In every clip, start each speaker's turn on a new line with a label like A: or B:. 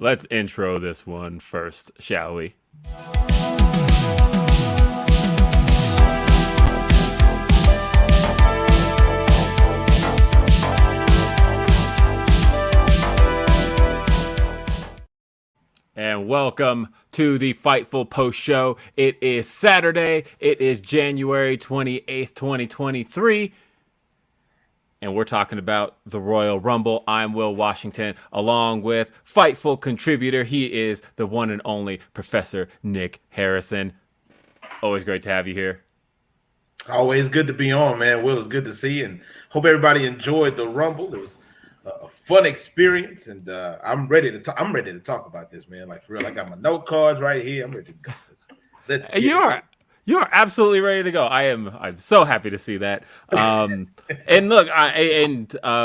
A: let's intro this one first, shall we? And welcome to the Fightful post show. It is Saturday. It is January 28th, 2023. And we're talking about the Royal Rumble. I'm Will Washington, along with Fightful contributor. He is the one and only Professor Nick Harrison. Always great to have you here.
B: Always good to be on, man. Will, it's good to see you, and hope everybody enjoyed the Rumble. It was a fun experience, and I'm ready to talk. I'm ready to talk about this, man. Like for real, I got my note cards right here. I'm ready to go. Let's get it.
A: You are absolutely ready to go. I'm so happy to see that. And look,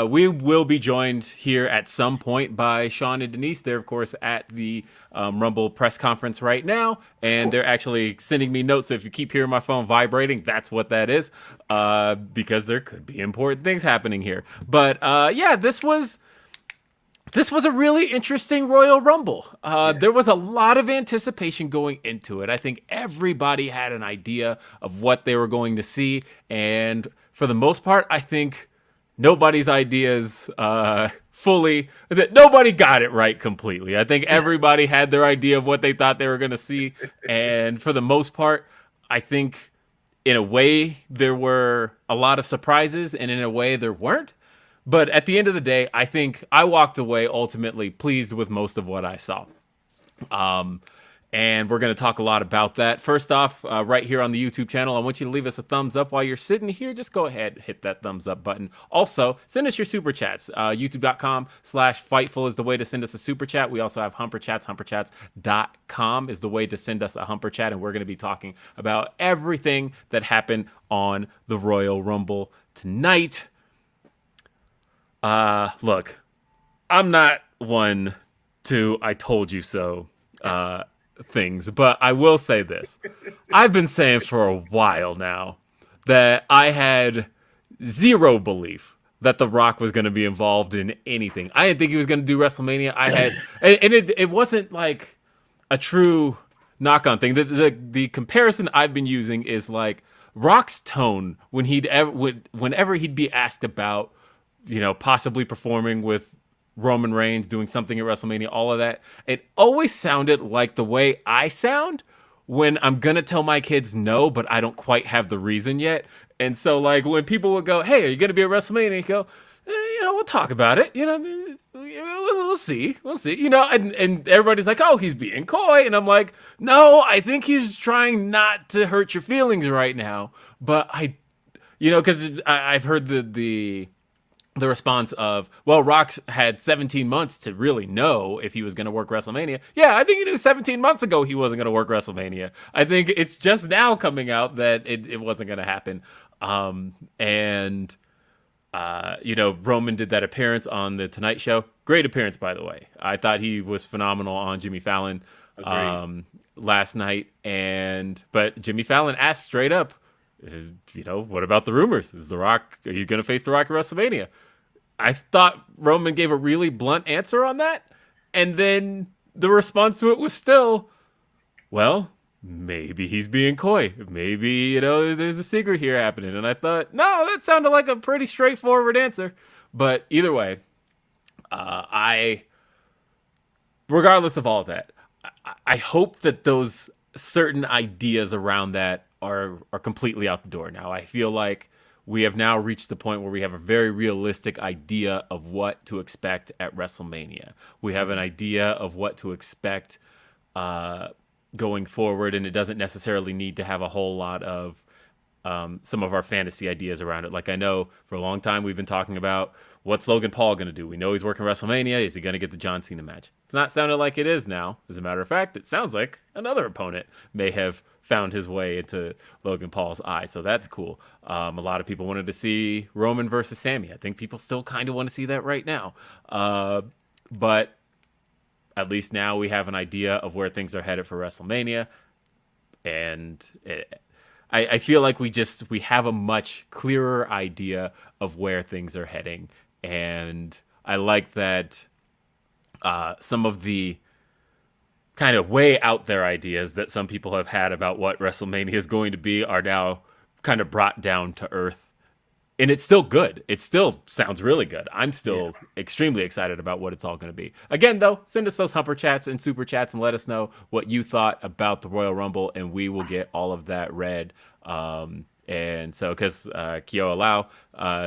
A: we will be joined here at some point by Sean and Denise. They're of course at the Rumble press conference right now, and they're actually sending me notes. So if you keep hearing my phone vibrating, that's what that is, because there could be important things happening here. But yeah, this was a really interesting Royal Rumble. There was a lot of anticipation going into it. I think everybody had an idea of what they were going to see. And for the most part, I think nobody's ideas nobody got it right completely. I think everybody had their idea of what they thought they were going to see. And for the most part, I think in a way there were a lot of surprises, and in a way there weren't. But at the end of the day, I think I walked away ultimately pleased with most of what I saw. And we're going to talk a lot about that. First off, right here on the YouTube channel, I want you to leave us a thumbs up while you're sitting here. Just go ahead, hit that thumbs up button. Also, send us your super chats. YouTube.com/Fightful is the way to send us a super chat. We also have Humper Chats. HumperChats.com is the way to send us a Humper Chat. And we're going to be talking about everything that happened on the Royal Rumble tonight. Look, I'm not one to I told you so things, but I will say this. I've been saying for a while now that I had zero belief that The Rock was going to be involved in anything. I didn't think he was going to do WrestleMania. It wasn't like a true knock-on thing. The comparison I've been using is like Rock's tone whenever he'd be asked about, possibly performing with Roman Reigns, doing something at WrestleMania, all of that. It always sounded like the way I sound when I'm going to tell my kids no, but I don't quite have the reason yet. And so, like, when people would go, hey, are you going to be at WrestleMania? You go, we'll talk about it. We'll see. And everybody's like, oh, he's being coy. And I'm like, no, I think he's trying not to hurt your feelings right now. But because I've heard the response of, well, Rock's had 17 months to really know if he was going to work WrestleMania. Yeah, I think he knew 17 months ago he wasn't going to work WrestleMania. I think it's just now coming out that it wasn't going to happen. Roman did that appearance on The Tonight Show. Great appearance, by the way. I thought he was phenomenal on Jimmy Fallon last night. But Jimmy Fallon asked straight up, what about the rumors? Are you going to face The Rock at WrestleMania? I thought Roman gave a really blunt answer on that. And then the response to it was still, well, maybe he's being coy. Maybe, there's a secret here happening. And I thought, no, that sounded like a pretty straightforward answer. But either way, regardless of all of that, I hope that those certain ideas around that are completely out the door now. I feel like we have now reached the point where we have a very realistic idea of what to expect at WrestleMania. We have an idea of what to expect going forward, and it doesn't necessarily need to have a whole lot of some of our fantasy ideas around it. Like, I know for a long time we've been talking about, what's Logan Paul going to do? We know he's working WrestleMania. Is he going to get the John Cena match? It's not sounding like it is now. As a matter of fact, it sounds like another opponent may have found his way into Logan Paul's eye. So that's cool. A lot of people wanted to see Roman versus Sammy. I think people still kind of want to see that right now. But at least now we have an idea of where things are headed for WrestleMania. And I feel like we have a much clearer idea of where things are heading. And I like that some of the kind of way out there ideas that some people have had about what WrestleMania is going to be are now kind of brought down to earth. And it's still good. It still sounds really good. I'm still extremely excited about what it's all going to be. Again, though, send us those humper chats and super chats and let us know what you thought about the Royal Rumble, and we will get all of that read. And so, because Kyo Lau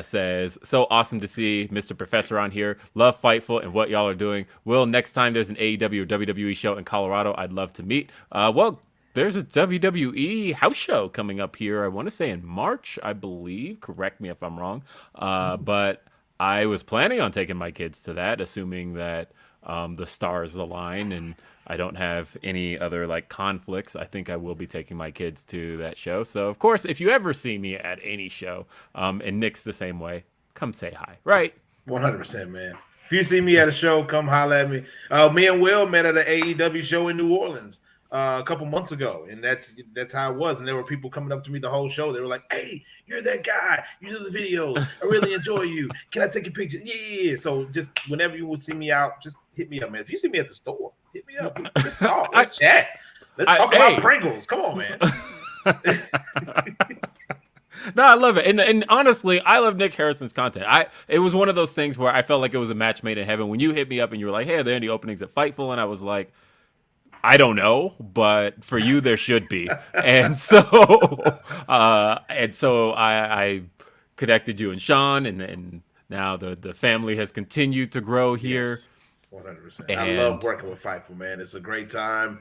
A: says, so awesome to see Mr. Professor on here. Love Fightful and what y'all are doing. Will, next time there's an AEW or WWE show in Colorado, I'd love to meet. Well, there's a WWE house show coming up here. I want to say in March, I believe. Correct me if I'm wrong. But I was planning on taking my kids to that, assuming that the stars align and I don't have any other like conflicts. I think I will be taking my kids to that show. So, of course, if you ever see me at any show, and Nick's the same way, come say hi, right?
B: 100%, man. If you see me at a show, come holler at me. Me and Will met at an AEW show in New Orleans a couple months ago, and that's how it was. And there were people coming up to me the whole show. They were like, "Hey, you're that guy. You do the videos. I really enjoy you. Can I take a picture?" Yeah. So just whenever you would see me out, just hit me up, man. If you see me at the store, hit me up. Let's talk. Let's chat. Let's talk about Pringles. Come on, man.
A: No, I love it. And honestly, I love Nick Harrison's content. It was one of those things where I felt like it was a match made in heaven. When you hit me up and you were like, "Hey, are there any openings at Fightful?" And I was like, I don't know, but for you there should be. And so I connected you and Sean, and now the family has continued to grow here.
B: Yes. 100%. I love working with Fightful, man. It's a great time.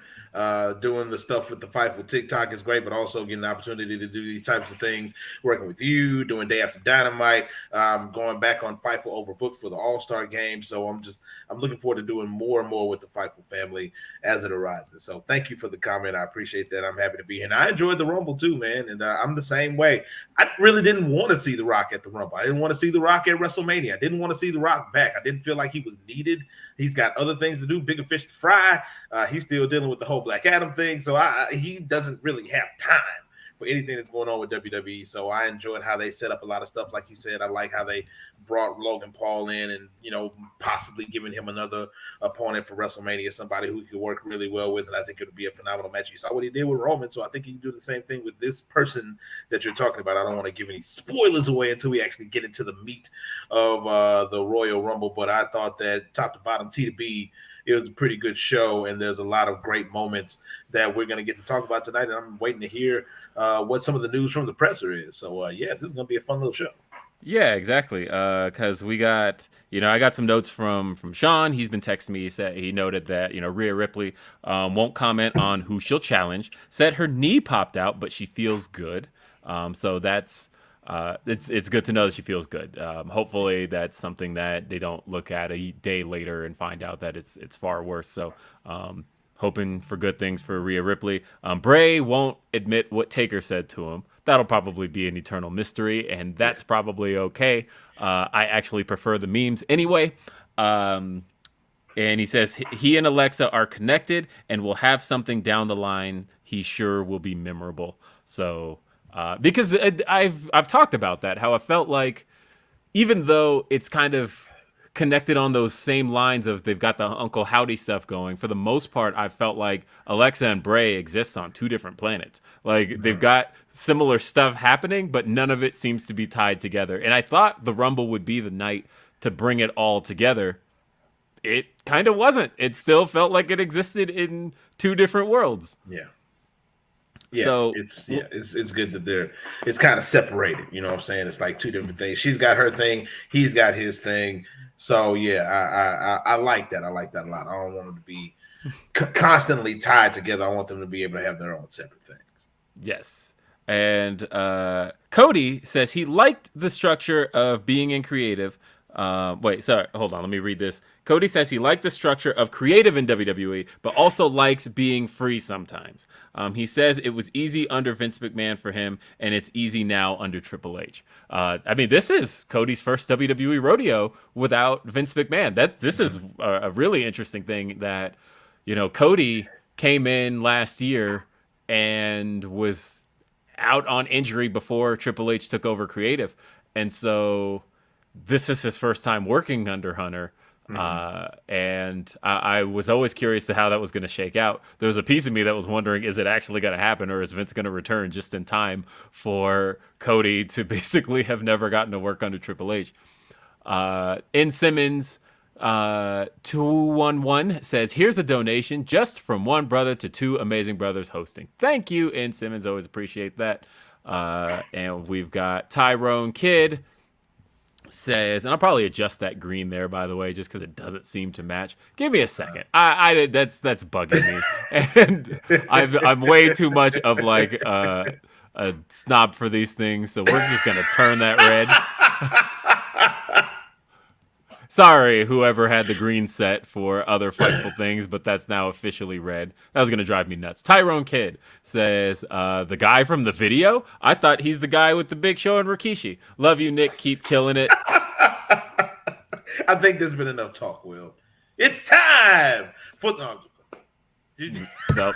B: Doing the stuff with the Fightful TikTok is great, but also getting the opportunity to do these types of things, working with you, doing Day After Dynamite, going back on Fightful Overbooked for the All-Star game. So I'm looking forward to doing more and more with the Fightful family as it arises. So thank you for the comment. I appreciate that. I'm happy to be here. And I enjoyed the Rumble too, man. And I'm the same way. I really didn't want to see The Rock at the Rumble. I didn't want to see The Rock at WrestleMania. I didn't want to see The Rock back. I didn't feel like he was needed. He's got other things to do, bigger fish to fry. He's still dealing with the whole Black Adam thing. So he doesn't really have time for anything that's going on with WWE. So I enjoyed how they set up a lot of stuff. Like you said, I like how they brought Logan Paul in and, possibly giving him another opponent for WrestleMania, somebody who he could work really well with. And I think it would be a phenomenal match. You saw what he did with Roman. So I think he can do the same thing with this person that you're talking about. I don't want to give any spoilers away until we actually get into the meat of the Royal Rumble. But I thought that top to bottom, T to B, it was a pretty good show, and there's a lot of great moments that we're going to get to talk about tonight, and I'm waiting to hear what some of the news from the presser is. So, this is going to be a fun little show.
A: Yeah, exactly. Because we got, I got some notes from Sean. He's been texting me. He noted that, Rhea Ripley won't comment on who she'll challenge. Said her knee popped out, but she feels good. So that's it's good to know that she feels good. Hopefully that's something that they don't look at a day later and find out that it's far worse. So hoping for good things for Rhea Ripley. Bray won't admit what Taker said to him. That'll probably be an eternal mystery, and that's probably okay. I actually prefer the memes anyway. And he says he and Alexa are connected and will have something down the line he sure will be memorable. So because I've talked about that, how I felt like even though it's kind of connected on those same lines of they've got the Uncle Howdy stuff going, for the most part, I felt like Alexa and Bray exist on two different planets. Like they've got similar stuff happening, but none of it seems to be tied together. And I thought the Rumble would be the night to bring it all together. It kind of wasn't. It still felt like it existed in two different worlds.
B: Yeah. Yeah,
A: so
B: it's good that it's kind of separated. You know what I'm saying? It's like two different things. She's got her thing, he's got his thing. So yeah, I like that. I like that a lot. I don't want them to be constantly tied together. I want them to be able to have their own separate things.
A: Yes. And Cody says he liked the structure of being in creative. Hold on. Let me read this. Cody says he liked the structure of creative in WWE, but also likes being free sometimes. He says it was easy under Vince McMahon for him, and it's easy now under Triple H. This is Cody's first WWE rodeo without Vince McMahon. This is a really interesting thing that, Cody came in last year and was out on injury before Triple H took over creative. And so this is his first time working under Hunter. And I was always curious to how that was going to shake out. There was a piece of me that was wondering, is it actually going to happen, or is Vince going to return just in time for Cody to basically have never gotten to work under Triple H? In Simmons 211 says, here's a donation just from one brother to two amazing brothers hosting. Thank you, In Simmons. Always appreciate that. And we've got Tyrone Kidd says, and I'll probably adjust that green there, by the way, just because it doesn't seem to match. Give me a second. That's bugging me, and I'm way too much of like a snob for these things, so we're just gonna turn that red. Sorry, whoever had the green set for other Fightful things, but that's now officially red. That was going to drive me nuts. Tyrone Kidd says, the guy from the video? I thought he's the guy with the Big Show and Rikishi. Love you, Nick. Keep killing it.
B: I think there's been enough talk, Will. It's time for...
A: Nope.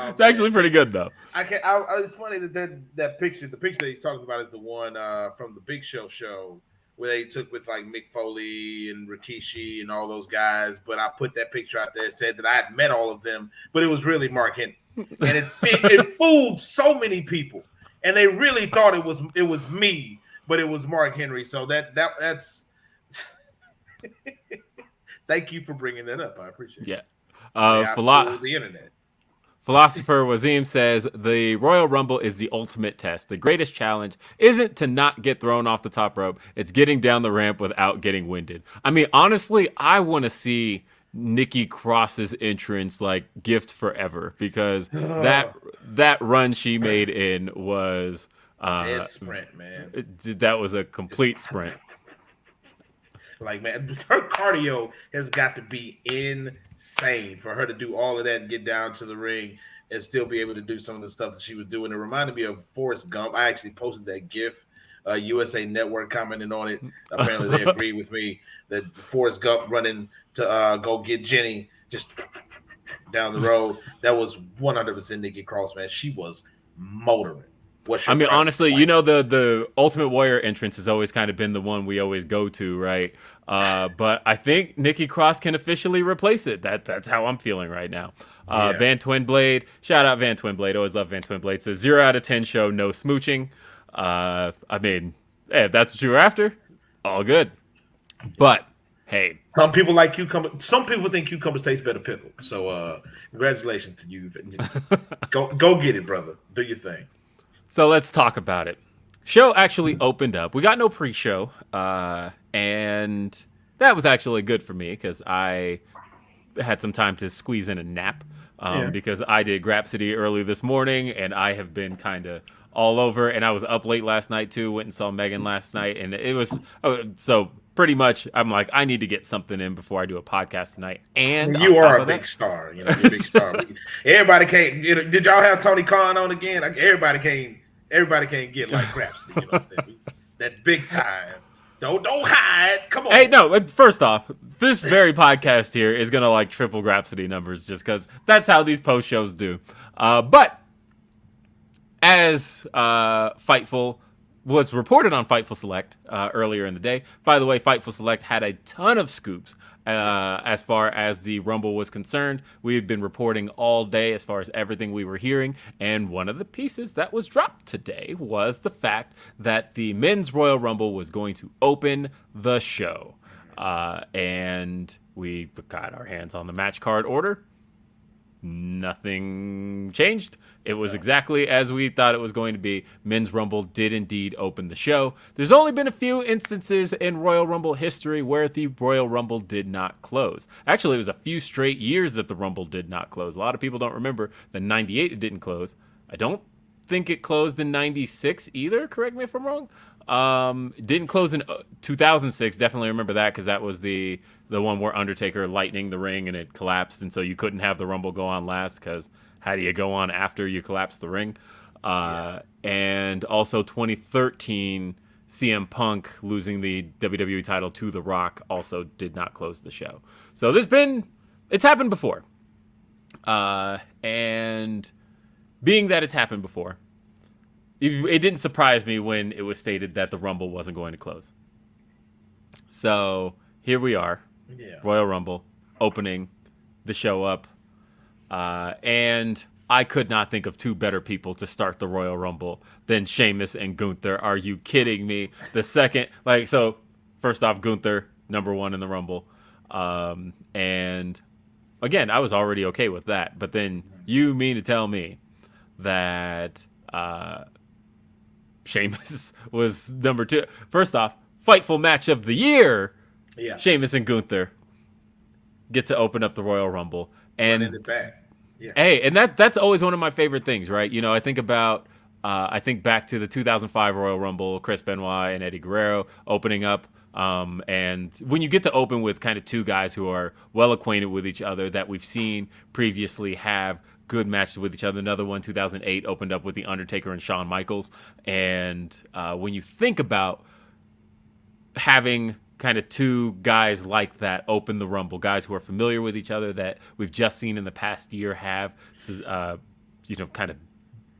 A: It's actually pretty good, though.
B: It's funny that picture, the picture that he's talking about is the one from the Big show where they took with like Mick Foley and Rikishi and all those guys. But I put that picture out there, said that I had met all of them, but it was really Mark Henry, and it fooled so many people, and they really thought it was me, but it was Mark Henry. So that's thank you for bringing that up. I appreciate it.
A: Yeah,
B: the internet.
A: Philosopher Wazim says, the Royal Rumble is the ultimate test. The greatest challenge isn't to not get thrown off the top rope. It's getting down the ramp without getting winded. I mean, honestly, I want to see Nikki Cross's entrance like gift forever, because that run she made in was
B: dead sprint, man.
A: That was a complete sprint.
B: Like, man, her cardio has got to be insane for her to do all of that and get down to the ring and still be able to do some of the stuff that she was doing. It reminded me of Forrest Gump. I actually posted that GIF. USA Network commented on it. Apparently, they agreed with me that Forrest Gump running to go get Jenny just down the road. That was 100% Nikki Cross, man. She was motoring.
A: I mean, honestly, you know, the Ultimate Warrior entrance has always kind of been the one we always go to, right? But I think Nikki Cross can officially replace it. That's how I'm feeling right now. Van Twinblade, shout out Van Twinblade. Always love Van Twinblade. Says 0 out of 10 show, no smooching. I mean, if that's what you were after, all good. But hey,
B: some people like cucumber. Some people think cucumber tastes better pickled. So congratulations to you. Go get it, brother. Do your thing.
A: So let's talk about it. Show actually opened up. We got no pre-show, and that was actually good for me because I had some time to squeeze in a nap because I did Grapsody early this morning, and I have been kind of all over, and I was up late last night too. Went and saw Megan last night, and it was so pretty much I'm like, I need to get something in before I do a podcast tonight. And
B: you are a big star, you know, you're a big star. Everybody can't. Did y'all have Tony Khan on again? Like, everybody can't get like Grapsody. You know what I'm saying? That big time. Don't hide. Come on.
A: Hey, no. First off, this very podcast here is gonna like triple Grapsody numbers just because that's how these post shows do. But as Fightful was reported on Fightful Select earlier in the day. By the way, Fightful Select had a ton of scoops as far as the Rumble was concerned. We've been reporting all day as far as everything we were hearing, and one of the pieces that was dropped today was the fact that the Men's Royal Rumble was going to open the show. And we got our hands on the match card order. Nothing changed. It was exactly as we thought it was going to be. Men's Rumble did indeed open the show. There's only been a few instances in Royal Rumble history where the Royal Rumble did not close. Actually, it was a few straight years that the Rumble did not close. A lot of people don't remember that in 98 it didn't close. I don't think it closed in 96 either. Correct me if I'm wrong. It didn't close in 2006. Definitely remember that because that was the one where Undertaker lightning the ring and it collapsed, and so you couldn't have the Rumble go on last because how do you go on after you collapse the ring? And also 2013, CM Punk losing the WWE title to The Rock also did not close the show. So it's happened before. And being that it's happened before, it didn't surprise me when it was stated that the Rumble wasn't going to close. So here we are,
B: Yeah.
A: Royal Rumble, opening the show up. And I could not think of two better people to start the Royal Rumble than Sheamus and Gunther. Are you kidding me? The second, so first off, Gunther, number one in the Rumble. And again, I was already okay with that. But then you mean to tell me that Sheamus was number two. First off, Fightful match of the year.
B: Yeah.
A: Sheamus and Gunther get to open up the Royal Rumble. And
B: Running it back. Yeah.
A: hey, and that's always one of my favorite things, right? You know, I think back to the 2005 Royal Rumble, Chris Benoit and Eddie Guerrero opening up. And when you get to open with kind of two guys who are well acquainted with each other that we've seen previously have good matches with each other. Another one, 2008, opened up with The Undertaker and Shawn Michaels. And when you think about having kind of two guys like that open the Rumble, guys who are familiar with each other that we've just seen in the past year have, kind of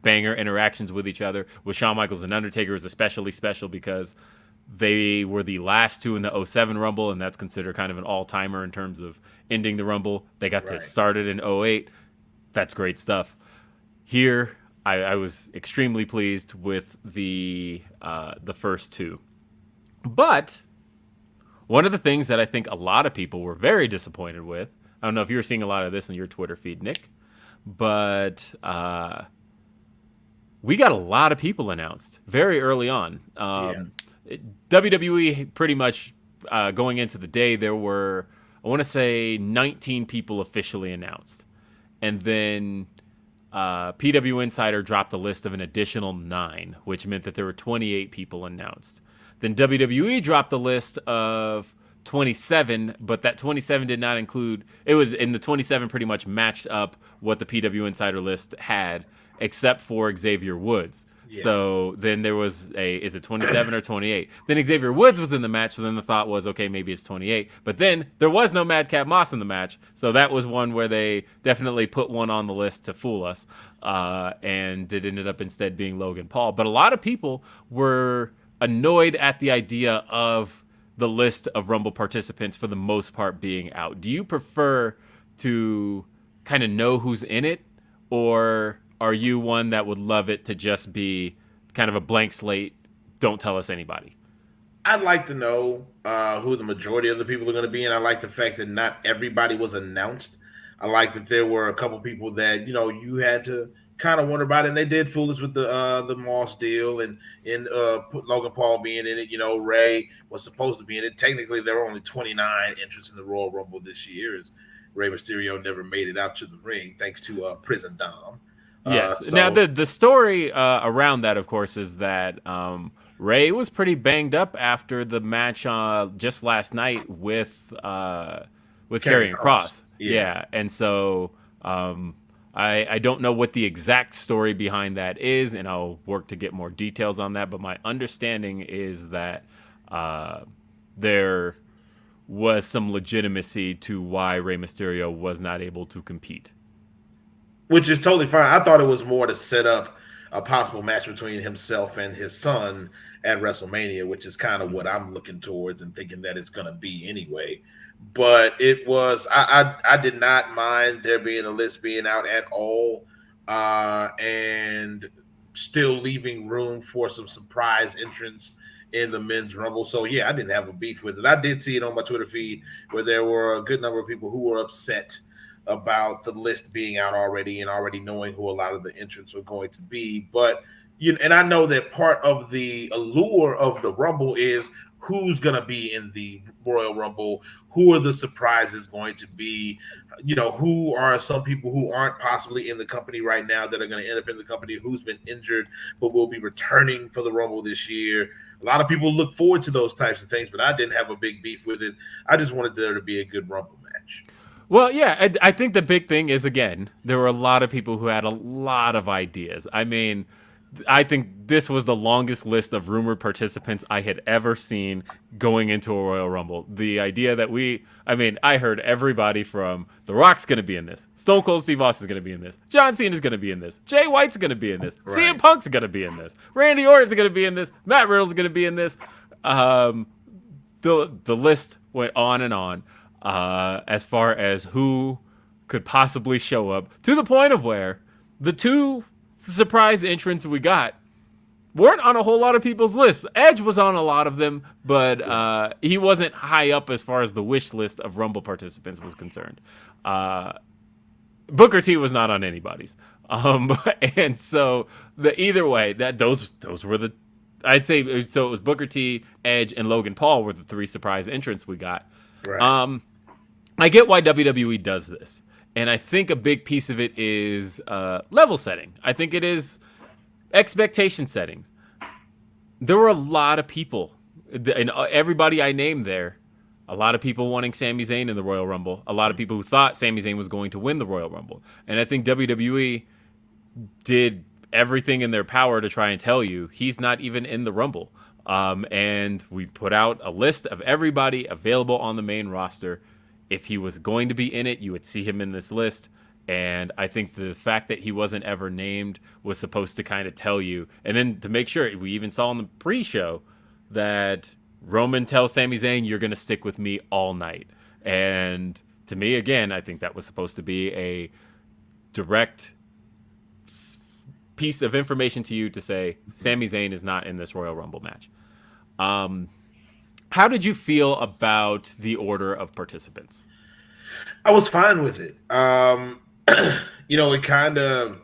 A: banger interactions with each other. With Shawn Michaels and Undertaker is especially special because they were the last two in the 07 Rumble, and that's considered kind of an all-timer in terms of ending the Rumble. They got to start it in 08. That's great stuff. Here, I was extremely pleased with the first two. But one of the things that I think a lot of people were very disappointed with, I don't know if you were seeing a lot of this on your Twitter feed, Nick, but we got a lot of people announced very early on. WWE pretty much going into the day, there were, I want to say, 19 people officially announced. And then PW Insider dropped a list of an additional 9, which meant that there were 28 people announced. Then WWE dropped a list of 27, but that 27 did not include, it was in the 27 pretty much matched up what the PW Insider list had, except for Xavier Woods. Yeah. So then there was is it 27 or 28? Then Xavier Woods was in the match, so then the thought was, okay, maybe it's 28. But then there was no Madcap Moss in the match, so that was one where they definitely put one on the list to fool us, and it ended up instead being Logan Paul. But a lot of people were annoyed at the idea of the list of Rumble participants for the most part being out. Do you prefer to kind of know who's in it, or are you one that would love it to just be kind of a blank slate, don't tell us anybody?
B: I'd like to know who the majority of the people are going to be, and I like the fact that not everybody was announced. I like that there were a couple people that, you had to kind of wonder about it, and they did fool us with the Moss deal and put Logan Paul being in it. Ray was supposed to be in it. Technically, there were only 29 entrants in the Royal Rumble this year, as Rey Mysterio never made it out to the ring thanks to Prison Dom.
A: Yes. Now, the story around that, of course, is that Ray was pretty banged up after the match just last night with Karrion Kross. Yeah. And so I don't know what the exact story behind that is, and I'll work to get more details on that. But my understanding is that there was some legitimacy to why Rey Mysterio was not able to compete.
B: Which is totally fine. I thought it was more to set up a possible match between himself and his son at WrestleMania, which is kind of what I'm looking towards and thinking that it's going to be anyway. But it was, I did not mind there being a list being out at all, and still leaving room for some surprise entrants in the men's Rumble. So yeah, I didn't have a beef with it. I did see it on my Twitter feed where there were a good number of people who were upset about the list being out already and already knowing who a lot of the entrants were going to be. But and I know that part of the allure of the Rumble is who's going to be in the Royal Rumble, who are the surprises going to be, who are some people who aren't possibly in the company right now that are going to end up in the company, who's been injured but will be returning for the Rumble this year. A lot of people look forward to those types of things, but I didn't have a big beef with it. I just wanted there to be a good Rumble match.
A: Well, yeah, I think the big thing is, again, there were a lot of people who had a lot of ideas. I mean, I think this was the longest list of rumored participants I had ever seen going into a Royal Rumble. The idea that I heard everybody from The Rock's going to be in this. Stone Cold Steve Austin's going to be in this. John Cena's going to be in this. Jay White's going to be in this. Right. CM Punk's going to be in this. Randy Orton's going to be in this. Matt Riddle's going to be in this. the list went on and on as far as who could possibly show up, to the point of where the two surprise entrants we got weren't on a whole lot of people's lists. Edge was on a lot of them, but he wasn't high up as far as the wish list of Rumble participants was concerned. Booker T was not on anybody's. And so either way, that those were the, I'd say, so it was Booker T, Edge, and Logan Paul were the three surprise entrants we got.
B: Right.
A: I get why WWE does this, and I think a big piece of it is level setting. I think it is expectation settings. There were a lot of people, and everybody I named there, a lot of people wanting Sami Zayn in the Royal Rumble, a lot of people who thought Sami Zayn was going to win the Royal Rumble. And I think WWE did everything in their power to try and tell you he's not even in the Rumble. And we put out a list of everybody available on the main roster. If he was going to be in it, you would see him in this list. And I think the fact that he wasn't ever named was supposed to kind of tell you. And then to make sure, we even saw in the pre-show that Roman tells Sami Zayn, you're going to stick with me all night. And to me, again, I think that was supposed to be a direct piece of information to you to say, Sami Zayn is not in this Royal Rumble match. How did you feel about the order of participants?
B: I was fine with it. It kind of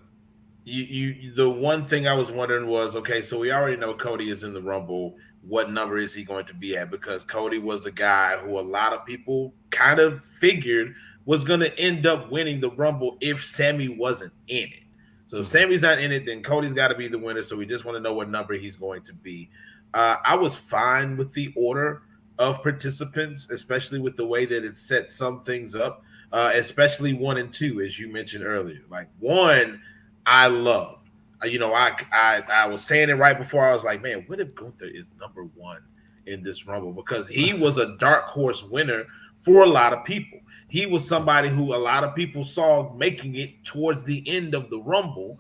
B: the one thing I was wondering was, okay, so we already know Cody is in the Rumble. What number is he going to be at? Because Cody was a guy who a lot of people kind of figured was going to end up winning the Rumble if Sammy wasn't in it. So if Sammy's not in it, then Cody's got to be the winner. So we just want to know what number he's going to be. I was fine with the order of participants, especially with the way that it set some things up, especially 1 and 2, as you mentioned earlier. Like 1, I loved. I was saying it right before. I was like, man, what if Gunther is number 1 in this Rumble? Because he was a dark horse winner for a lot of people. He was somebody who a lot of people saw making it towards the end of the Rumble,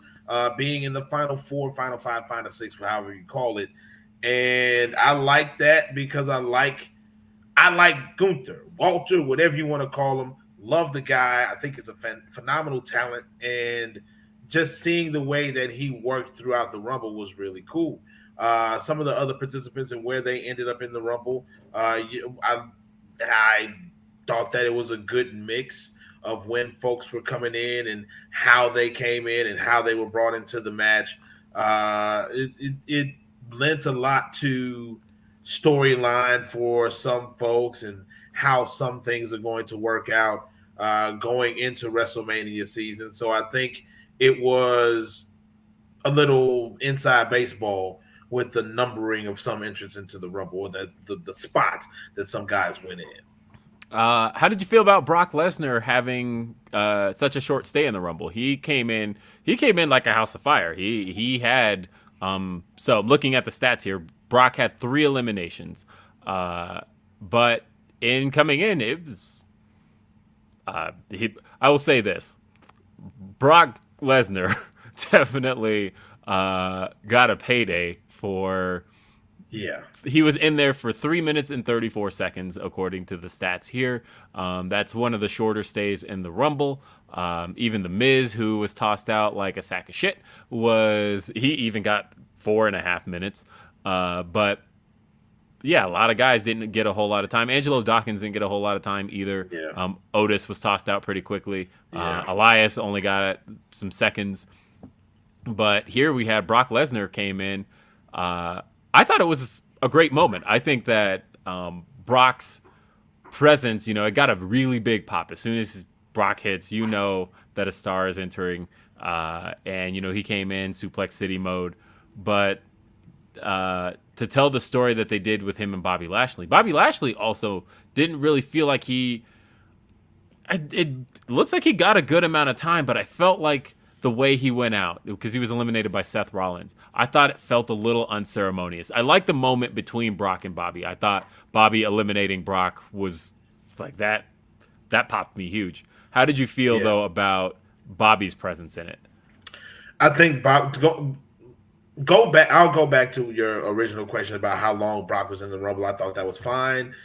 B: being in the final 4, final 5, final 6, however you call it. And I like that because I like Gunther, Walter, whatever you want to call him. Love the guy. I think he's a phenomenal talent. And just seeing the way that he worked throughout the Rumble was really cool. Some of the other participants and where they ended up in the Rumble, I thought that it was a good mix of when folks were coming in and how they came in and how they were brought into the match. It lent a lot to storyline for some folks and how some things are going to work out going into WrestleMania season. So I think it was a little inside baseball with the numbering of some entrants into the Rumble, or the spot that some guys went in.
A: How did you feel about Brock Lesnar having such a short stay in the Rumble? He came in like a house of fire. He had so looking at the stats here, Brock had 3 eliminations, but in coming in, it was I will say this: Brock Lesnar definitely got a payday for.
B: Yeah.
A: He was in there for 3 minutes and 34 seconds, according to the stats here. That's one of the shorter stays in the Rumble. Even The Miz, who was tossed out like a sack of shit, he even got 4.5 minutes. But yeah, a lot of guys didn't get a whole lot of time. Angelo Dawkins didn't get a whole lot of time either.
B: Yeah.
A: Otis was tossed out pretty quickly.
B: Yeah.
A: Elias only got some seconds. But here we had Brock Lesnar came in. I thought it was a great moment. I think that Brock's presence, it got a really big pop. As soon as Brock hits, that a star is entering. And, he came in Suplex City mode. But to tell the story that they did with him and Bobby Lashley also didn't really feel like it looks like he got a good amount of time, but I felt like the way he went out, because he was eliminated by Seth Rollins, I thought it felt a little unceremonious. I liked the moment between Brock and Bobby. I thought Bobby eliminating Brock was like that popped me huge. How did you feel, though, about Bobby's presence in it?
B: I think go back. I'll go back to your original question about how long Brock was in the Rumble. I thought that was fine.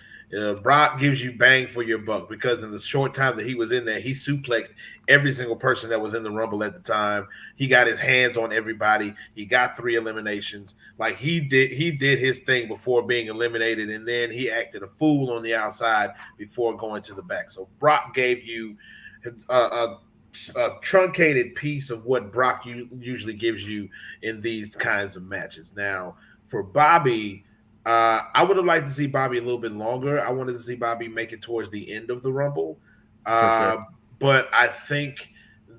B: Brock gives you bang for your buck because in the short time that he was in there, he suplexed every single person that was in the Rumble at the time. He got his hands on everybody. He got 3 eliminations. Like he did his thing before being eliminated, and then he acted a fool on the outside before going to the back. So Brock gave you a truncated piece of what Brock usually gives you in these kinds of matches. Now, for Bobby, I would have liked to see Bobby a little bit longer. I wanted to see Bobby make it towards the end of the Rumble.
A: For
B: But I think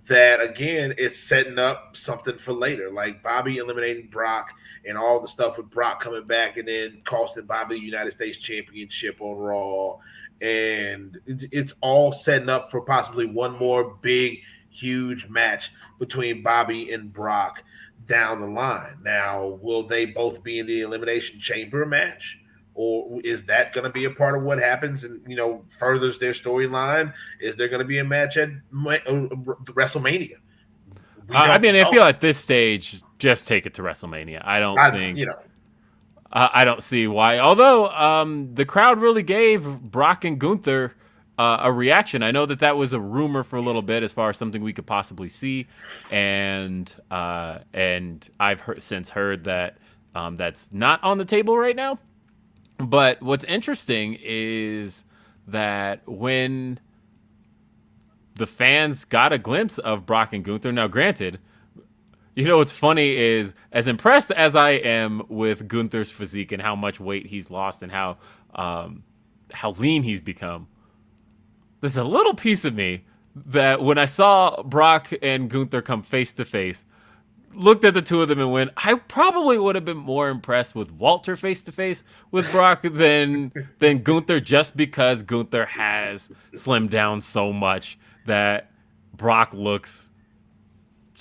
B: that, again, it's setting up something for later. Like Bobby eliminating Brock and all the stuff with Brock coming back and then costing Bobby the United States Championship on Raw. And it's all setting up for possibly one more big, huge match between Bobby and Brock down the line. Now, will they both be in the Elimination Chamber match? Or is that going to be a part of what happens and, furthers their storyline? Is there going to be a match at WrestleMania?
A: I feel at this stage, just take it to WrestleMania. I don't see why. Although the crowd really gave Brock and Gunther a reaction. I know that was a rumor for a little bit as far as something we could possibly see, and I've since heard that that's not on the table right now. But what's interesting is that when the fans got a glimpse of Brock and Gunther, now granted, what's funny is, as impressed as I am with Gunther's physique and how much weight he's lost and how lean he's become, there's a little piece of me that when I saw Brock and Gunther come face to face, looked at the two of them and went, I probably would have been more impressed with Walter face to face with Brock than Gunther, just because Gunther has slimmed down so much that Brock looks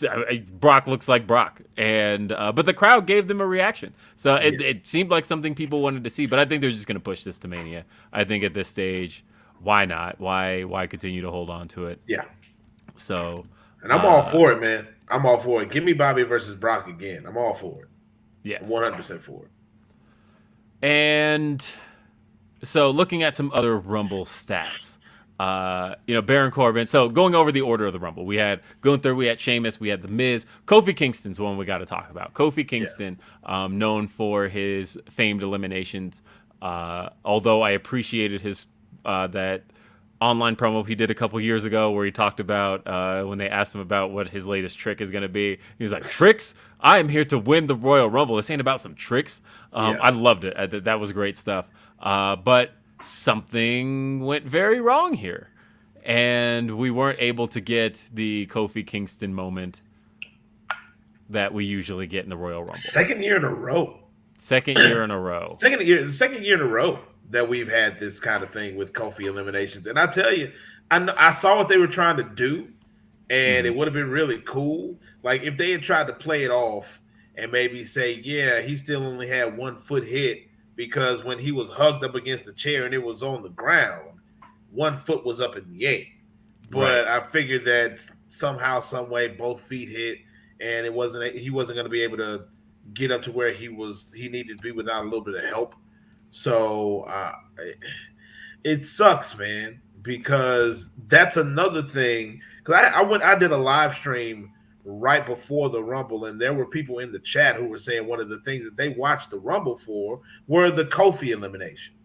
A: like Brock. And but the crowd gave them a reaction, so it seemed like something people wanted to see. But I think they're just going to push this to Mania. I think at this stage, why not? Why continue to hold on to it?
B: Yeah.
A: So,
B: and I'm all for it, man. I'm all for it. Give me Bobby versus Brock again. I'm all for it.
A: Yes.
B: 100% for it.
A: And so looking at some other Rumble stats, Baron Corbin. So going over the order of the Rumble, we had Gunther, we had Sheamus, we had The Miz. Kofi Kingston's one we got to talk about. Kofi Kingston, known for his famed eliminations, although I appreciated his that online promo he did a couple years ago where he talked about when they asked him about what his latest trick is going to be. He was like, tricks? I am here to win the Royal Rumble. This ain't about some tricks. I loved it. That was great stuff. But something went very wrong here. And we weren't able to get the Kofi Kingston moment that we usually get in the Royal Rumble.
B: Second year in a row.
A: Second year in a row
B: That we've had this kind of thing with Kofi eliminations. And I tell you, I saw what they were trying to do, and it would have been really cool. Like if they had tried to play it off and maybe say, yeah, he still only had 1 foot hit because when he was hugged up against the chair and it was on the ground, 1 foot was up in the air. But I figured that somehow, some way, both feet hit, and he wasn't going to be able to get up to where he needed to be without a little bit of help. So it sucks, man, because that's another thing. Because I did a live stream right before the Rumble, and there were people in the chat who were saying one of the things that they watched the Rumble for were the Kofi eliminations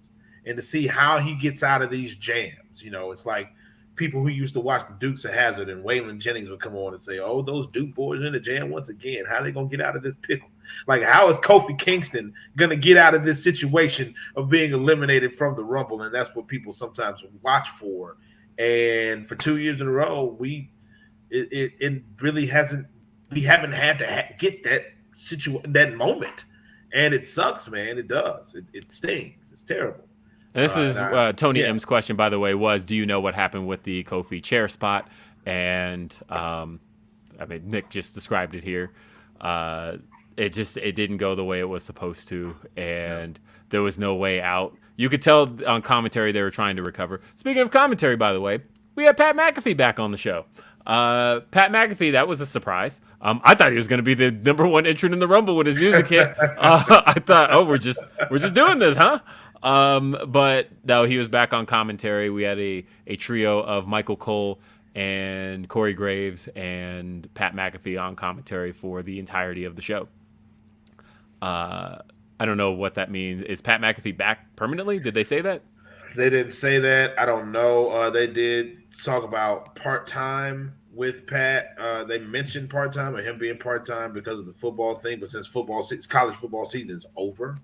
B: and to see how he gets out of these jams. It's like people who used to watch the Dukes of Hazzard and Waylon Jennings would come on and say, oh, those Duke boys in the jam once again. How are they going to get out of this pickle? Like, how is Kofi Kingston going to get out of this situation of being eliminated from the Rumble? And that's what people sometimes watch for. And for 2 years in a row, we haven't had to get that moment. And it sucks, man. It does. It stings. It's terrible.
A: And this is Tony M's question, by the way, was, do you know what happened with the Kofi chair spot? And Nick just described it here. It didn't go the way it was supposed to, and there was no way out. You could tell on commentary they were trying to recover. Speaking of commentary, by the way, we had Pat McAfee back on the show. Pat McAfee, that was a surprise. I thought he was going to be the number one entrant in the Rumble when his music hit. I thought, we're just doing this, huh? But no, he was back on commentary. We had a trio of Michael Cole and Corey Graves and Pat McAfee on commentary for the entirety of the show. I don't know what that means. Is Pat McAfee back permanently? Did they say that?
B: They didn't say that. I don't know. They did talk about part-time with Pat. They mentioned part-time or him being part-time because of the football thing. But since college football season is over,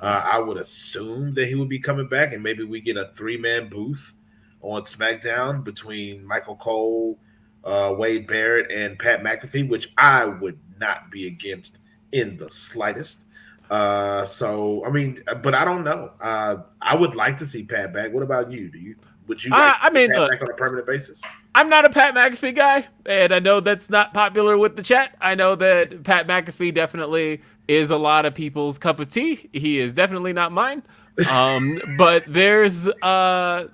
B: I would assume that he would be coming back, and maybe we get a 3-man booth on SmackDown between Michael Cole, Wade Barrett, and Pat McAfee, which I would not be against in the slightest. So I mean, but I don't know. I would like to see Pat back. What about you? Would you like
A: I mean,
B: Pat
A: look,
B: back on a permanent basis?
A: I'm not a Pat McAfee guy, and I know that's not popular with the chat. I know that Pat McAfee definitely is a lot of people's cup of tea. He is definitely not mine. But there's but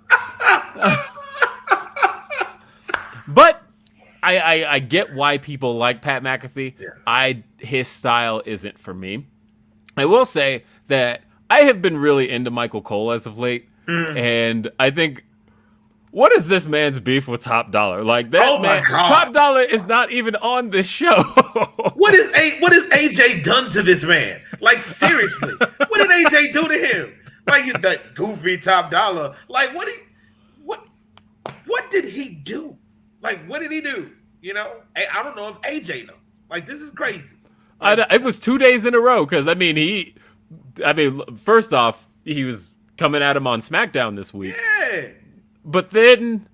A: I get why people like Pat McAfee.
B: Yeah.
A: His style isn't for me. I will say that I have been really into Michael Cole as of late, and I think, what is this man's beef with Top Dollar? Like that man, Top Dollar is not even on this show.
B: What is AJ done to this man? Like seriously, what did AJ do to him? Like that goofy Top Dollar. Like what did he do? Like what did he do? You know, I don't know if AJ knows. Like this is crazy.
A: It was 2 days in a row because first off, he was coming at him on SmackDown this week.
B: Yeah.
A: But then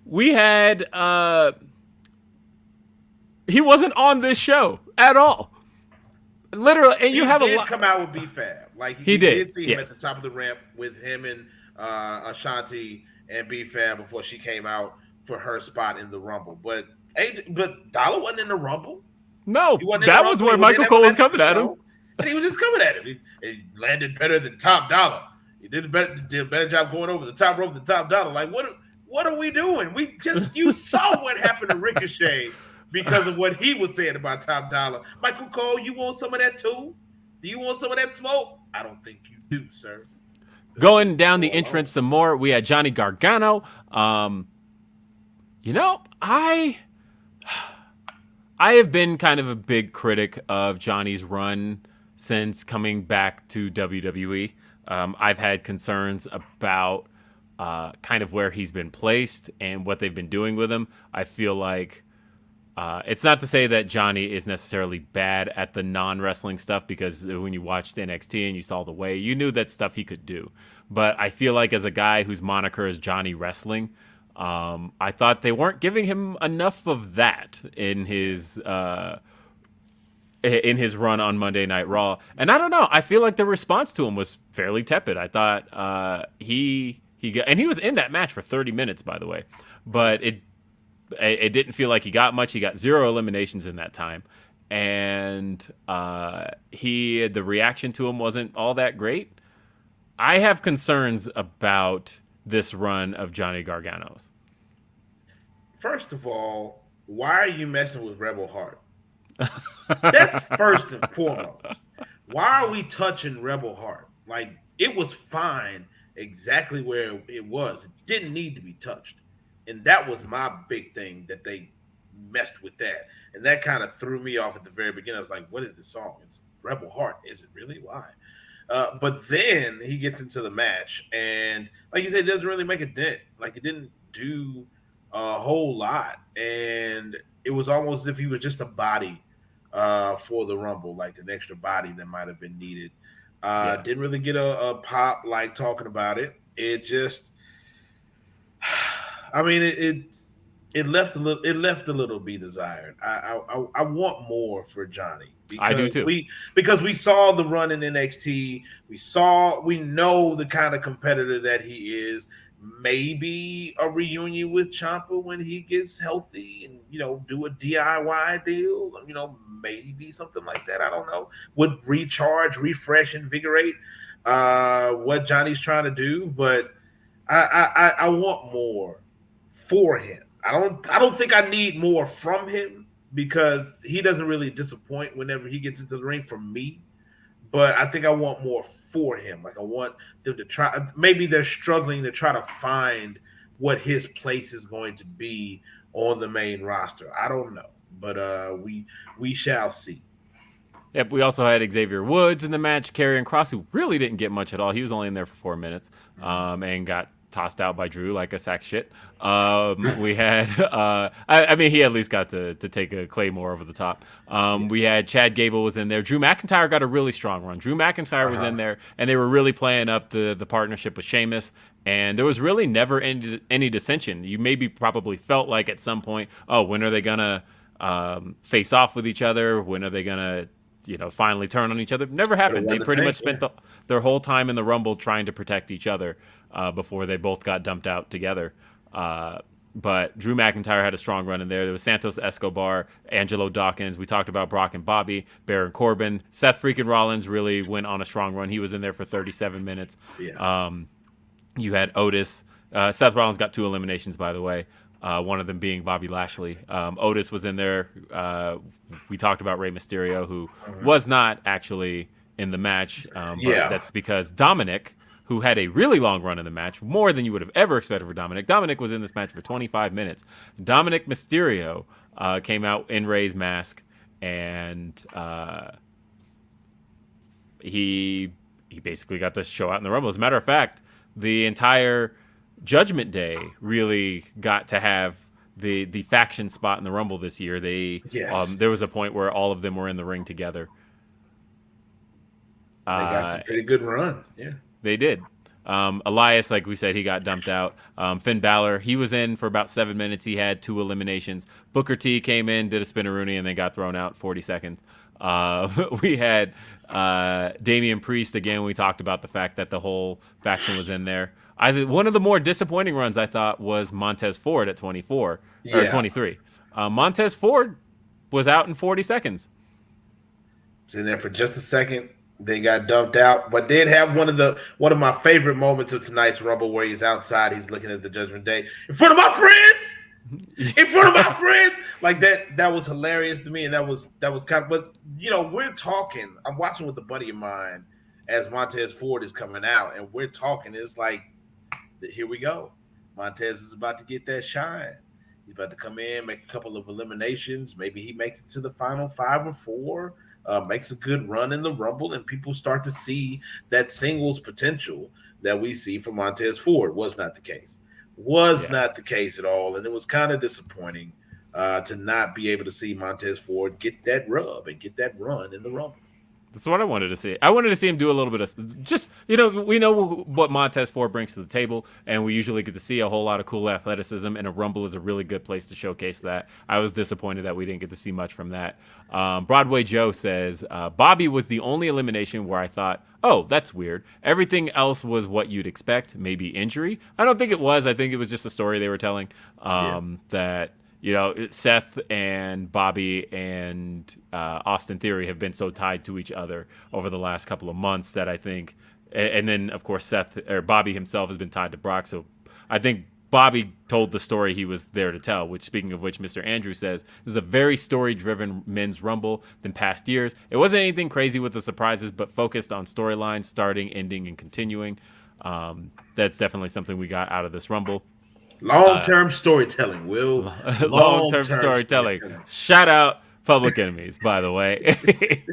A: we had he wasn't on this show at all. Literally, and you have
B: a lot come out with B-Fab. Like he did see him at the top of the ramp with him and Ashanti and B-Fab before she came out for her spot in the Rumble. But Dollar wasn't in the Rumble.
A: No, that was where Michael Cole was coming at him.
B: And he was just coming at him. He landed better than Top Dollar. He did a better job going over the top rope than Top Dollar. Like, what are we doing? You saw what happened to Ricochet because of what he was saying about Top Dollar. Michael Cole, you want some of that too? Do you want some of that smoke? I don't think you do, sir.
A: Going down the entrance some more, we had Johnny Gargano. I have been kind of a big critic of Johnny's run since coming back to WWE. I've had concerns about kind of where he's been placed and what they've been doing with him. I feel like it's not to say that Johnny is necessarily bad at the non-wrestling stuff, because when you watched NXT and you saw the way, you knew that stuff he could do. But I feel like as a guy whose moniker is Johnny Wrestling, I thought they weren't giving him enough of that in his run on Monday Night Raw. And I don't know, I feel like the response to him was fairly tepid. I thought he was in that match for 30 minutes, by the way, but it didn't feel like he got much. He got 0 eliminations in that time, and the reaction to him wasn't all that great. I have concerns about this run of Johnny Gargano's.
B: First of all, why are you messing with Rebel Heart? That's first and foremost. Why are we touching Rebel Heart? Like, it was fine exactly where it was. It didn't need to be touched. And that was my big thing, that they messed with that. And that kind of threw me off at the very beginning. I was like, what is this song? It's Rebel Heart. Is it really? Why? But then he gets into the match, and like you said, it doesn't really make a dent. Like, it didn't do a whole lot, and it was almost as if he was just a body for the Rumble, like an extra body that might have been needed. Didn't really get a pop like talking about it. It just, I mean, it left a little be desired. I want more for Johnny.
A: I do too.
B: Because we saw the run in NXT. We know the kind of competitor that he is. Maybe a reunion with Ciampa when he gets healthy and, do a DIY deal, maybe something like that. I don't know. Would recharge, refresh, invigorate what Johnny's trying to do, but I want more for him. I don't think I need more from him, because he doesn't really disappoint whenever he gets into the ring from me. But I think I want more for him. Like I want them to try. Maybe they're struggling to try to find what his place is going to be on the main roster. I don't know, but we shall see.
A: Yep, we also had Xavier Woods in the match, Karrion Kross, who really didn't get much at all. He was only in there for 4 minutes, and got tossed out by Drew like a sack shit. We had, I mean, he at least got to take a Claymore over the top. We had Chad Gable was in there. Drew McIntyre got a really strong run. Drew McIntyre was in there, and they were really playing up the partnership with Sheamus. And there was really never any dissension. You maybe probably felt like at some point, oh, when are they gonna face off with each other? When are they gonna finally turn on each other? Never happened. They pretty much spent their whole time in the Rumble trying to protect each other before they both got dumped out together. But Drew McIntyre had a strong run in there. There was Santos Escobar, Angelo Dawkins. We talked about Brock and Bobby, Baron Corbin. Seth freaking Rollins really went on a strong run. He was in there for 37 minutes.
B: Yeah.
A: You had Otis. Seth Rollins got 2 eliminations, by the way. One of them being Bobby Lashley. Otis was in there. We talked about Rey Mysterio, who was not actually in the match. But that's because Dominic, who had a really long run in the match, more than you would have ever expected for Dominic. Dominic was in this match for 25 minutes. Dominic Mysterio came out in Rey's mask, and he basically got the show out in the Rumble. As a matter of fact, the entire Judgment Day really got to have the faction spot in the Rumble this year. There was a point where all of them were in the ring together.
B: They got some pretty good run. Yeah,
A: they did. Elias, like we said, he got dumped out. Finn Balor, he was in for about 7 minutes. He had 2 eliminations. Booker T came in, did a spinneroonie, and then got thrown out 40 seconds. We had Damian Priest again. We talked about the fact that the whole faction was in there. One of the more disappointing runs I thought was Montez Ford at 24 or 23. Montez Ford was out in 40 seconds.
B: Was in there for just a second. They got dumped out, but did have one of my favorite moments of tonight's Rumble where he's outside, he's looking at the Judgment Day in front of my friends. In front of my friends, like that was hilarious to me, and that was kind of. But we're talking. I'm watching with a buddy of mine as Montez Ford is coming out, and we're talking. It's like, here we go. Montez is about to get that shine. He's about to come in, make a couple of eliminations. Maybe he makes it to the final 5 or 4. Makes a good run in the Rumble, and people start to see that singles potential that we see for Montez Ford. Was not the case. Not the case at all, and it was kind of disappointing to not be able to see Montez Ford get that rub and get that run in the Rumble.
A: That's what I wanted to see. I wanted to see him do a little bit of just, we know what Montez Ford brings to the table, and we usually get to see a whole lot of cool athleticism, and a Rumble is a really good place to showcase that. I was disappointed that we didn't get to see much from that. Broadway Joe says, Bobby was the only elimination where I thought, oh, that's weird. Everything else was what you'd expect, maybe injury. I don't think it was. I think it was just a story they were telling that, Seth and Bobby and Austin Theory have been so tied to each other over the last couple of months that I think, and then of course Bobby himself has been tied to Brock. So I think Bobby told the story he was there to tell, which, speaking of which, Mr. Andrew says, it was a very story-driven men's Rumble than past years. It wasn't anything crazy with the surprises, but focused on storylines, starting, ending, and continuing. That's definitely something we got out of this Rumble.
B: Long-term storytelling, Will.
A: Long-term storytelling. Shout out Public Enemies, by the way.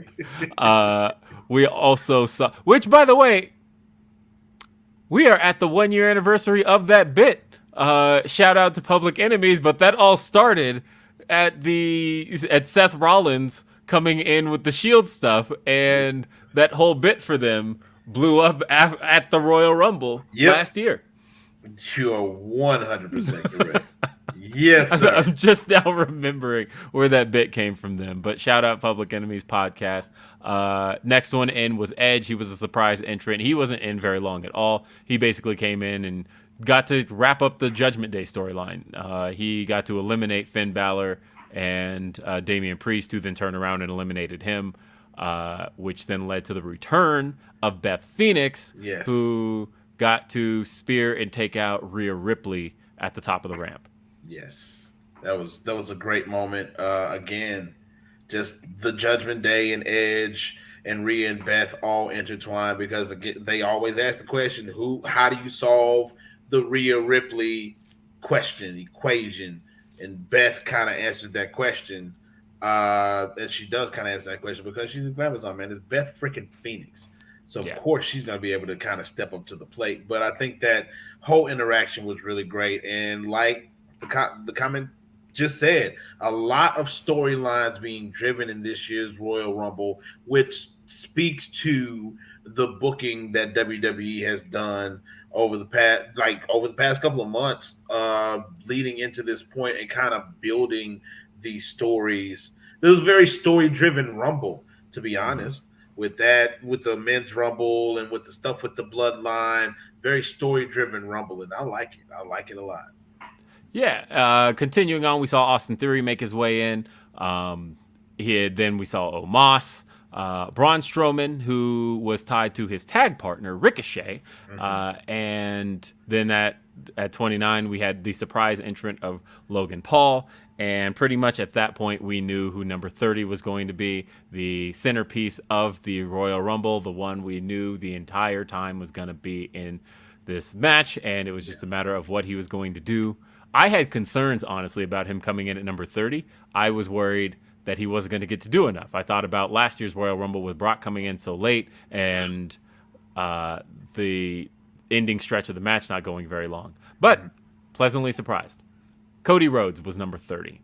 A: We also saw, which, by the way, we are at the 1-year anniversary of that bit. Shout out to Public Enemies, but that all started at Seth Rollins coming in with the Shield stuff, and that whole bit for them blew up at the Royal Rumble last year.
B: You're 100% correct. Yes, sir.
A: I'm just now remembering where that bit came from them. But shout out Public Enemies podcast. Next one in was Edge. He was a surprise entrant. He wasn't in very long at all. He basically came in and got to wrap up the Judgment Day storyline. He got to eliminate Finn Balor and Damian Priest, who then turned around and eliminated him, which then led to the return of Beth Phoenix, who got to spear and take out Rhea Ripley at the top of the ramp.
B: Yes, that was a great moment. Again, just the Judgment Day and Edge and Rhea and Beth all intertwined because again, they always ask the question, how do you solve the Rhea Ripley equation? And Beth kind of answered that question. And she does kind of answer that question because she's a Amazon, man. It's Beth freaking Phoenix. So, of course, she's going to be able to kind of step up to the plate. But I think that whole interaction was really great. And like the comment just said, a lot of storylines being driven in this year's Royal Rumble, which speaks to the booking that WWE has done over the past couple of months, leading into this point and kind of building these stories. It was a very story-driven Rumble, to be honest. With the men's Rumble and with the stuff with the Bloodline, very story-driven Rumble, and I like it. I like it a lot.
A: Yeah. Continuing on, we saw Austin Theory make his way in. Then we saw Omos. Braun Strowman, who was tied to his tag partner Ricochet, and then at 29 we had the surprise entrant of Logan Paul, and pretty much at that point we knew who number 30 was going to be, the centerpiece of the Royal Rumble, the one we knew the entire time was going to be in this match, and it was just a matter of what he was going to do. I had concerns, honestly, about him coming in at number 30. I was worried that he wasn't going to get to do enough. I thought about last year's Royal Rumble with Brock coming in so late and the ending stretch of the match not going very long. But pleasantly surprised. Cody Rhodes was number 30.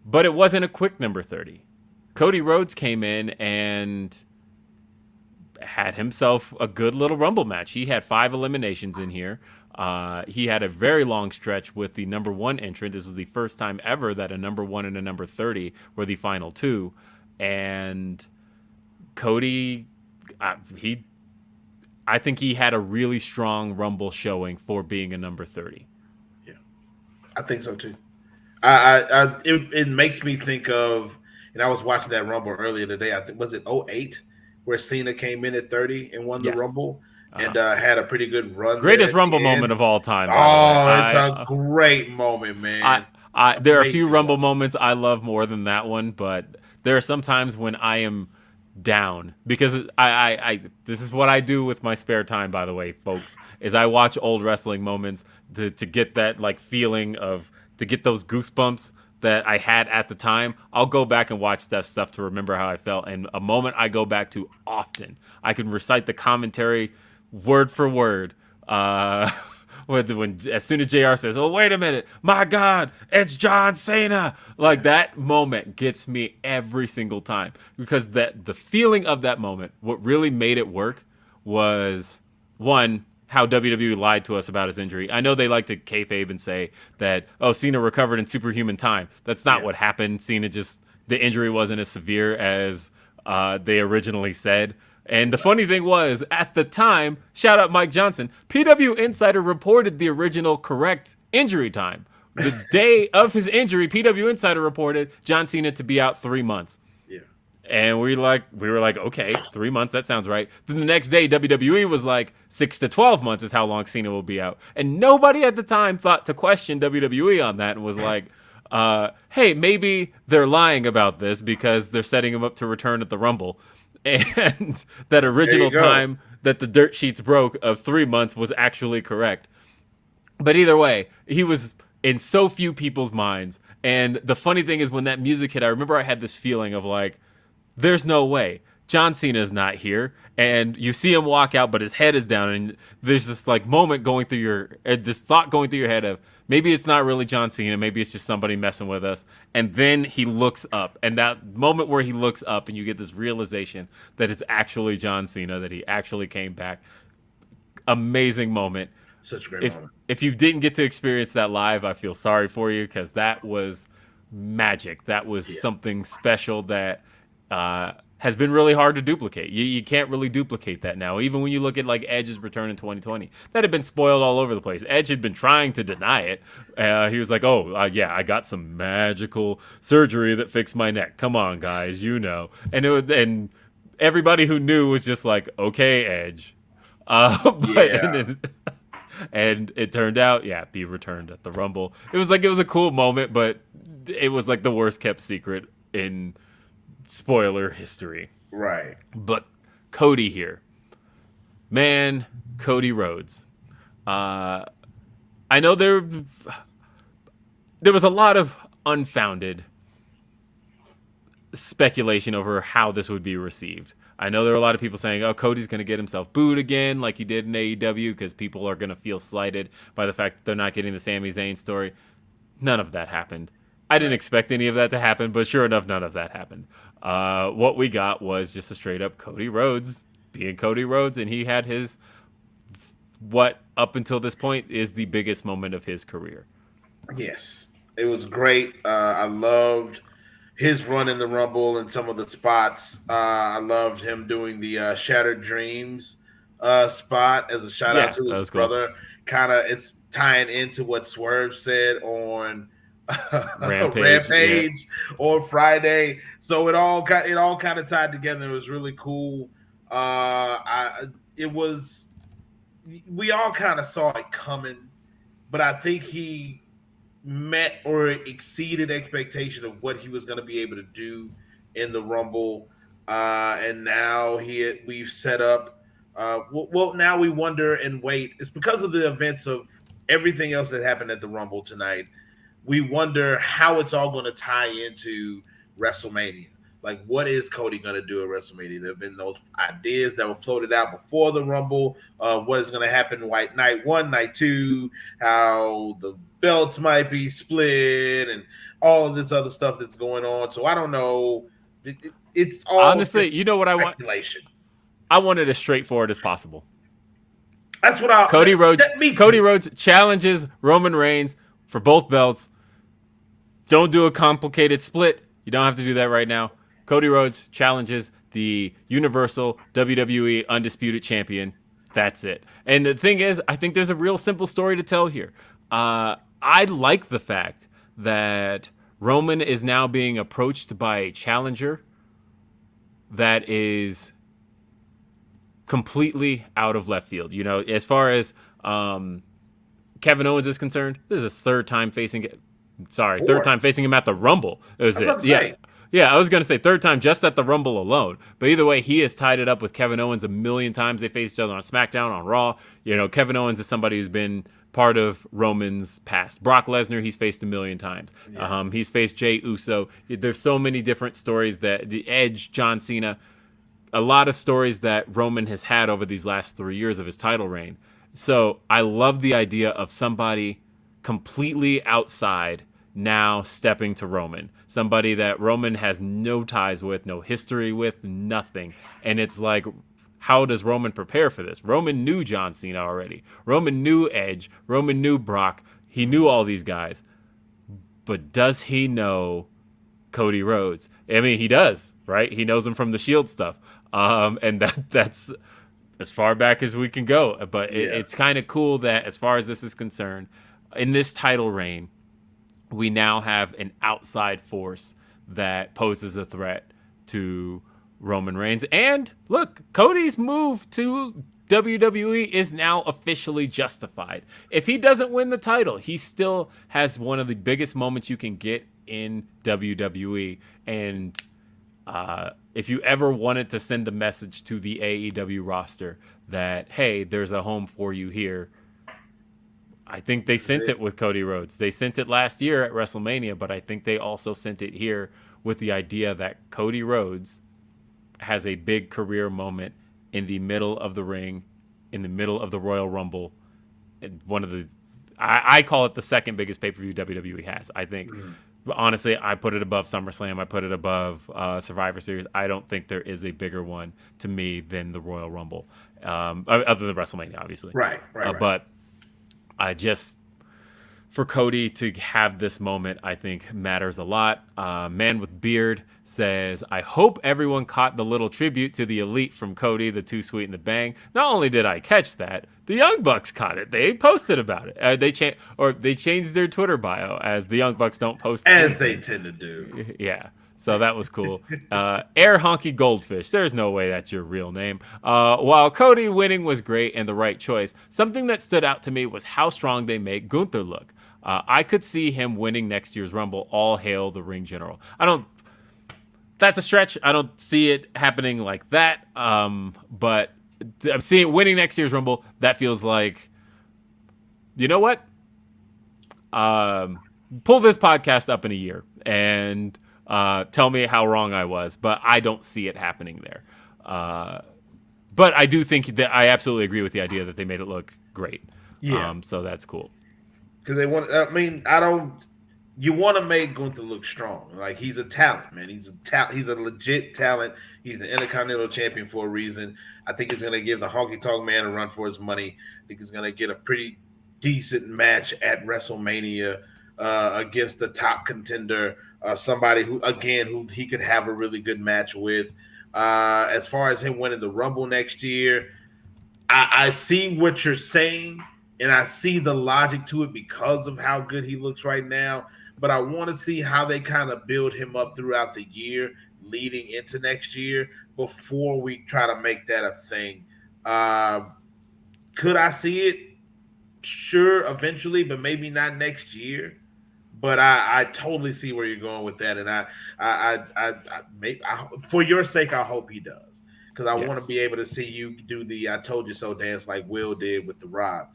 A: But it wasn't a quick number 30. Cody Rhodes came in and had himself a good little Rumble match. He had 5 eliminations in here. He had a very long stretch with the number 1 entrant. This was the first time ever that a number 1 and a number 30 were the final 2. And Cody, I think he had a really strong Rumble showing for being a number 30.
B: Yeah, I think so too. It makes me think of, and I was watching that Rumble earlier today. I think, was it 2008 where Cena came in at 30 and won the Rumble? And had a pretty good run.
A: Greatest Rumble moment of all time.
B: It's a great moment, man.
A: There are a few Rumble moments I love more than that one, but there are some times when I am down because this is what I do with my spare time, by the way, folks, is I watch old wrestling moments to get that like feeling to get those goosebumps that I had at the time. I'll go back and watch that stuff to remember how I felt. And a moment I go back to often, I can recite the commentary word for word. When as soon as JR says, "Oh, wait a minute, my God, it's John Cena," like that moment gets me every single time because the feeling of that moment, what really made it work was one, how WWE lied to us about his injury. I know they like to kayfabe and say that, oh, Cena recovered in superhuman time. That's not what happened. The injury wasn't as severe as they originally said. And the funny thing was, at the time, shout out Mike Johnson, PW Insider reported the original correct injury time. The day of his injury, PW Insider reported John Cena to be out 3 months. Yeah. And we were like, okay, 3 months, that sounds right. Then the next day, WWE was like, 6 to 12 months is how long Cena will be out. And nobody at the time thought to question WWE on that and was like, hey, maybe they're lying about this because they're setting him up to return at the Rumble. And that original time that the dirt sheets broke of 3 months was actually correct. But either way, he was in so few people's minds. And the funny thing is when that music hit, I remember I had this feeling of like, there's no way. John Cena's not here. And you see him walk out, but his head is down. And there's this like moment going through this thought going through your head of, maybe it's not really John Cena. Maybe it's just somebody messing with us. And then he looks up. And that moment where he looks up and you get this realization that it's actually John Cena, that he actually came back. Amazing moment.
B: Such a great moment.
A: If you didn't get to experience that live, I feel sorry for you because that was magic. That was something special that has been really hard to duplicate. You can't really duplicate that now. Even when you look at like Edge's return in 2020, that had been spoiled all over the place. Edge had been trying to deny it. He was like, I got some magical surgery that fixed my neck. Come on, guys, you know. And everybody who knew was just like, okay, Edge. And it turned out, he returned at the Rumble. It was a cool moment, but it was like the worst kept secret in spoiler history.
B: Right.
A: But Cody here, man, Cody Rhodes. I know there was a lot of unfounded speculation over how this would be received. I know there are a lot of people saying, "Oh, Cody's going to get himself booed again, like he did in AEW, because people are going to feel slighted by the fact that they're not getting the Sami Zayn story." None of that happened. I didn't expect any of that to happen, but sure enough, none of that happened. What we got was just a straight up Cody Rhodes being Cody Rhodes, and he had his what up until this point is the biggest moment of his career.
B: Yes, it was great. I loved his run in the Rumble and some of the spots. I loved him doing the Shattered Dreams spot as a shout out
A: Yeah,
B: to
A: that
B: his
A: was cool.
B: brother. Kind of, it's tying into what Swerve said on Rampage on Friday. So it all kind of tied together. It was really cool. We all kind of saw it coming, but I think he met or exceeded expectation of what he was going to be able to do in the Rumble. And now we've set up. Well, now we wonder and wait. It's because of the events of everything else that happened at the Rumble tonight. We wonder how it's all going to tie into WrestleMania. Like, what is Cody going to do at WrestleMania? There have been those ideas that were floated out before the Rumble. What is going to happen night 1, night 2, how the belts might be split, and all of this other stuff that's going on. So I don't know. It's all
A: honestly, you know what I want?
B: Speculation.
A: I want it as straightforward as possible.
B: That's what
A: Cody Rhodes challenges Roman Reigns for both belts. Don't do a complicated split. You don't have to do that right now. Cody Rhodes challenges the Universal WWE Undisputed Champion. That's it. And the thing is, I think there's a real simple story to tell here. I like the fact that Roman is now being approached by a challenger that is completely out of left field. You know, as far as Kevin Owens is concerned, this is his third time facing him at the Rumble. It was it. Yeah. Yeah, I was going to say third time just at the Rumble alone. But either way, he has tied it up with Kevin Owens a million times. They faced each other on SmackDown, on Raw. You know, Kevin Owens is somebody who's been part of Roman's past. Brock Lesnar, he's faced a million times. Yeah. He's faced Jey Uso. There's so many different stories that the Edge, John Cena, a lot of stories that Roman has had over these last 3 years of his title reign. So I love the idea of somebody completely outside now stepping to Roman. Somebody that Roman has no ties with, no history with, nothing. And it's like, how does Roman prepare for this? Roman knew John Cena already. Roman knew Edge. Roman knew Brock. He knew all these guys. But does he know Cody Rhodes? I mean, he does, right? He knows him from the Shield stuff. And that's as far back as we can go. But it's kind of cool that as far as this is concerned, in this title reign, we now have an outside force that poses a threat to Roman Reigns. And look, Cody's move to WWE is now officially justified. If he doesn't win the title, he still has one of the biggest moments you can get in WWE. And if you ever wanted to send a message to the AEW roster that, hey, there's a home for you here, I think they sent it with Cody Rhodes. They sent it last year at WrestleMania, but I think they also sent it here with the idea that Cody Rhodes has a big career moment in the middle of the ring, in the middle of the Royal Rumble. And I call it the second biggest pay-per-view WWE has, I think. But honestly, I put it above SummerSlam. I put it above Survivor Series. I don't think there is a bigger one to me than the Royal Rumble, other than WrestleMania, obviously.
B: Right.
A: But for Cody to have this moment, I think matters a lot. Man with Beard says, I hope everyone caught the little tribute to the Elite from Cody, the Too Sweet and the Bang. Not only did I catch that, the Young Bucks caught it. They posted about it. They changed their Twitter bio, as the Young Bucks don't post
B: as anything. They tend to do.
A: Yeah. So that was cool. Air Honky Goldfish. There's no way that's your real name. While Cody winning was great and the right choice, something that stood out to me was how strong they make Gunther look. I could see him winning next year's Rumble. All hail the Ring General. that's a stretch. I don't see it happening like that. But I'm seeing winning next year's Rumble. That feels like, you know what? Pull this podcast up in a year and tell me how wrong I was. But I don't see it happening there. But I do think that I absolutely agree with the idea that they made it look great.
B: Yeah.
A: So that's cool.
B: Because they want. I mean, I don't. You want to make Gunther look strong. Like, he's a talent, man. He's a legit talent. He's the Intercontinental Champion for a reason. I think he's going to give the Honky Tonk Man a run for his money. I think he's going to get a pretty decent match at WrestleMania against the top contender, somebody who he could have a really good match with. As far as him winning the Rumble next year, I see what you're saying, and I see the logic to it because of how good he looks right now. But I want to see how they kind of build him up throughout the year leading into next year before we try to make that a thing. Could I see it? Sure, eventually, but maybe not next year. But I totally see where you're going with that, and I for your sake, I hope he does, because I want to be able to see you do the "I told you so" dance like Will did with The Rock.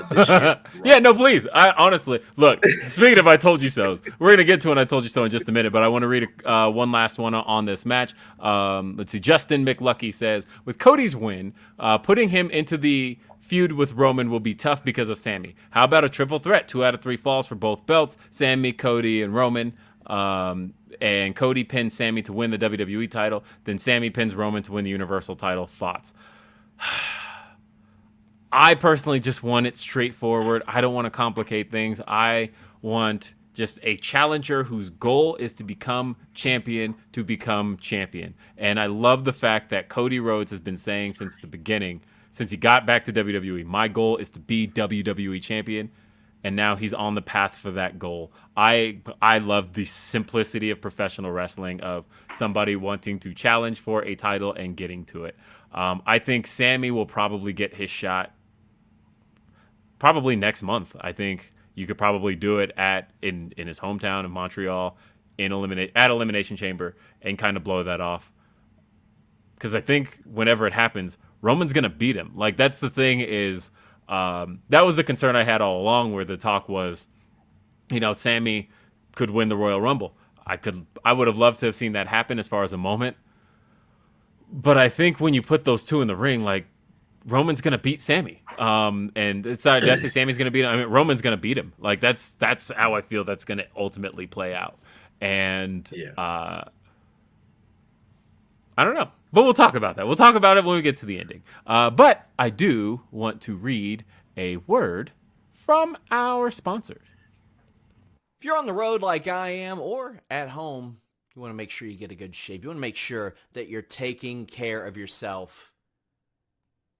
B: This year.
A: Yeah, no, please. I honestly look. Speaking of "I told you so," we're gonna get to an "I told you so" in just a minute, but I want to read one last one on this match. Let's see. Justin McLucky says, with Cody's win, putting him into the feud with Roman will be tough because of Sami. How about a triple threat? 2 out of 3 falls for both belts: Sami, Cody, and Roman. And Cody pins Sami to win the WWE title. Then Sami pins Roman to win the Universal title. Thoughts? I personally just want it straightforward. I don't want to complicate things. I want just a challenger whose goal is to become champion. And I love the fact that Cody Rhodes has been saying since the beginning, since he got back to WWE, my goal is to be WWE champion. And now he's on the path for that goal. I love the simplicity of professional wrestling, of somebody wanting to challenge for a title and getting to it. I think Sami will probably get his shot probably next month. I think you could probably do it in his hometown of Montreal at Elimination Chamber and kind of blow that off. Because I think whenever it happens, Roman's going to beat him. Like, that's the thing is, that was the concern I had all along, where the talk was, Sami could win the Royal Rumble. I would have loved to have seen that happen as far as a moment. But I think when you put those two in the ring, like, Roman's going to beat Sami. And it's not just Sami's going to beat him. I mean, Roman's going to beat him. Like, that's how I feel that's going to ultimately play out. And I don't know. But we'll talk about that. We'll talk about it when we get to the ending. But I do want to read a word from our sponsors.
C: If you're on the road like I am, or at home, you want to make sure you get a good shave. You want to make sure that you're taking care of yourself.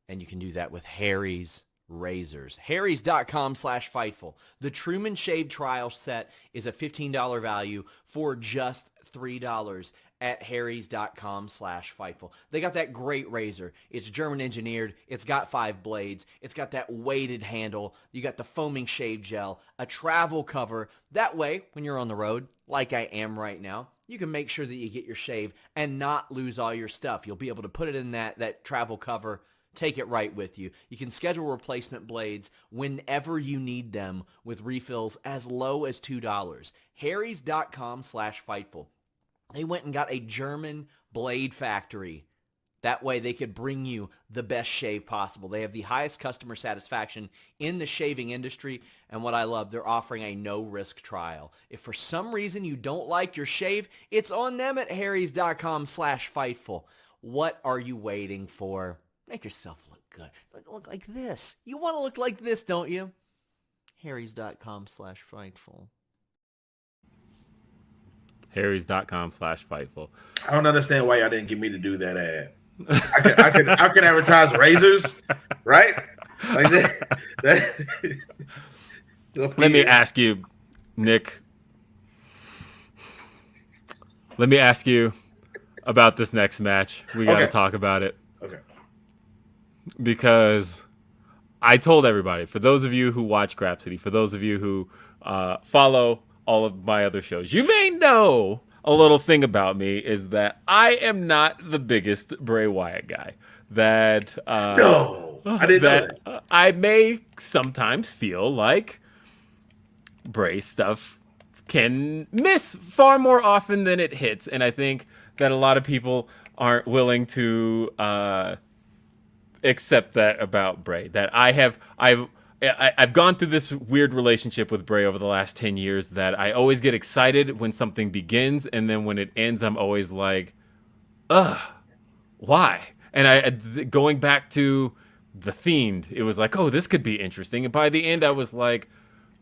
C: And you can do that with Harry's razors. Harrys.com/Fightful. The Truman Shave Trial Set is a $15 value for just $3 at Harrys.com/Fightful. They got that great razor. It's German engineered. It's got 5 blades. It's got that weighted handle. You got the foaming shave gel, a travel cover. That way, when you're on the road, like I am right now, you can make sure that you get your shave and not lose all your stuff. You'll be able to put it in that travel cover. Take it right with you. You can schedule replacement blades whenever you need them with refills as low as $2. Harrys.com/Fightful. They went and got a German blade factory. That way they could bring you the best shave possible. They have the highest customer satisfaction in the shaving industry. And what I love, they're offering a no-risk trial. If for some reason you don't like your shave, it's on them at Harrys.com/Fightful. What are you waiting for? Make yourself look good. Look like this. You want to look like this, don't you? Harrys.com/Fightful.
A: Harrys.com/Fightful.
B: I don't understand why y'all didn't get me to do that ad. I could advertise razors, right? Like that.
A: Let me ask you, Nick. Let me ask you about this next match. We got to talk about it.
B: Okay.
A: Because I told everybody, for those of you who watch Grapsity, for those of you who follow all of my other shows, you may know a little thing about me is that I am not the biggest Bray Wyatt guy. That
B: No, I didn't know that.
A: I may sometimes feel like Bray stuff can miss far more often than it hits, and I think that a lot of people aren't willing to accept that about Bray. That I've gone through this weird relationship with Bray over the last 10 years that I always get excited when something begins, and then when it ends, I'm always like, ugh, why? And going back to The Fiend, it was like, oh, this could be interesting. And by the end, I was like,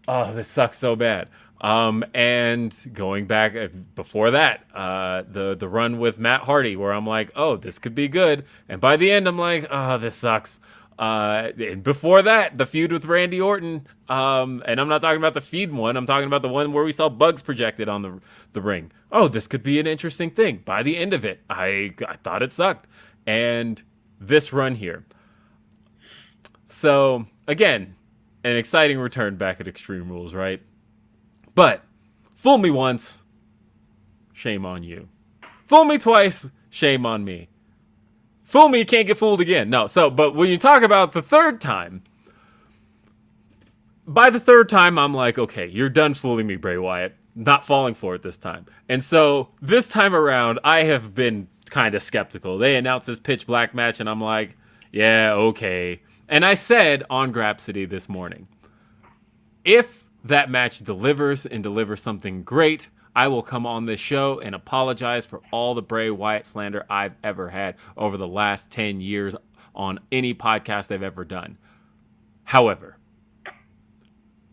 A: oh, this sucks so bad. And going back before that, the run with Matt Hardy, where I'm like, oh, this could be good. And by the end, I'm like, oh, this sucks. And before that, the feud with Randy Orton. And I'm not talking about the feud one. I'm talking about the one where we saw bugs projected on the ring. Oh, this could be an interesting thing. By the end of it, I thought it sucked. And this run here. So, again, an exciting return back at Extreme Rules, right? But fool me once, shame on you. Fool me twice, shame on me. Fool me, you can't get fooled again. No, but when you talk about the third time, by the third time, I'm like, okay, you're done fooling me, Bray Wyatt. Not falling for it this time. And so this time around, I have been kind of skeptical. They announced this pitch black match, and I'm like, yeah, okay. And I said on Grapsity this morning, if that match delivers and delivers something great, I will come on this show and apologize for all the Bray Wyatt slander I've ever had over the last 10 years on any podcast I've ever done. However,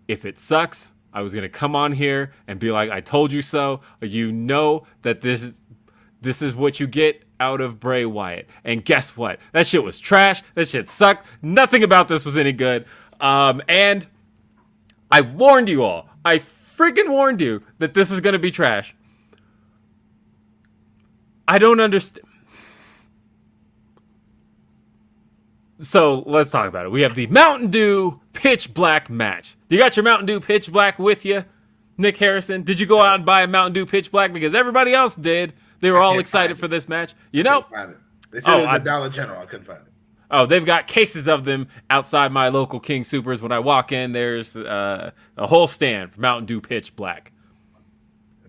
A: if it sucks, I was going to come on here and be like, I told you so. You know that this is what you get out of Bray Wyatt. And guess what? That shit was trash. That shit sucked. Nothing about this was any good. And I warned you all. I freaking warned you that this was going to be trash. I don't understand. So let's talk about it. We have the Mountain Dew Pitch Black match. You got your Mountain Dew Pitch Black with you, Nick Harrison? Did you go out and buy a Mountain Dew Pitch Black? Because everybody else did. They were all excited for this match. You know?
B: They said it was the Dollar General. I couldn't find it.
A: Oh, they've got cases of them outside my local King Supers. When I walk in, there's a whole stand for Mountain Dew Pitch Black.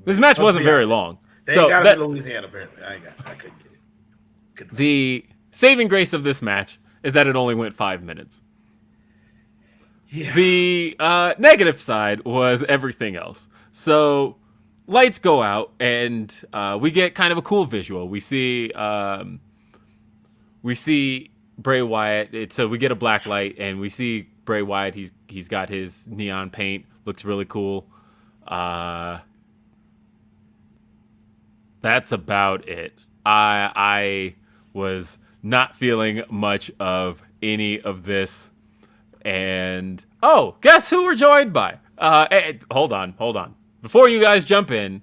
A: This match wasn't very long.
B: They got it in Louisiana, apparently. I couldn't get it.
A: The saving grace of this match is that it only went 5 minutes. Yeah. The negative side was everything else. So lights go out, and we get kind of a cool visual. We see Bray Wyatt. So we get a black light, and we see Bray Wyatt. He's got his neon paint. Looks really cool. That's about it. I was not feeling much of any of this. And, oh, guess who we're joined by? Hey, hold on. Before you guys jump in,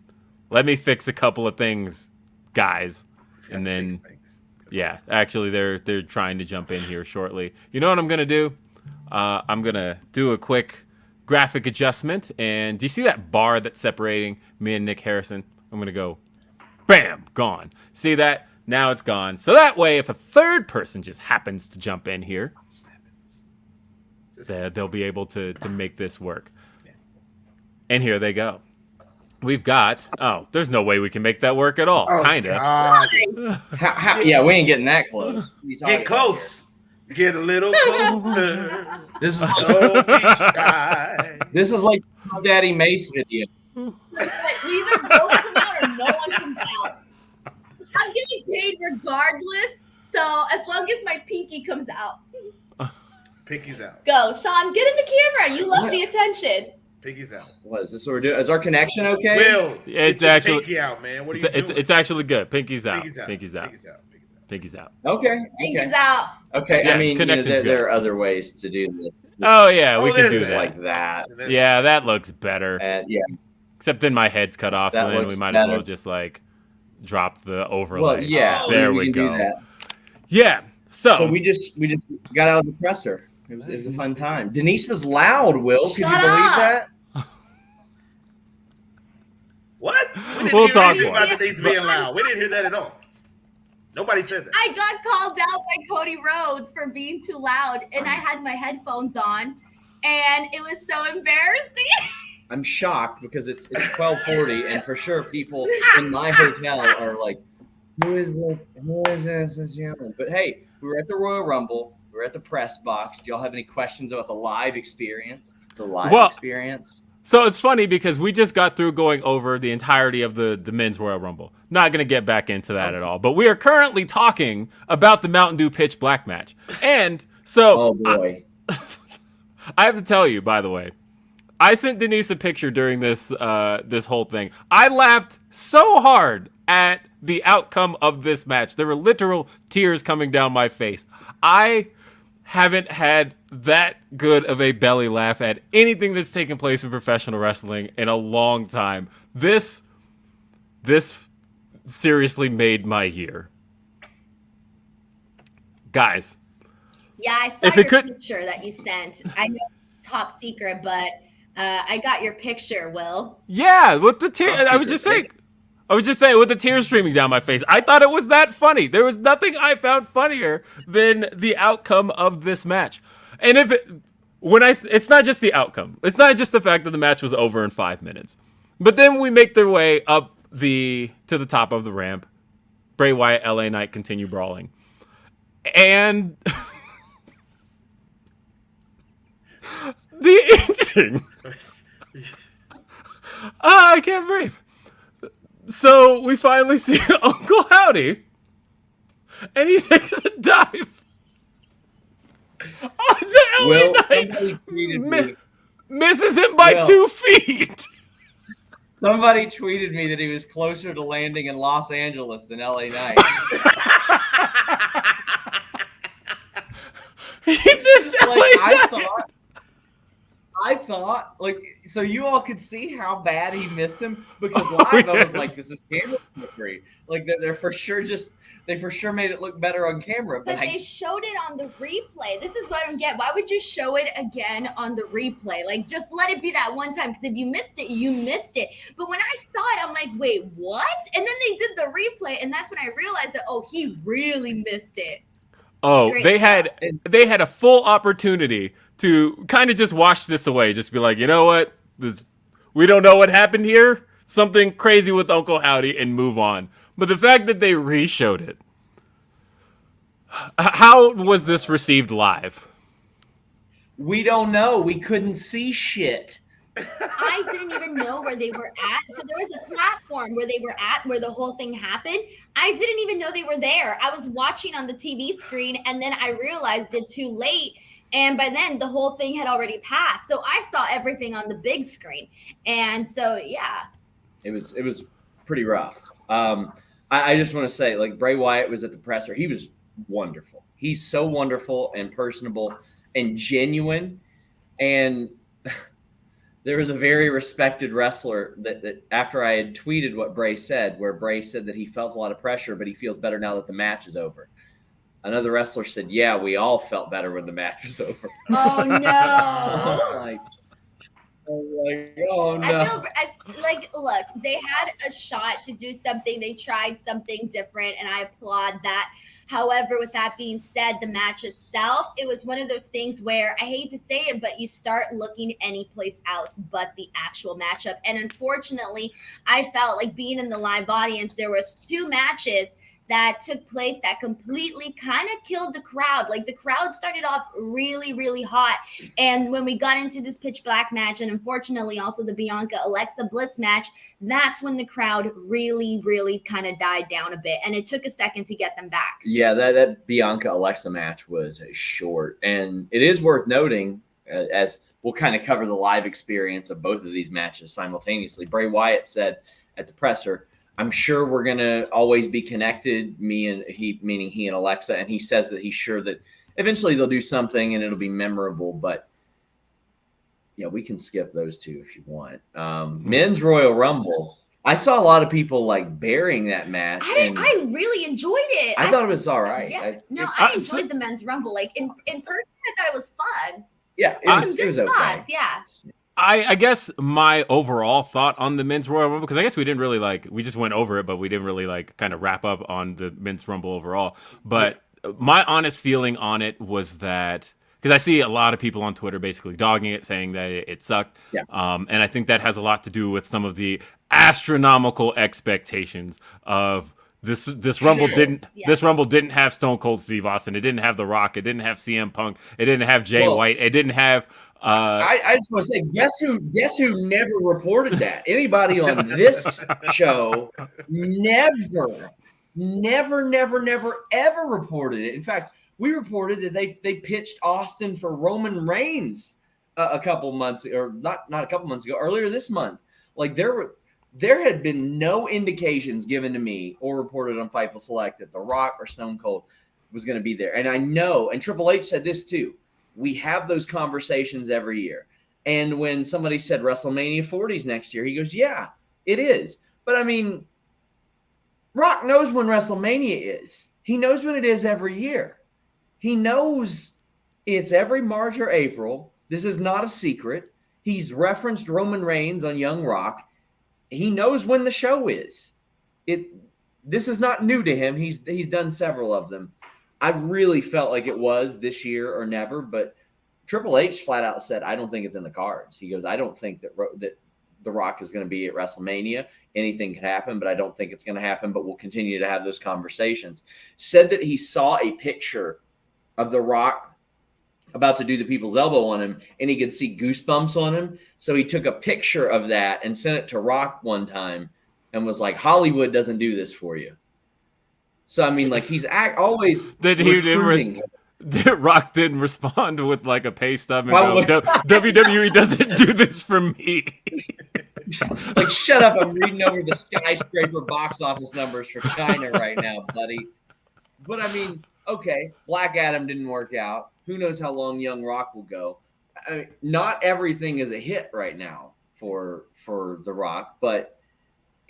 A: let me fix a couple of things, guys. And then, yeah, actually, they're trying to jump in here shortly. You know what I'm going to do? I'm going to do a quick graphic adjustment. And do you see that bar that's separating me and Nick Harrison? I'm going to go, bam, gone. See that? Now it's gone. So that way, if a third person just happens to jump in here, they'll be able to make this work. And here they go. We've got... Oh, there's no way we can make that work at all. Kind of.
D: Yeah, we ain't getting that close.
B: Get close. Get a little closer. This is so shy.
D: This is like Daddy Mace video.
E: Either both come out or no one comes out. I'm getting paid regardless, so as long as my pinky comes out.
B: Pinky's out.
E: Go, Sean, get in the camera. You love the attention.
B: Pinky's out.
D: What is this what we're doing? Is our connection okay?
B: Will,
A: it's actually
B: pinky out, man. What are you doing?
A: It's actually good. Pinky's out.
B: Pinky's out.
A: Pinky's out.
B: Pinky's out.
A: Pinky's out.
D: Okay.
E: Pinky's out.
D: Okay.
A: Yeah,
D: I mean,
A: connection's
D: there are other ways to do this.
A: Oh yeah, we can do
B: there's
A: that.
D: Like that.
A: Yeah, that looks better.
D: Yeah.
A: Except then my head's cut off,
D: That
A: so then we
D: looks
A: might as well
D: better.
A: just like drop the overlay.
D: Well, yeah.
A: There
D: we
A: we
D: can
A: go.
D: do that.
A: Yeah.
D: So we just got out of the presser. It was a fun time. Denise was loud. Will, could you believe that?
B: What? We didn't
A: We'll
B: hear
A: talk
B: anything
A: more.
B: about Denise being loud. We didn't hear that at all. Nobody said that.
E: I got called out by Cody Rhodes for being too loud, and I had my headphones on, and it was so embarrassing.
D: I'm shocked because it's 12:40, and for sure people in my hotel are like, "Who is it? Who is this? This yelling?" But hey, we were at the Royal Rumble. We were at the press box. Do y'all have any questions about the live experience? Experience.
A: So it's funny because we just got through going over the entirety of the men's Royal Rumble. Not going to get back into that at all. But we are currently talking about the Mountain Dew Pitch Black match. And so
D: Oh boy.
A: I have to tell you, by the way, I sent Denise a picture during this this whole thing. I laughed so hard at the outcome of this match. There were literal tears coming down my face. I haven't had that good of a belly laugh at anything that's taken place in professional wrestling in a long time. This seriously made my year. Guys.
E: Yeah, I saw your picture that you sent. I know it's top secret, but I got your picture, Will.
A: Yeah, with the tears. I was just saying with the tears streaming down my face. I thought it was that funny. There was nothing I found funnier than the outcome of this match. And it's not just the outcome. It's not just the fact that the match was over in 5 minutes. But then we make their way up to the top of the ramp. Bray Wyatt, LA Knight continue brawling. And the ending. I can't breathe. So we finally see Uncle Howdy, and he takes a dive.
D: Will, somebody tweeted me.
A: Misses him by 2 feet.
D: Somebody tweeted me that he was closer to landing in Los Angeles than LA Knight.
A: He missed LA Knight.
D: I thought, so you all could see how bad he missed him because live I was like, this is camera free. Like they're for sure they for sure made it look better on camera.
E: But they showed it on the replay. This is what I don't get. Why would you show it again on the replay? Like, just let it be that one time. Because if you missed it, you missed it. But when I saw it, I'm like, wait, what? And then they did the replay, and that's when I realized that, oh, he really missed it.
A: Oh, they had a full opportunity to kind of just wash this away. Just be like, you know what? We don't know what happened here. Something crazy with Uncle Howdy and move on. But the fact that they re-showed it. How was this received live?
D: We don't know. We couldn't see shit.
E: I didn't even know where they were at. So there was a platform where they were at where the whole thing happened. I didn't even know they were there. I was watching on the TV screen and then I realized it too late. And by then the whole thing had already passed. So I saw everything on the big screen. And so, yeah. It
D: was pretty rough. I just want to say, like, Bray Wyatt was at the presser. He was wonderful. He's so wonderful and personable and genuine. And there was a very respected wrestler that after I had tweeted what Bray said, where Bray said that he felt a lot of pressure, but he feels better now that the match is over. Another wrestler said, yeah, we all felt better when the match was over.
E: Oh, no.
D: Oh, no.
E: Look, they had a shot to do something. They tried something different, and I applaud that. However, with that being said, the match itself, it was one of those things where I hate to say it, but you start looking any place else but the actual matchup. And unfortunately, I felt like being in the live audience, there was 2 matches that took place that completely kind of killed the crowd. Like, the crowd started off really, really hot. And when we got into this pitch black match, and unfortunately also the Bianca Alexa Bliss match, that's when the crowd really, really kind of died down a bit. And it took a second to get them back.
D: Yeah, that Bianca Alexa match was short. And it is worth noting, as we'll kind of cover the live experience of both of these matches simultaneously. Bray Wyatt said at the presser, I'm sure we're going to always be connected, meaning he and Alexa. And he says that he's sure that eventually they'll do something and it'll be memorable. But, yeah, we can skip those 2 if you want. Men's Royal Rumble. I saw a lot of people, like, burying that match.
E: I really enjoyed it.
D: I thought it was all right.
E: Yeah, I enjoyed the Men's Rumble. Like, in person, I thought it was fun.
D: Yeah, it was okay.
E: Spots, yeah.
A: I guess my overall thought on the men's Royal Rumble, because I guess we didn't really we just went over it, but we didn't really kind of wrap up on the men's Rumble overall. But my honest feeling on it was that, because I see a lot of people on Twitter basically dogging it, saying that it sucked.
D: Yeah.
A: And I think that has a lot to do with some of the astronomical expectations of this Rumble this Rumble didn't have Stone Cold Steve Austin. It didn't have The Rock. It didn't have CM Punk. It didn't have Jay White. It didn't have
D: I just want to say, guess who never reported that? Anybody on this show never, ever reported it. In fact, we reported that they pitched Austin for Roman Reigns a couple months, or not a couple months ago, earlier this month. Like there had been no indications given to me or reported on Fightful Select that The Rock or Stone Cold was going to be there. And I know, and Triple H said this too, we have those conversations every year. And when somebody said WrestleMania 40's next year, he goes, yeah, it is. But I mean, Rock knows when WrestleMania is. He knows when it is every year. He knows it's every March or April. This is not a secret. He's referenced Roman Reigns on Young Rock. He knows when the show is. This is not new to him. He's done several of them. I really felt like it was this year or never, but Triple H flat out said, I don't think it's in the cards. He goes, I don't think that The Rock is going to be at WrestleMania. Anything could happen, but I don't think it's going to happen, but we'll continue to have those conversations. Said that he saw a picture of The Rock about to do the people's elbow on him, and he could see goosebumps on him. So he took a picture of that and sent it to Rock one time and was like, Hollywood doesn't do this for you. So, I mean, he's always recruiting.
A: Rock didn't respond with a pay stub and go, WWE doesn't do this for me.
D: Shut up. I'm reading over the skyscraper box office numbers for China right now, buddy. But, I mean, okay, Black Adam didn't work out. Who knows how long Young Rock will go. I mean, not everything is a hit right now for The Rock, but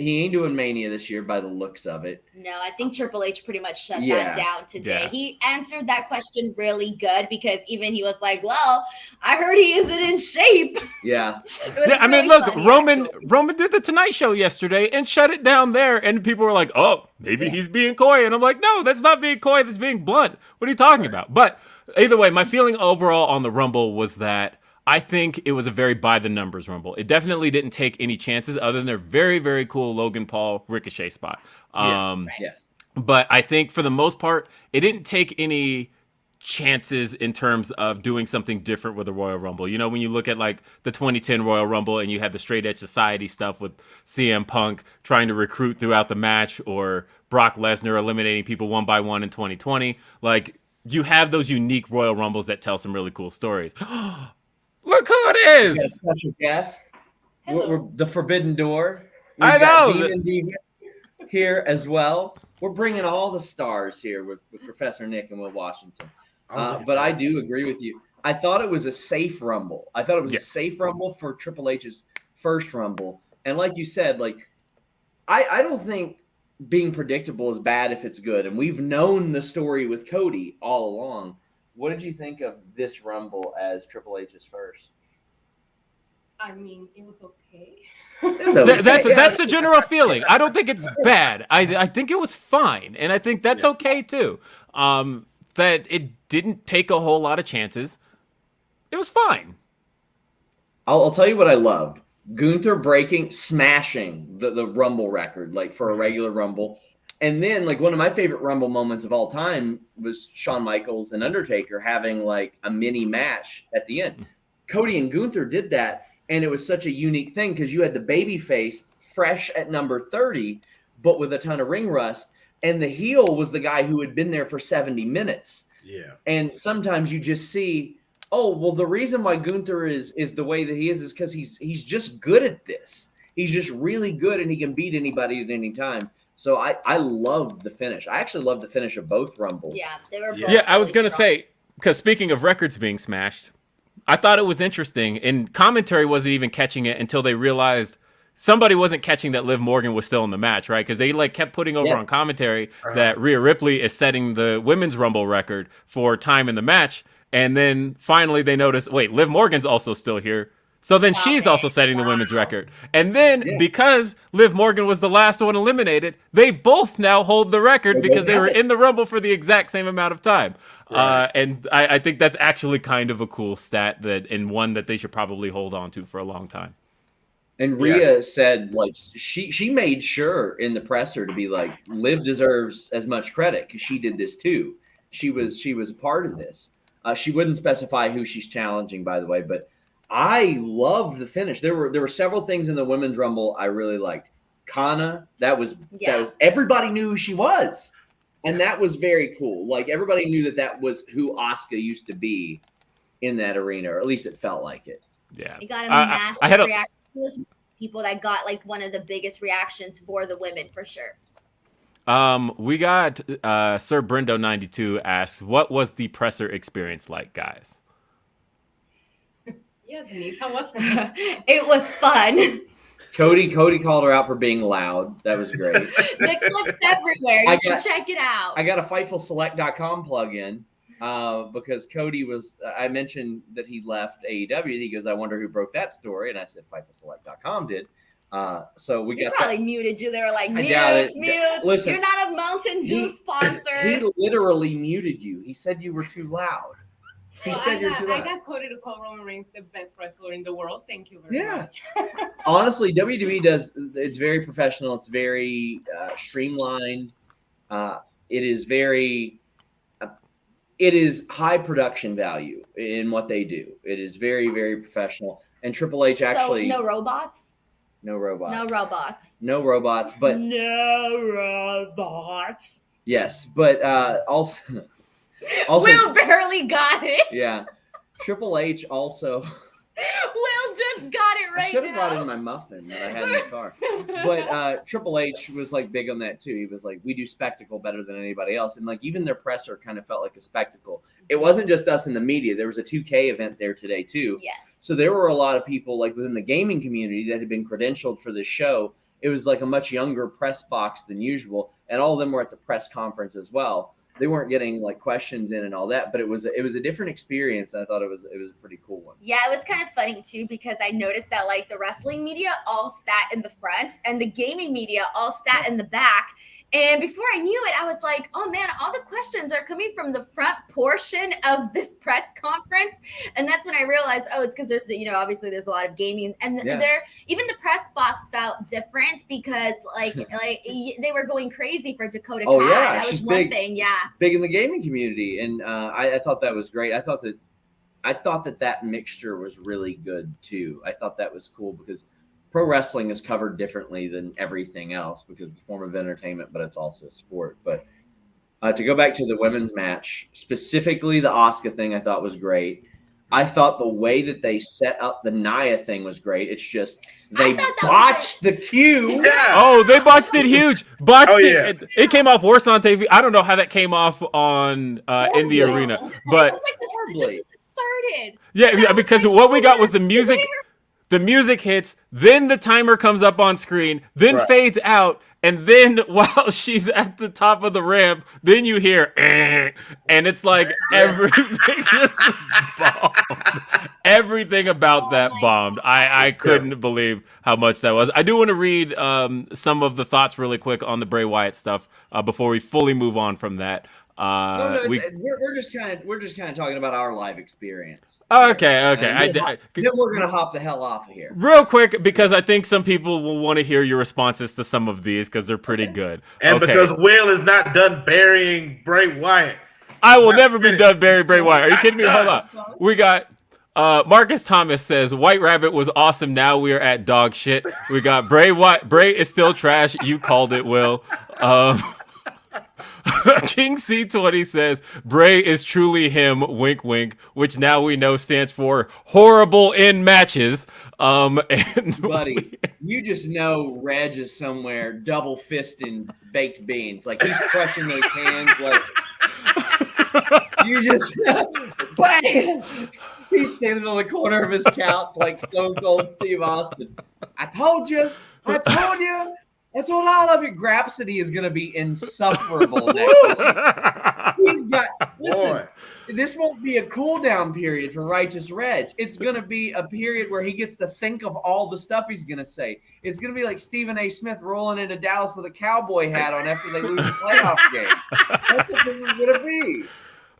D: he ain't doing Mania this year by the looks of it.
E: No, I think Triple H pretty much shut that down today. Yeah. He answered that question really good, because even he was like, well, I heard he isn't in shape.
D: Yeah.
A: I mean, look, Roman did the Tonight Show yesterday and shut it down there. And people were like, oh, maybe he's being coy. And I'm like, no, that's not being coy. That's being blunt. What are you talking about? But either way, my feeling overall on the Rumble was that I think it was a very by-the-numbers Rumble. It definitely didn't take any chances other than their very, very cool Logan Paul Ricochet spot.
D: Yes.
A: But I think for the most part, it didn't take any chances in terms of doing something different with the Royal Rumble. You know, when you look at the 2010 Royal Rumble and you had the Straight Edge Society stuff with CM Punk trying to recruit throughout the match, or Brock Lesnar eliminating people one by one in 2020, you have those unique Royal Rumbles that tell some really cool stories. Look who it is!
D: We got a special guest. We're the Forbidden Door.
A: I know.
D: Dean and Dean here as well. We're bringing all the stars here with Professor Nick and Will Washington. But I do agree with you. I thought it was a safe Rumble. I thought it was a safe Rumble for Triple H's first Rumble. And like you said, I don't think being predictable is bad if it's good. And we've known the story with Cody all along. What did you think of this Rumble as Triple H's first?
F: I mean, it was okay.
A: That's the general feeling. I don't think it's bad. I think it was fine, and I think that's okay too. That it didn't take a whole lot of chances. It was fine.
D: I'll tell you what I loved. Gunther smashing the Rumble record, for a regular Rumble. And then, one of my favorite Rumble moments of all time was Shawn Michaels and Undertaker having, a mini match at the end. Cody and Gunther did that, and it was such a unique thing because you had the babyface fresh at number 30, but with a ton of ring rust, and the heel was the guy who had been there for 70 minutes.
B: Yeah.
D: And sometimes you just see, oh, well, the reason why Gunther is the way that he is because he's just good at this. He's just really good, and he can beat anybody at any time. So I loved the finish. I actually loved the finish of both Rumbles.
E: Yeah, they were both
A: I was going to say, because speaking of records being smashed, I thought it was interesting, and commentary wasn't even catching it until they realized somebody wasn't catching that Liv Morgan was still in the match, right? Because they kept putting over on commentary that Rhea Ripley is setting the Women's Rumble record for time in the match. And then finally they noticed, wait, Liv Morgan's also still here. So then she's also setting the women's record. And then because Liv Morgan was the last one eliminated, they both now hold the record because they were in the Rumble for the exact same amount of time. Right. And I think that's actually kind of a cool stat and one that they should probably hold on to for a long time.
D: And Rhea said, like, she made sure in the presser to be like, Liv deserves as much credit because she did this too. She was a part of this. She wouldn't specify who she's challenging, by the way, but I loved the finish. There were several things in the women's Rumble I really liked. Kana, that was everybody knew who she was, and that was very cool. Like everybody knew that was who Asuka used to be in that arena, or at least it felt like it.
E: Yeah, you got a massive reaction. It was people that got like one of the biggest reactions for the women for sure.
A: We got Sir Brendo 92 asked, "What was the presser experience like, guys?"
F: Yeah, Denise, how was it?
E: It was fun.
D: Cody called her out for being loud. That was great.
E: The clips everywhere. You can check it out.
D: I got a FightfulSelect.com plug-in because Cody was. I mentioned that he left AEW. And he goes, "I wonder who broke that story." And I said, FightfulSelect.com did. So we got
E: probably muted you. They were like, mute.
D: Listen,
E: you're not a Mountain Dew sponsor.
D: He literally muted you. He said you were too loud. He said you're too loud.
F: I got Cody to call Roman Reigns the best wrestler in the world. Thank you very much.
D: Honestly, WWE does. It's very professional. It's very streamlined. It is very. It is high production value in what they do. It is very, very professional. And Triple H actually.
E: So no robots.
D: No robots.
E: No robots.
D: No robots. But
E: no robots.
D: Yes, but also
E: Will barely got it.
D: Yeah, Triple H also.
E: Will just got it right now.
D: I should have brought in my muffin that I had in the car. But Triple H was like big on that too. He was like, we do spectacle better than anybody else. And like even their presser kind of felt like a spectacle. It wasn't just us in the media. There was a 2K event there today too.
E: Yes.
D: So there were a lot of people like within the gaming community that had been credentialed for this show. It was like a much younger press box than usual. And all of them were at the press conference as well. They weren't getting like questions in and all that, but it was a different experience. I thought it was a pretty cool one.
E: Yeah, it was kind of funny too because I noticed that like the wrestling media all sat in the front and the gaming media all sat in the back. And before I knew it, I was like, oh man, all the questions are coming from the front portion of this press conference. And that's when I realized, oh, it's because there's, obviously there's a lot of gaming and there, even the press box felt different because like they were going crazy for Dakota Kai.
D: Yeah,
E: that was one thing. Yeah.
D: Big in the gaming community. And I thought that was great. I thought that mixture was really good too. I thought that was cool because pro wrestling is covered differently than everything else because it's a form of entertainment, but it's also a sport. But to go back to the women's match, specifically the Asuka thing, I thought was great. I thought the way that they set up the Nia thing was great. It's just they botched the cue.
A: Yeah. Oh, they botched it huge. It came off worse on TV. I don't know how that came off on in the arena, but
E: it was like just started.
A: Yeah, because what we got was the music. The music hits, then the timer comes up on screen, then fades out, and then while she's at the top of the ramp, then you hear, and it's like everything just bombed. Everything about that bombed. I couldn't believe how much that was. I do want to read some of the thoughts really quick on the Bray Wyatt stuff before we fully move on from that.
D: We're just kind of talking about our live experience.
A: Okay.
D: Then we're gonna hop the hell off of here
A: real quick because I think some people will want to hear your responses to some of these because they're pretty good.
B: And because Will is not done burying Bray Wyatt.
A: I will never be done burying Bray Wyatt. Are you kidding me? Hold on. We got Marcus Thomas says White Rabbit was awesome. Now we are at dog shit. We got Bray Wyatt. Bray is still trash. You called it, Will. King C20 says Bray is truly him, wink wink, which now we know stands for horrible in matches. And
D: buddy, you just know Reg is somewhere double fisting baked beans, like he's crushing those cans, like you just bam! He's standing on the corner of his couch like Stone Cold Steve Austin. I told you. That's what all of it. Grapsody is going to be insufferable next week. He's got listen.
B: Boy.
D: This won't be a cool down period for Righteous Reg. It's going to be a period where he gets to think of all the stuff he's going to say. It's going to be like Stephen A. Smith rolling into Dallas with a cowboy hat on after they lose a playoff game. That's what this is going to be.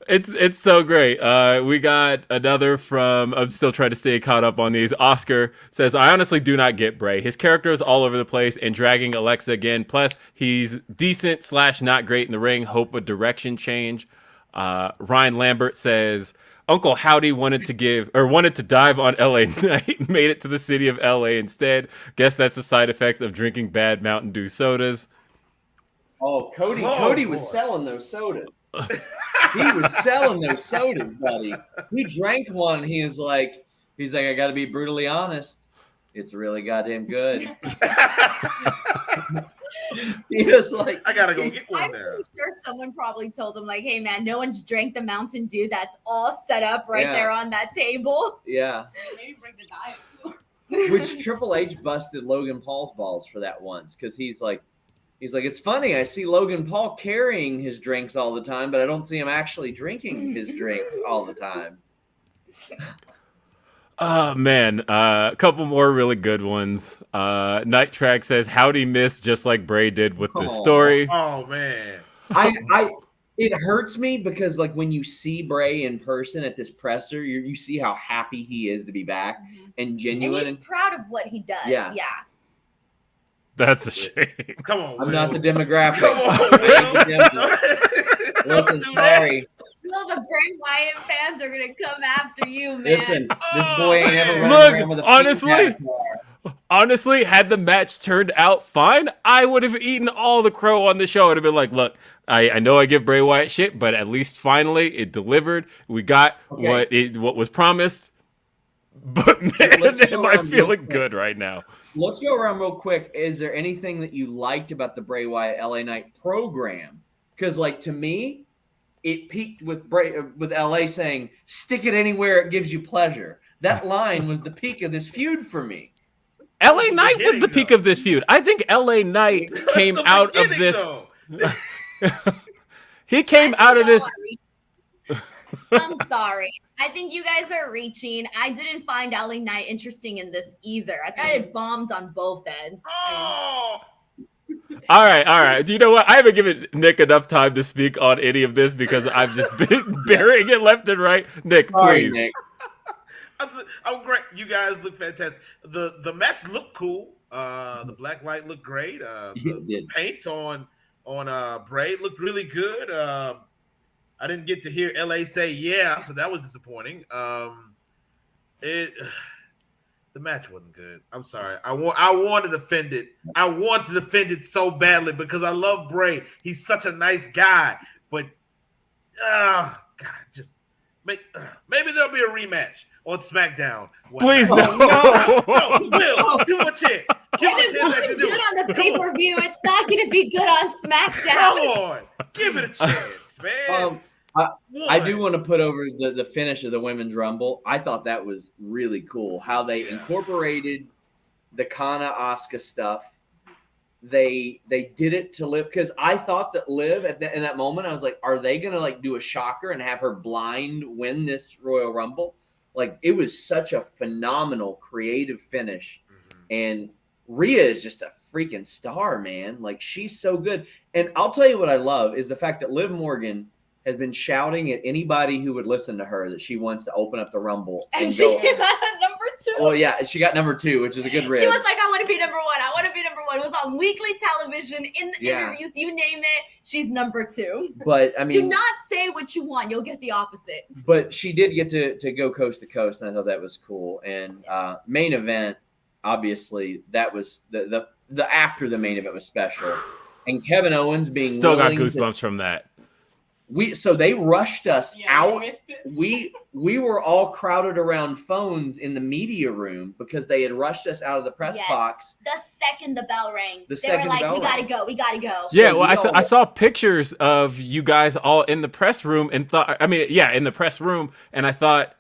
A: It's so great. We got another from, I'm still trying to stay caught up on these. Oscar says, I honestly do not get Bray. His character is all over the place and dragging Alexa again. Plus, he's decent / not great in the ring. Hope a direction change. Ryan Lambert says, Uncle Howdy wanted to dive on LA Knight, made it to the city of LA instead. Guess that's a side effect of drinking bad Mountain Dew sodas.
D: Oh, Cody was selling those sodas. He was selling those sodas, buddy. He drank one. He's like, I got to be brutally honest. It's really goddamn good. He was like, I gotta go get one
E: I'm
D: there.
E: pretty sure someone probably told him, like, hey man, no one's drank the Mountain Dew that's all set up right there on that table.
D: Yeah.
F: Maybe break the diet too.
D: Which Triple H busted Logan Paul's balls for that once, because he's like, it's funny, I see Logan Paul carrying his drinks all the time, but I don't see him actually drinking his drinks all the time.
A: Oh, man. A couple more really good ones. Night Track says, howdy miss, just like Bray did with this story.
B: Oh, man.
D: It hurts me because, like, when you see Bray in person at this presser, you see how happy he is to be back and genuine.
E: And he's proud of what he does. Yeah.
A: That's a shame.
B: Come on,
D: I'm not the demographic.
B: Come on,
D: Listen, sorry.
E: No, the Bray Wyatt fans are gonna come after you, man.
D: Listen, this boy ain't ever run around with a
A: honestly, had the match turned out fine, I would have eaten all the crow on the show. I'd have been like, look, I know I give Bray Wyatt shit, but at least finally it delivered. We got what was promised. But man, am I feeling good right now?
D: Let's go around real quick. Is there anything that you liked about the Bray Wyatt LA Knight program? Because, like, to me, it peaked with LA saying, stick it anywhere it gives you pleasure. That line was the peak of this feud for me.
A: LA Knight was the peak of this feud. I think LA Knight came out of this. He came out of this.
E: I'm sorry. I think you guys are reaching. I didn't find LA Knight interesting in this either. I thought it bombed on both ends.
B: Oh.
A: All right. You know what? I haven't given Nick enough time to speak on any of this because I've just been burying it left and right. Nick, please.
D: Nick.
B: I'm great. You guys look fantastic. The match looked cool. The black light looked great. The paint on Bray looked really good. I didn't get to hear LA say yeah, so that was disappointing. The match wasn't good. I'm sorry. I want to defend it. I want to defend it so badly because I love Bray. He's such a nice guy. But God, just maybe there'll be a rematch on SmackDown.
A: Please no.
B: Will, give him a chance.
E: It wasn't good on the pay-per-view. It's not going to be good on SmackDown.
B: Come on, give it a chance, man.
D: I do want to put over the finish of the Women's Rumble. I thought that was really cool how they incorporated the Kana Asuka stuff. They did it to Liv because I thought that Liv in that moment I was like, are they gonna like do a shocker and have her blind win this Royal Rumble? Like it was such a phenomenal creative finish, and Rhea is just a freaking star, man. Like she's so good. And I'll tell you what I love is the fact that Liv Morgan has been shouting at anybody who would listen to her that she wants to open up the Rumble.
E: And she got number 2.
D: Well, yeah, she got number 2, which is a good rib.
E: She was like, I want to be number 1. I want to be number 1. It was on weekly television, in the interviews, you name it. She's number 2.
D: But, I mean.
E: Do not say what you want. You'll get the opposite.
D: But she did get to go coast to coast, and I thought that was cool. And main event, obviously, that was the after the main event was special. And Kevin Owens being
A: still got goosebumps from that.
D: So they rushed us out. We were all crowded around phones in the media room because they had rushed us out of the press box.
E: The second the bell rang, they were like, "We gotta go, we gotta go."
A: Yeah, well, I saw pictures of you guys all in the press room and thought, in the press room, and I thought,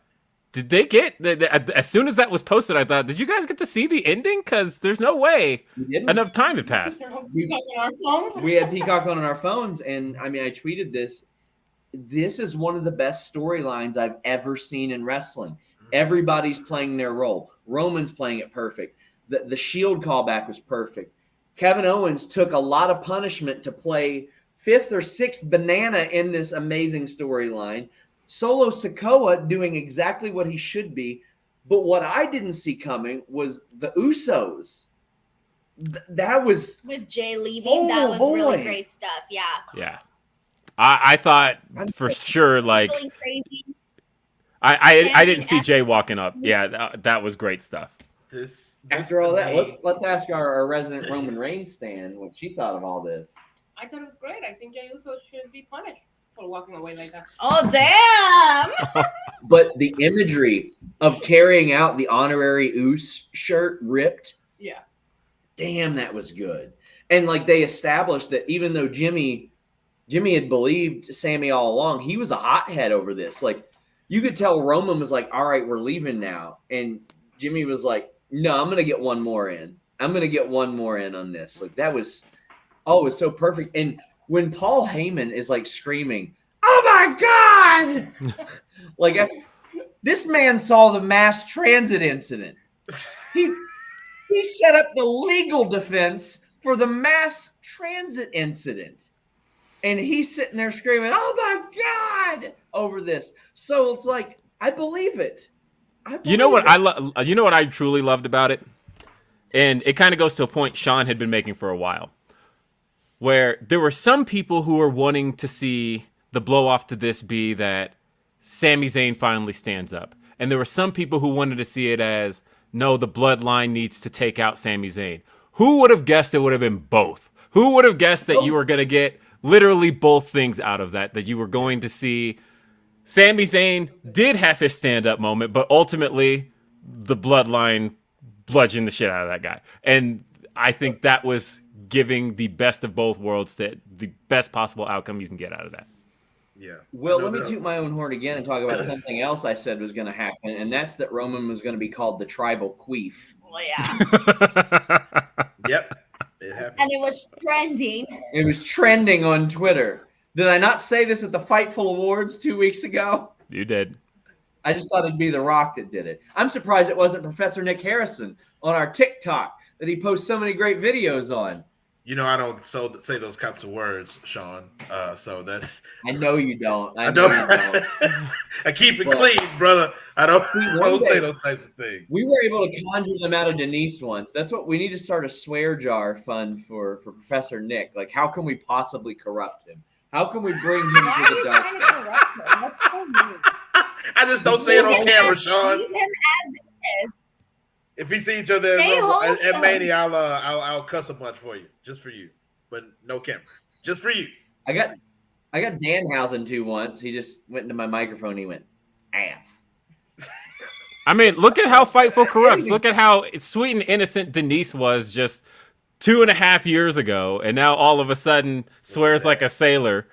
A: did they get as soon as that was posted? I thought, did you guys get to see the ending? Because there's no way enough time had passed.
D: We had Peacock on our phones, and I tweeted this. this is one of the best storylines I've ever seen in wrestling. Everybody's playing their role. Roman's playing it perfect. The Shield callback was perfect. Kevin Owens took a lot of punishment to play fifth or sixth banana in this amazing storyline. Solo Sikoa doing exactly what he should be. But what I didn't see coming was the Usos. That was...
E: With Jay leaving, that was really great stuff. Yeah.
A: Yeah. I thought for sure, like...
E: Feeling crazy.
A: I didn't see Jay walking up. Yeah, that was great stuff.
D: After all that, let's ask our resident Roman Reigns stan what she thought of all this.
F: I thought it was great. I think Jey Uso should be punished for walking away like that.
E: Oh, damn!
D: But the imagery of carrying out the honorary Uso shirt ripped,
F: Yeah.
D: damn, that was good. And like they established that even though Jimmy had believed Sammy all along, he was a hothead over this. Like you could tell Roman was like, all right, we're leaving now. And Jimmy was like, no, I'm going to get one more in. I'm going to get one more in on this. Like that was, it was so perfect. And when Paul Heyman is like screaming, oh my God, like this man saw the mass transit incident. He set up the legal defense for the mass transit incident. And he's sitting there screaming, oh my God, over this. So it's like, I believe it.
A: You know what you know what I truly loved about it? And it kind of goes to a point Sean had been making for a while, where there were some people who were wanting to see the blow off to this be that Sami Zayn finally stands up. And there were some people who wanted to see it as, no, the bloodline needs to take out Sami Zayn. Who would have guessed it would have been both? Who would have guessed that you were going to get literally both things out of that you were going to see Sami Zayn did have his stand-up moment, but ultimately the bloodline bludgeoned the shit out of that guy. And I think that was giving the best of both worlds, the best possible outcome you can get out of that.
B: Yeah.
D: Well, let me toot my own horn again and talk about something else I said was going to happen, and that's that Roman was going to be called the tribal queef.
E: Well, yeah.
B: Yep. It happened.
E: And it was trending.
D: It was trending on Twitter. Did I not say this at the Fightful Awards 2 weeks ago?
A: You did.
D: I just thought it'd be The Rock that did it. I'm surprised it wasn't Professor Nick Harrison on our TikTok that he posts so many great videos on.
B: You know, I don't say those types of words, Sean. So that's.
D: I know you don't.
B: I don't. I keep it clean, brother. I don't say those types of things.
D: We were able to conjure them out of Denise once. That's what we need to start a swear jar fund for Professor Nick. Like, how can we possibly corrupt him? How can we bring him to the dark side?
B: I just don't say it on camera, Sean.
E: Leave him as it is.
B: If we see each other at Mania, I'll cuss a bunch for you, just for you, but no cameras, just for you.
D: I got Danhausen too once. He just went into my microphone. And he went, ass.
A: I mean, look at how Fightful corrupts. Look at how sweet and innocent Denise was just 2.5 years ago, and now all of a sudden swears like a sailor.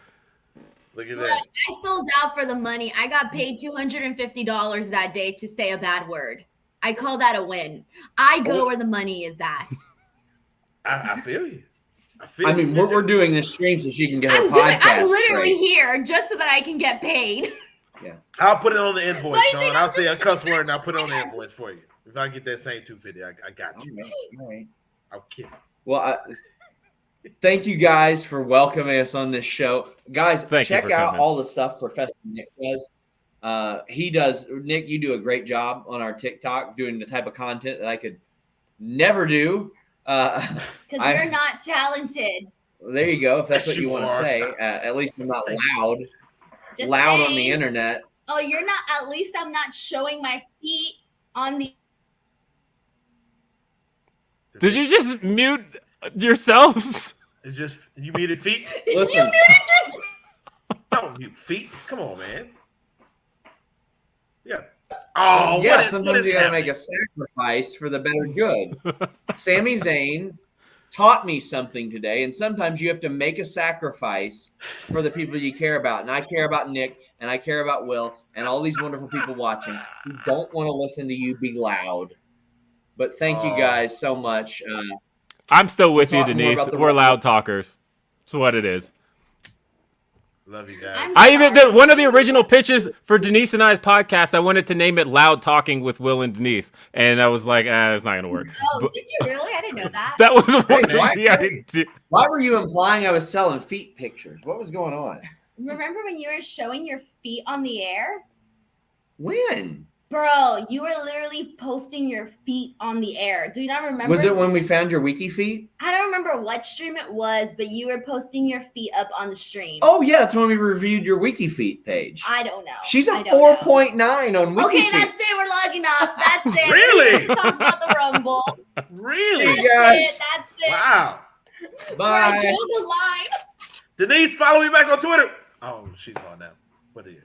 B: Look at
E: Look,
B: that.
E: I sold out for the money. I got paid $250 that day to say a bad word. I call that a win. I go where the money is at.
B: I feel you.
D: I mean, we're doing this stream so she can get her podcast.
E: I'm literally
D: straight.
E: here just so that I can get paid.
D: Yeah.
B: I'll put it on the invoice,
E: Why do you
B: Sean.
E: think
B: I'll
E: I'm
B: say a
E: just-
B: cuss word and I'll put it on the invoice for you. If I get that same $250, I got you.
D: All right.
B: I'll kidding.
D: Well, thank you guys for welcoming us on this show. Guys, check out all the stuff Professor Nick does. Nick, you do a great job on our TikTok doing the type of content that I could never do.
E: Because you're not talented.
D: There you go. If that's what
B: Yes,
D: you want to
B: are.
D: say. At least I'm not loud.
E: Just
D: Loud on
E: saying.
D: the internet.
E: Oh, you're not. At least I'm not showing my feet on the.
A: Did you just mute yourselves?
B: It's just you muted feet.
D: Listen,
B: Don't mute feet. Come on, man. Yeah. Oh,
D: yeah,
B: what
D: sometimes
B: is
D: you gotta
B: happening?
D: make a sacrifice for the better good. Sami Zayn taught me something today, and sometimes you have to make a sacrifice for the people you care about. And I care about Nick, and I care about Will, and all these wonderful people watching who don't want to listen to you be loud. But thank you guys so much.
A: I'm still with you,
D: Talk more
A: Denise.
D: about the
A: We're
D: Rumble.
A: loud talkers. That's what it is.
B: Love you guys.
E: I'm
A: I even
E: sorry.
A: one of the original pitches for Denise and I's podcast, I wanted to name it "Loud Talking with Will and Denise," and I was like, "It's not gonna work."
E: Oh,
A: But
E: did you really? I didn't know that.
A: that was one
D: Why-
A: of the ideas.
D: Why were you implying I was selling feet pictures? What was going on?
E: Remember when you were showing your feet on the air?
D: When?
E: Bro, you were literally posting your feet on the air. Do you not remember?
D: Was it when we found your wiki feet?
E: I don't remember what stream it was, but you were posting your feet up on the stream.
D: Oh yeah, that's when we reviewed your wiki feet page.
E: I don't know.
D: She's a
E: I don't know.
D: 4.9 on wiki
E: Okay,
D: feet.
E: that's it. We're logging off. That's it.
B: Really?
E: Let's talk about the Rumble.
B: Really?
E: That's
D: Hey, guys.
E: it. That's it.
B: Wow.
E: Before I
D: Bye.
E: drew the line.
B: Denise, follow me back on Twitter. Oh, she's gone now. What are you?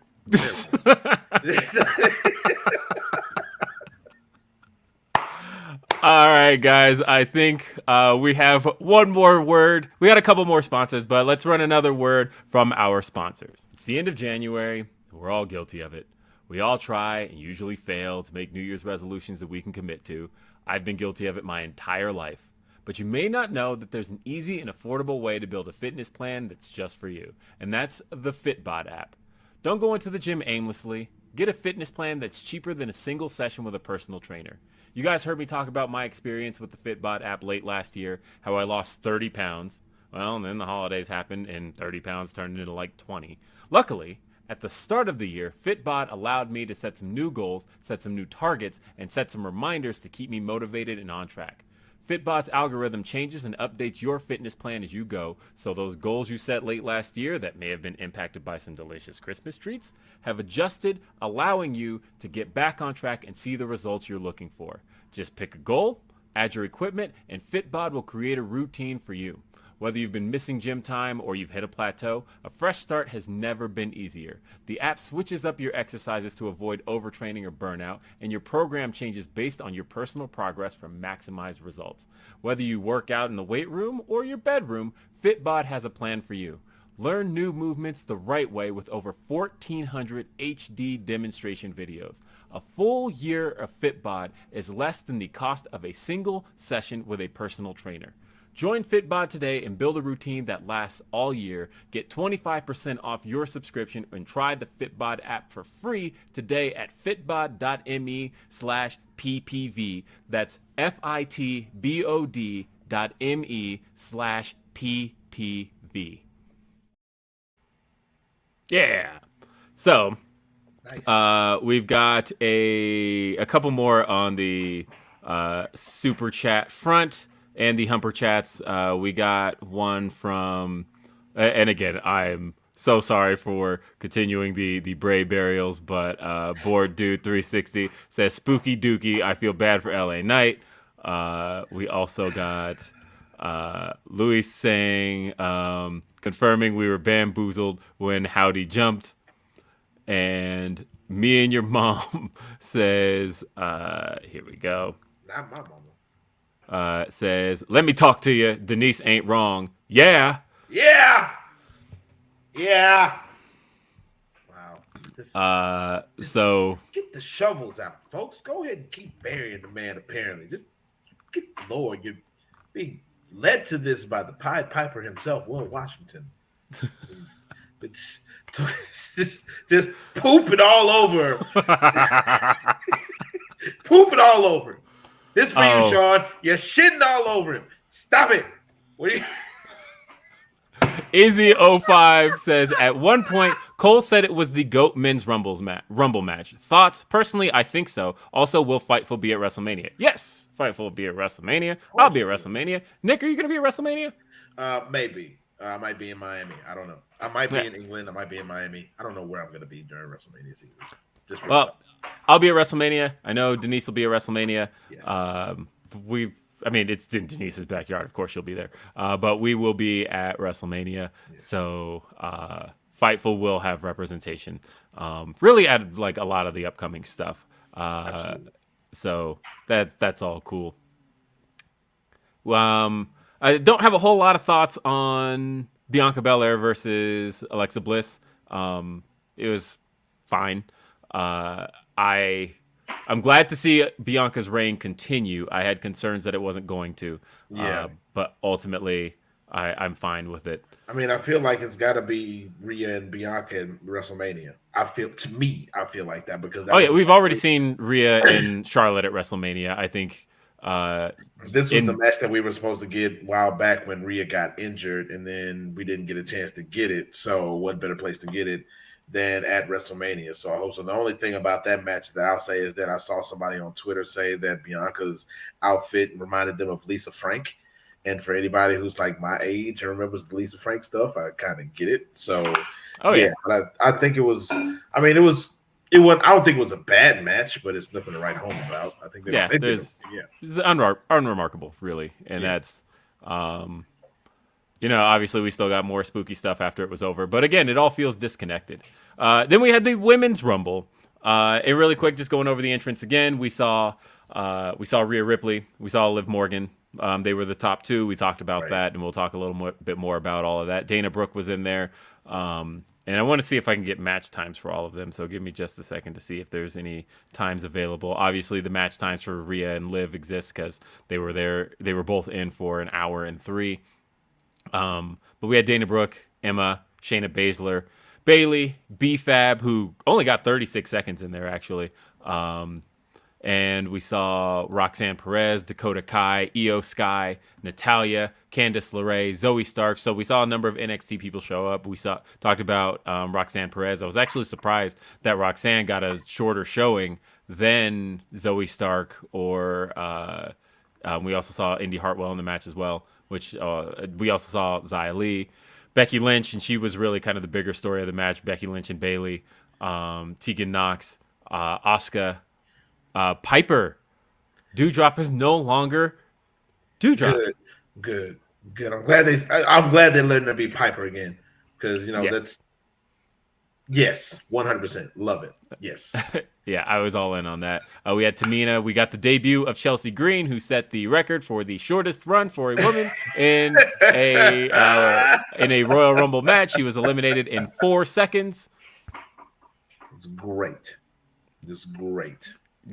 A: All right, guys. I think we have one more word. We got a couple more sponsors, but let's run another word from our sponsors. It's the end of January. We're all guilty of it. We all try and usually fail to make New Year's resolutions that we can commit to. I've been guilty of it my entire life. But you may not know that there's an easy and affordable way to build a fitness plan that's just for you. And that's the Fitbod app. Don't go into the gym aimlessly. Get a fitness plan that's cheaper than a single session with a personal trainer. You guys heard me talk about my experience with the Fitbod app late last year, how I lost 30 pounds. Well, and then the holidays happened and 30 pounds turned into like 20. Luckily, at the start of the year, Fitbod allowed me to set some new goals, set some new targets, and set some reminders to keep me motivated and on track. Fitbod's algorithm changes and updates your fitness plan as you go, so those goals you set late last year that may have been impacted by some delicious Christmas treats have adjusted, allowing you to get back on track and see the results you're looking for. Just pick a goal, add your equipment, and Fitbod will create a routine for you. Whether you've been missing gym time or you've hit a plateau, a fresh start has never been easier. The app switches up your exercises to avoid overtraining or burnout, and your program changes based on your personal progress for maximized results. Whether you work out in the weight room or your bedroom, Fitbod has a plan for you. Learn new movements the right way with over 1,400 HD demonstration videos. A full year of Fitbod is less than the cost of a single session with a personal trainer. Join Fitbod today and build a routine that lasts all year. Get 25% off your subscription and try the Fitbod app for free today at fitbod.me/ppv. That's fitbod.me/ppv. Yeah. So,
B: Nice.
A: we've got a couple more on the super chat front and the Humper chats. We got one from, and again, I'm so sorry for continuing the Bray burials, but Board Dude 360 says spooky dookie. I feel bad for LA Knight. We also got Louis saying, confirming we were bamboozled when Howdy jumped. And me and your mom says, here we go.
B: Not my mama.
A: Says, let me talk to you. Denise ain't wrong. Yeah.
B: Yeah. Yeah. Wow.
A: So
B: Get the shovels out, folks. Go ahead and keep burying the man, apparently. Just get Lord. You're being led to this by the Pied Piper himself, Will Washington. just pooping all over. Pooping all over. This for you, Sean. You're shitting all over him. Stop it. What are you?
A: Izzy05 says, at one point, Cole said it was the GOAT men's Rumble match. Thoughts? Personally, I think so. Also, will Fightful be at WrestleMania? Yes, Fightful will be at WrestleMania. I'll be at WrestleMania. Nick, are you going to be at WrestleMania?
B: Maybe. I might be in Miami. I don't know. I might be in England. I might be in Miami. I don't know where I'm going to be during WrestleMania season.
A: Well, I'll be at WrestleMania. I know Denise will be at WrestleMania.
B: Yes.
A: It's in Denise's backyard. Of course, she'll be there. But we will be at WrestleMania. Yes. So Fightful will have representation. Really at like a lot of the upcoming stuff. So that's all cool. I don't have a whole lot of thoughts on Bianca Belair versus Alexa Bliss. It was fine. I'm glad to see Bianca's reign continue. I had concerns that it wasn't going to.
B: Yeah.
A: But ultimately, I'm fine with it.
B: I mean, I feel like it's got to be Rhea and Bianca in WrestleMania. I feel like that because that
A: Oh yeah,
B: was
A: we've already seen Rhea and Charlotte at WrestleMania. I think
B: this was the match that we were supposed to get a while back when Rhea got injured, and then we didn't get a chance to get it. So, what better place to get it than at WrestleMania? So, I hope so. The only thing about that match that I'll say is that I saw somebody on Twitter say that Bianca's outfit reminded them of Lisa Frank. And for anybody who's like my age and remembers the Lisa Frank stuff, I kind of get it. So, yeah. But I think it was. I mean, it was. I don't think it was a bad match, but it's nothing to write home about. I think
A: it's unremarkable, really, and that's, obviously we still got more spooky stuff after it was over, but again, it all feels disconnected. Then we had the Women's Rumble, and really quick, just going over the entrance again, we saw Rhea Ripley, we saw Liv Morgan. They were the top two. We talked about that, and we'll talk a little bit more about all of that. Dana Brooke was in there. And I want to see if I can get match times for all of them. So give me just a second to see if there's any times available. Obviously, the match times for Rhea and Liv exist because they were there. They were both in for an hour and 3. But we had Dana Brooke, Emma, Shayna Baszler, Bayley, B-Fab, who only got 36 seconds in there, actually. And we saw Roxanne Perez, Dakota Kai, Io Sky, Natalya, Candice LeRae, Zoe Stark. So we saw a number of NXT people show up. We talked about Roxanne Perez. I was actually surprised that Roxanne got a shorter showing than Zoe Stark, or we also saw Indy Hartwell in the match as well, which we also saw Xia Li, Becky Lynch, and she was really kind of the bigger story of the match. Becky Lynch and Bayley, Tegan Nox, Asuka, Piper. Doudrop is no longer Doudrop.
B: Good. I'm glad they're letting her be Piper again, because that's 100% love it. Yes.
A: Yeah, I was all in on that. We had Tamina. We got the debut of Chelsea Green, who set the record for the shortest run for a woman in a Royal Rumble match. She was eliminated in 4 seconds.
B: It's great.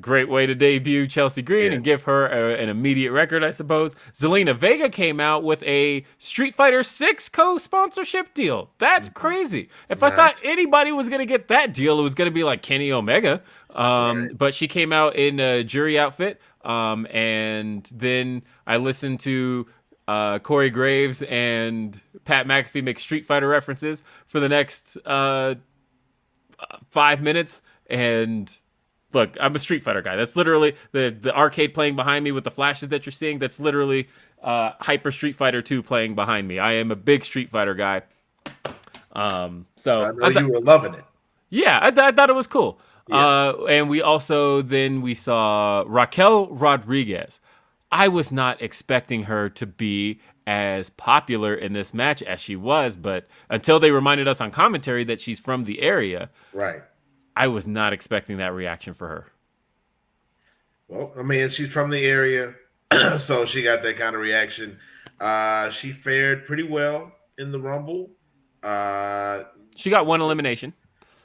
A: Great way to debut Chelsea Green and give her an immediate record, I suppose. Zelina Vega came out with a Street Fighter 6 co-sponsorship deal. That's crazy. If I thought anybody was going to get that deal, it was going to be like Kenny Omega. But she came out in a jury outfit. And then I listened to Corey Graves and Pat McAfee make Street Fighter references for the next 5 minutes. And look, I'm a Street Fighter guy. That's literally the arcade playing behind me with the flashes that you're seeing. That's literally Hyper Street Fighter 2 playing behind me. I am a big Street Fighter guy. So
B: I know you were loving it.
A: Yeah, I thought it was cool. Yeah. And we saw Raquel Rodriguez. I was not expecting her to be as popular in this match as she was, but until they reminded us on commentary that she's from the area.
B: Right.
A: I was not expecting that reaction for her.
B: Well, I mean, she's from the area, so she got that kind of reaction. She fared pretty well in the Rumble.
A: She got 1 elimination.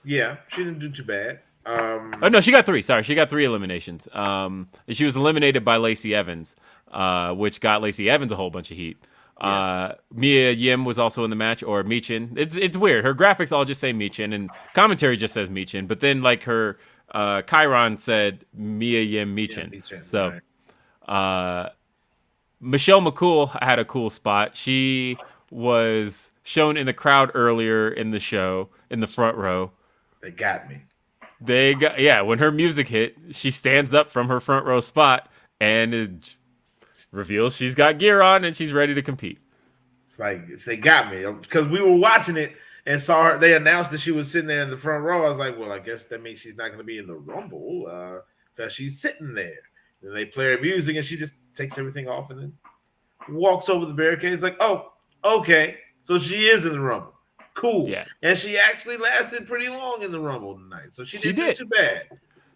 B: Yeah, she didn't do too bad.
A: No, she got 3. Sorry, she got 3 eliminations. She was eliminated by Lacey Evans, which got Lacey Evans a whole bunch of heat. Mia Yim was also in the match, or Michin. It's weird. Her graphics all just say Michin, and commentary just says Michin. But then, like, her Chiron said Mia Yim Michin. So, Michelle McCool had a cool spot. She was shown in the crowd earlier in the show, in the front row.
B: They got me.
A: When her music hit, she stands up from her front row spot and it reveals she's got gear on and she's ready to compete.
B: It's like they got me because we were watching it and saw her. They announced that she was sitting there in the front row. I was like, well, I guess that means she's not going to be in the Rumble because she's sitting there. And they play her music and she just takes everything off and then walks over the barricade. It's like, oh, okay, so she is in the Rumble. Cool. Yeah. And she actually lasted pretty long in the Rumble tonight, so she didn't do too bad.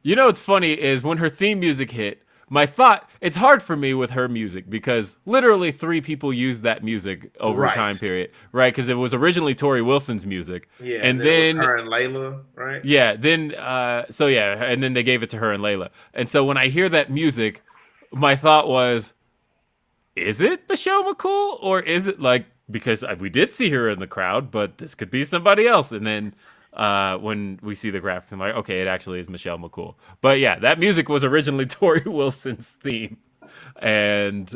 A: You know what's funny is when her theme music hit, my thought, it's hard for me with her music because literally 3 people used that music over a time period, right? Because it was originally Tori Wilson's music.
B: Yeah, and then it was her and Layla, right?
A: Yeah, then and then they gave it to her and Layla. And so when I hear that music, my thought was, is it Michelle McCool or is it like because we did see her in the crowd, but this could be somebody else. And then when we see the graphics, I'm like, okay, it actually is Michelle McCool. But yeah, that music was originally Tori Wilson's theme, and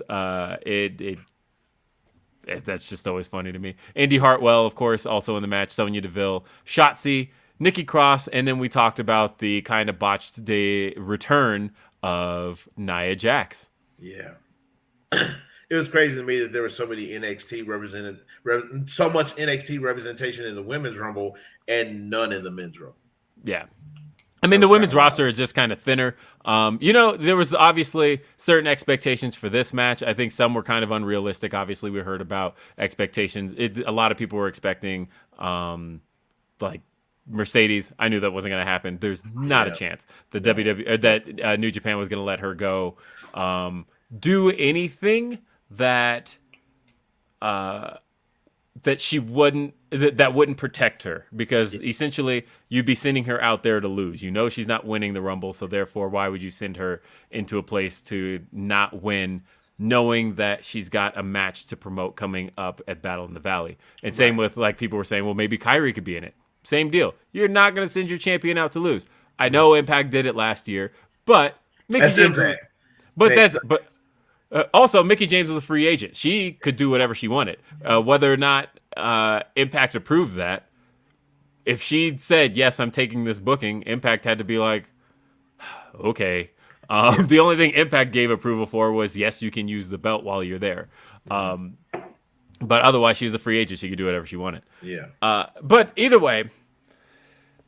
A: that's just always funny to me. Indy Hartwell, of course, also in the match. Sonya Deville, Shotzi, Nikki Cross, and then we talked about the kind of botched the return of Nia Jax.
B: Yeah. It was crazy to me that there were so many so much NXT representation in the women's rumble and none in the men's rumble.
A: Yeah. I mean, the women's roster is just kind of thinner. There was obviously certain expectations for this match. I think some were kind of unrealistic. Obviously, we heard about expectations. A lot of people were expecting, like Mercedes. I knew that wasn't going to happen. There's not a chance that New Japan was going to let her go do anything that she wouldn't that wouldn't protect her, because essentially you'd be sending her out there to lose. You know she's not winning the Rumble, so therefore why would you send her into a place to not win, knowing that she's got a match to promote coming up at Battle in the Valley? And same with, like, people were saying, well, maybe Kyrie could be in it. Same deal. You're not going to send your champion out to lose. I know Impact did it last year, but Mickey James. Also, Mickey James was a free agent. She could do whatever she wanted. Whether or not Impact approved that, if she said, yes, I'm taking this booking, Impact had to be like, okay. The only thing Impact gave approval for was, yes, you can use the belt while you're there. But otherwise, she was a free agent. She could do whatever she wanted.
B: Yeah.
A: But either way,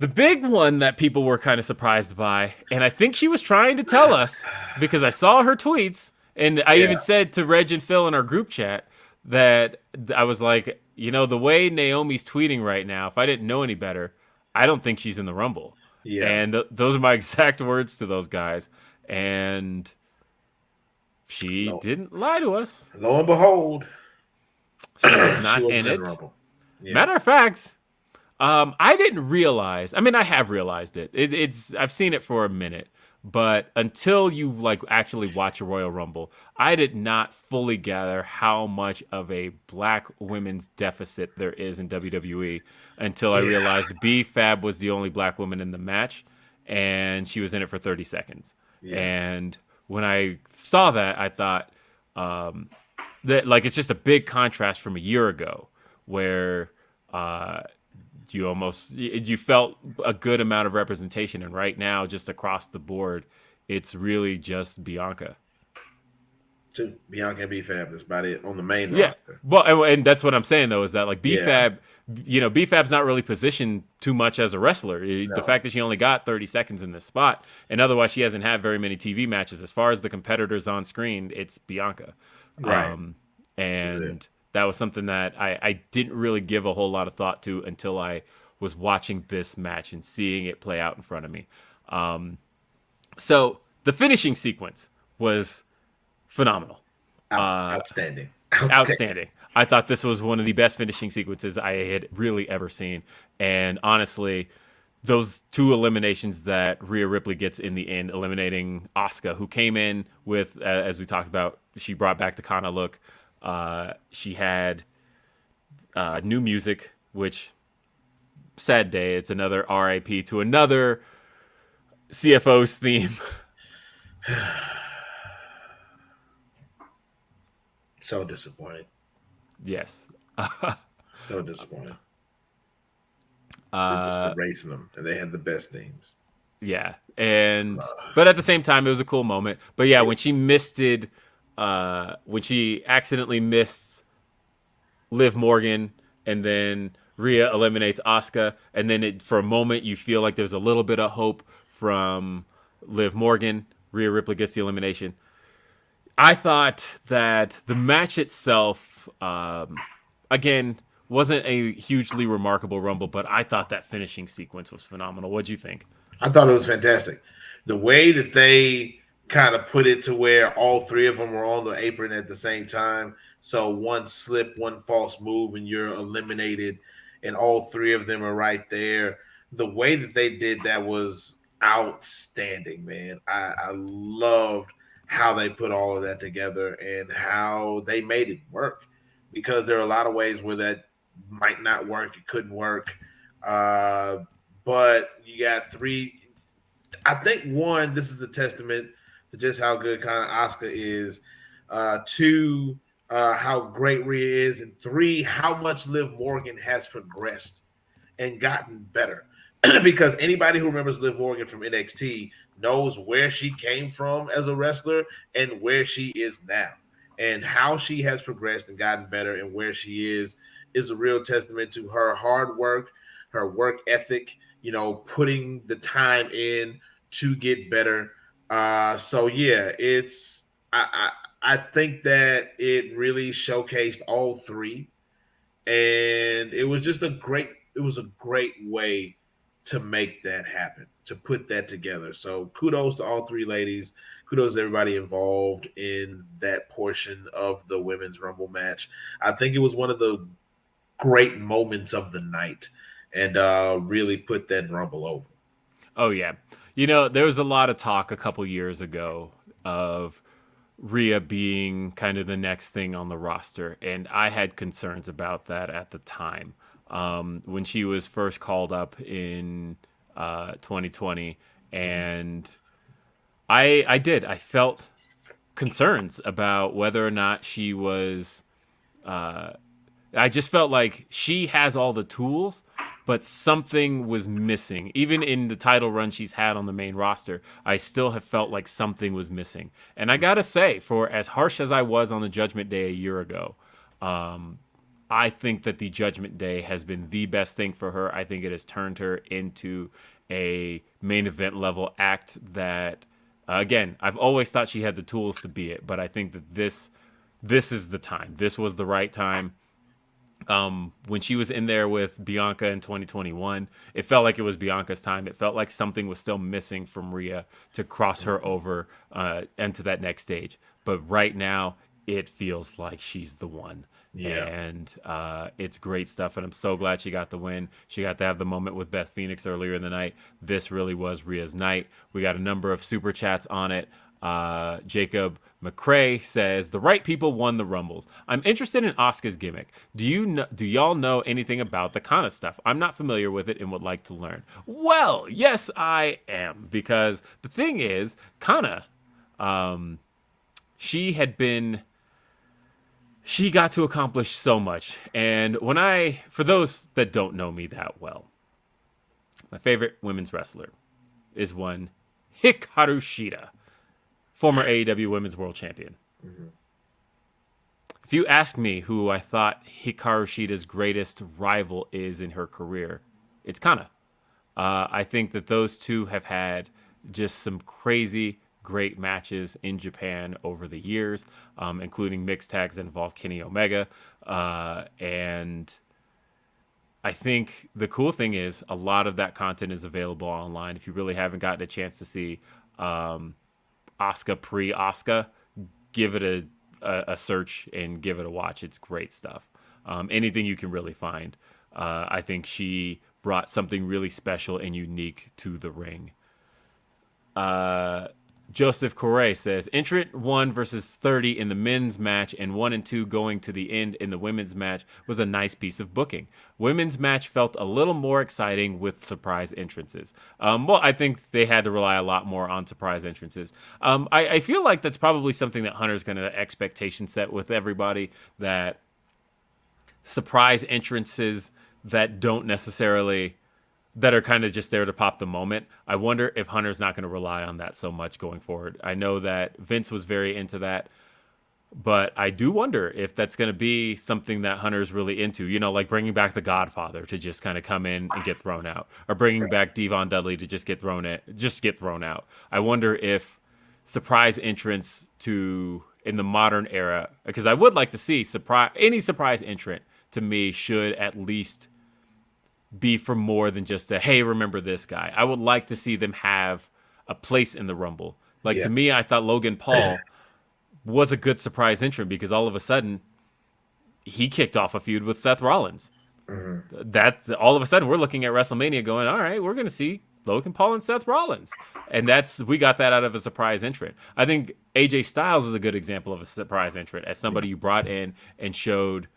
A: the big one that people were kind of surprised by, and I think she was trying to tell us, because I saw her tweets, and I even said to Reg and Phil in our group chat that I was like, the way Naomi's tweeting right now, if I didn't know any better, I don't think she's in the Rumble.
B: Yeah.
A: And those are my exact words to those guys. And she didn't lie to us.
B: Lo and behold,
A: she was not in it. Yeah. Matter of fact, I didn't realize. I mean, I have realized it. I've seen it for a minute, but until you actually watch a Royal Rumble, I did not fully gather how much of a black women's deficit there is in WWE until I realized B-Fab was the only black woman in the match, and she was in it for 30 seconds. Yeah. And when I saw that, I thought that it's just a big contrast from a year ago, where you felt a good amount of representation, and right now, just across the board, it's really just Bianca.
B: Bianca and B-Fab, that's about it on the main
A: roster. Well, and that's what I'm saying, though, is that B-Fab, B-Fab's not really positioned too much as a wrestler. No. The fact that she only got 30 seconds in this spot, and otherwise she hasn't had very many TV matches. As far as the competitors on screen, it's Bianca.
B: Right.
A: That was something that I didn't really give a whole lot of thought to until I was watching this match and seeing it play out in front of me. So the finishing sequence was phenomenal.
B: Outstanding.
A: I thought this was one of the best finishing sequences I had really ever seen. And honestly, those two eliminations that Rhea Ripley gets in the end, eliminating Asuka, who came in with, as we talked about, she brought back the Kana look. She had new music, which, sad day, it's another RIP to another CFO's theme.
B: So disappointed.
A: Yes.
B: So disappointed. Just erasing them, and they had the best themes.
A: Yeah, but at the same time, it was a cool moment. But yeah, when she accidentally missed Liv Morgan, and then Rhea eliminates Asuka, and then for a moment you feel like there's a little bit of hope from Liv Morgan. Rhea Ripley gets the elimination. I thought that the match itself, again, wasn't a hugely remarkable Rumble, but I thought that finishing sequence was phenomenal. What'd you think?
B: I thought it was fantastic. The way that they kind of put it to where all three of them were on the apron at the same time. So one slip, one false move, and you're eliminated, and all three of them are right there. The way that they did that was outstanding, man. I loved how they put all of that together and how they made it work. because there are a lot of ways where that might not work. It couldn't work. But you got three. I think one, this is a testament to just how good kind of Asuka is. Two, how great Rhea is, and three, how much Liv Morgan has progressed and gotten better. Because anybody who remembers Liv Morgan from NXT knows where she came from as a wrestler and where she is now, and how she has progressed and gotten better, and where she is a real testament to her hard work, her work ethic. Putting the time in to get better. So yeah, it's I think that it really showcased all three, and it was a great way to make that happen, to put that together. So kudos to all three ladies. Kudos to everybody involved in that portion of the Women's Rumble match. I think it was one of the great moments of the night, and really put that Rumble over.
A: Oh, yeah. There was a lot of talk a couple years ago of Rhea being kind of the next thing on the roster, and I had concerns about that at the time. When she was first called up in 2020, and I felt concerns about whether or not she was. I just felt like she has all the tools, but something was missing. Even in the title run she's had on the main roster, I still have felt like something was missing. And I gotta say, for as harsh as I was on the Judgment Day a year ago, I think that the Judgment Day has been the best thing for her. I think it has turned her into a main event level act that, again, I've always thought she had the tools to be it, but I think that this is the time. This was the right time. When she was in there with Bianca in 2021, it felt like it was Bianca's time. It felt like something was still missing from Rhea to cross her over into that next stage. But right now, it feels like she's the one. Yeah. And it's great stuff, and I'm so glad she got the win. She got to have the moment with Beth Phoenix earlier in the night. This really was Rhea's night. We got a number of super chats on it. Jacob McCrae says the right people won the Rumbles. I'm interested in Asuka's gimmick. Do y'all know anything about the Kana stuff? I'm not familiar with it and would like to learn. Well, yes, I am, because the thing is, Kana, she got to accomplish so much. And for those that don't know me that well, my favorite women's wrestler is one Hikaru Shida, former AEW Women's World Champion. Mm-hmm. If you ask me who I thought Hikaru Shida's greatest rival is in her career, it's Kana. I think that those two have had just some crazy, great matches in Japan over the years, including mixed tags that involve Kenny Omega. And I think the cool thing is a lot of that content is available online. If you really haven't gotten a chance to see Asuka pre-Asuka, give it a search and give it a watch. It's great stuff. Anything you can really find. I think she brought something really special and unique to the ring. Joseph Correa says, entrant 1 versus 30 in the men's match and 1 and 2 going to the end in the women's match was a nice piece of booking. Women's match felt a little more exciting with surprise entrances. Well, I think they had to rely a lot more on surprise entrances. I feel like that's probably something that Hunter's going to expectation set with everybody, that surprise entrances that don't necessarily... that are kind of just there to pop the moment. I wonder if Hunter's not going to rely on that so much going forward. I know that Vince was very into that, but I do wonder if that's going to be something that Hunter's really into, like bringing back the Godfather to just kind of come in and get thrown out, or bringing back Devon Dudley to just get thrown out. I wonder if surprise entrance in the modern era, because I would like to see any surprise entrant, to me, should at least be for more than just a, hey, remember this guy. I would like to see them have a place in the Rumble. To me, I thought Logan Paul was a good surprise entrant because all of a sudden he kicked off a feud with Seth Rollins. Mm-hmm. That's all of a sudden we're looking at WrestleMania going, all right, we're going to see Logan Paul and Seth Rollins. And we got that out of a surprise entrant. I think AJ Styles is a good example of a surprise entrant, as somebody you brought in and showed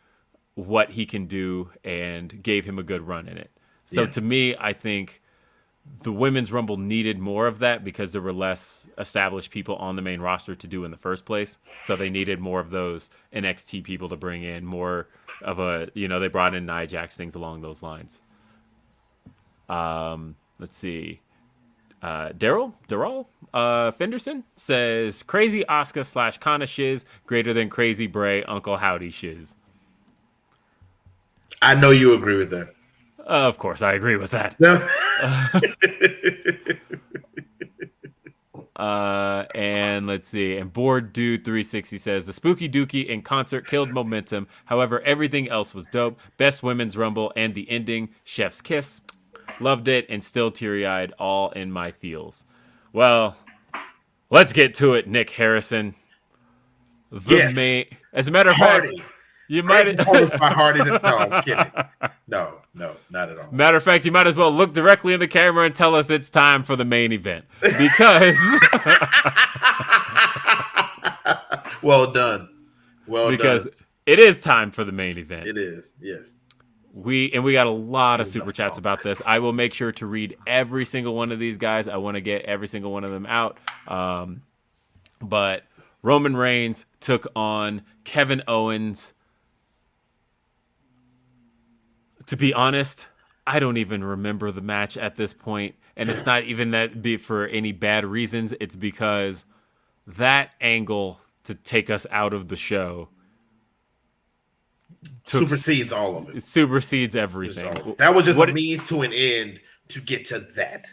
A: what he can do and gave him a good run in it. So
B: Yeah.
A: to me, I think the Women's Rumble needed more of that because there were less established people on the main roster to do in the first place. So they needed more of those NXT people to bring in, more of a, they brought in Nia Jax, things along those lines. Let's see. Daryl Fenderson says, crazy Asuka / Kana shiz greater than crazy Bray Uncle Howdy shiz.
B: I know you agree with that.
A: Of course, I agree with that.
B: No.
A: And let's see. And Bored Dude 360 says, the Spooky Dookie in concert killed momentum. However, everything else was dope. Best Women's Rumble and the ending, chef's kiss. Loved it and still teary-eyed, all in my feels. Well, let's get to it, Nick Harrison.
B: Yes.
A: As a matter of fact,
B: Hardy.
A: you might
B: have by Hardy. No, I'm kidding. No, not at all.
A: Matter of fact, you might as well look directly in the camera and tell us it's time for the main event. Because
B: well done.
A: Because it is time for the main event.
B: It is, yes.
A: We got a lot of super chats about this. I will make sure to read every single one of these guys. I want to get every single one of them out. But Roman Reigns took on Kevin Owens. To be honest, I don't even remember the match at this point. And it's not even that be for any bad reasons. It's because that angle to take us out of the show
B: supersedes all of it.
A: It supersedes everything.
B: That was just a means to an end to get to that.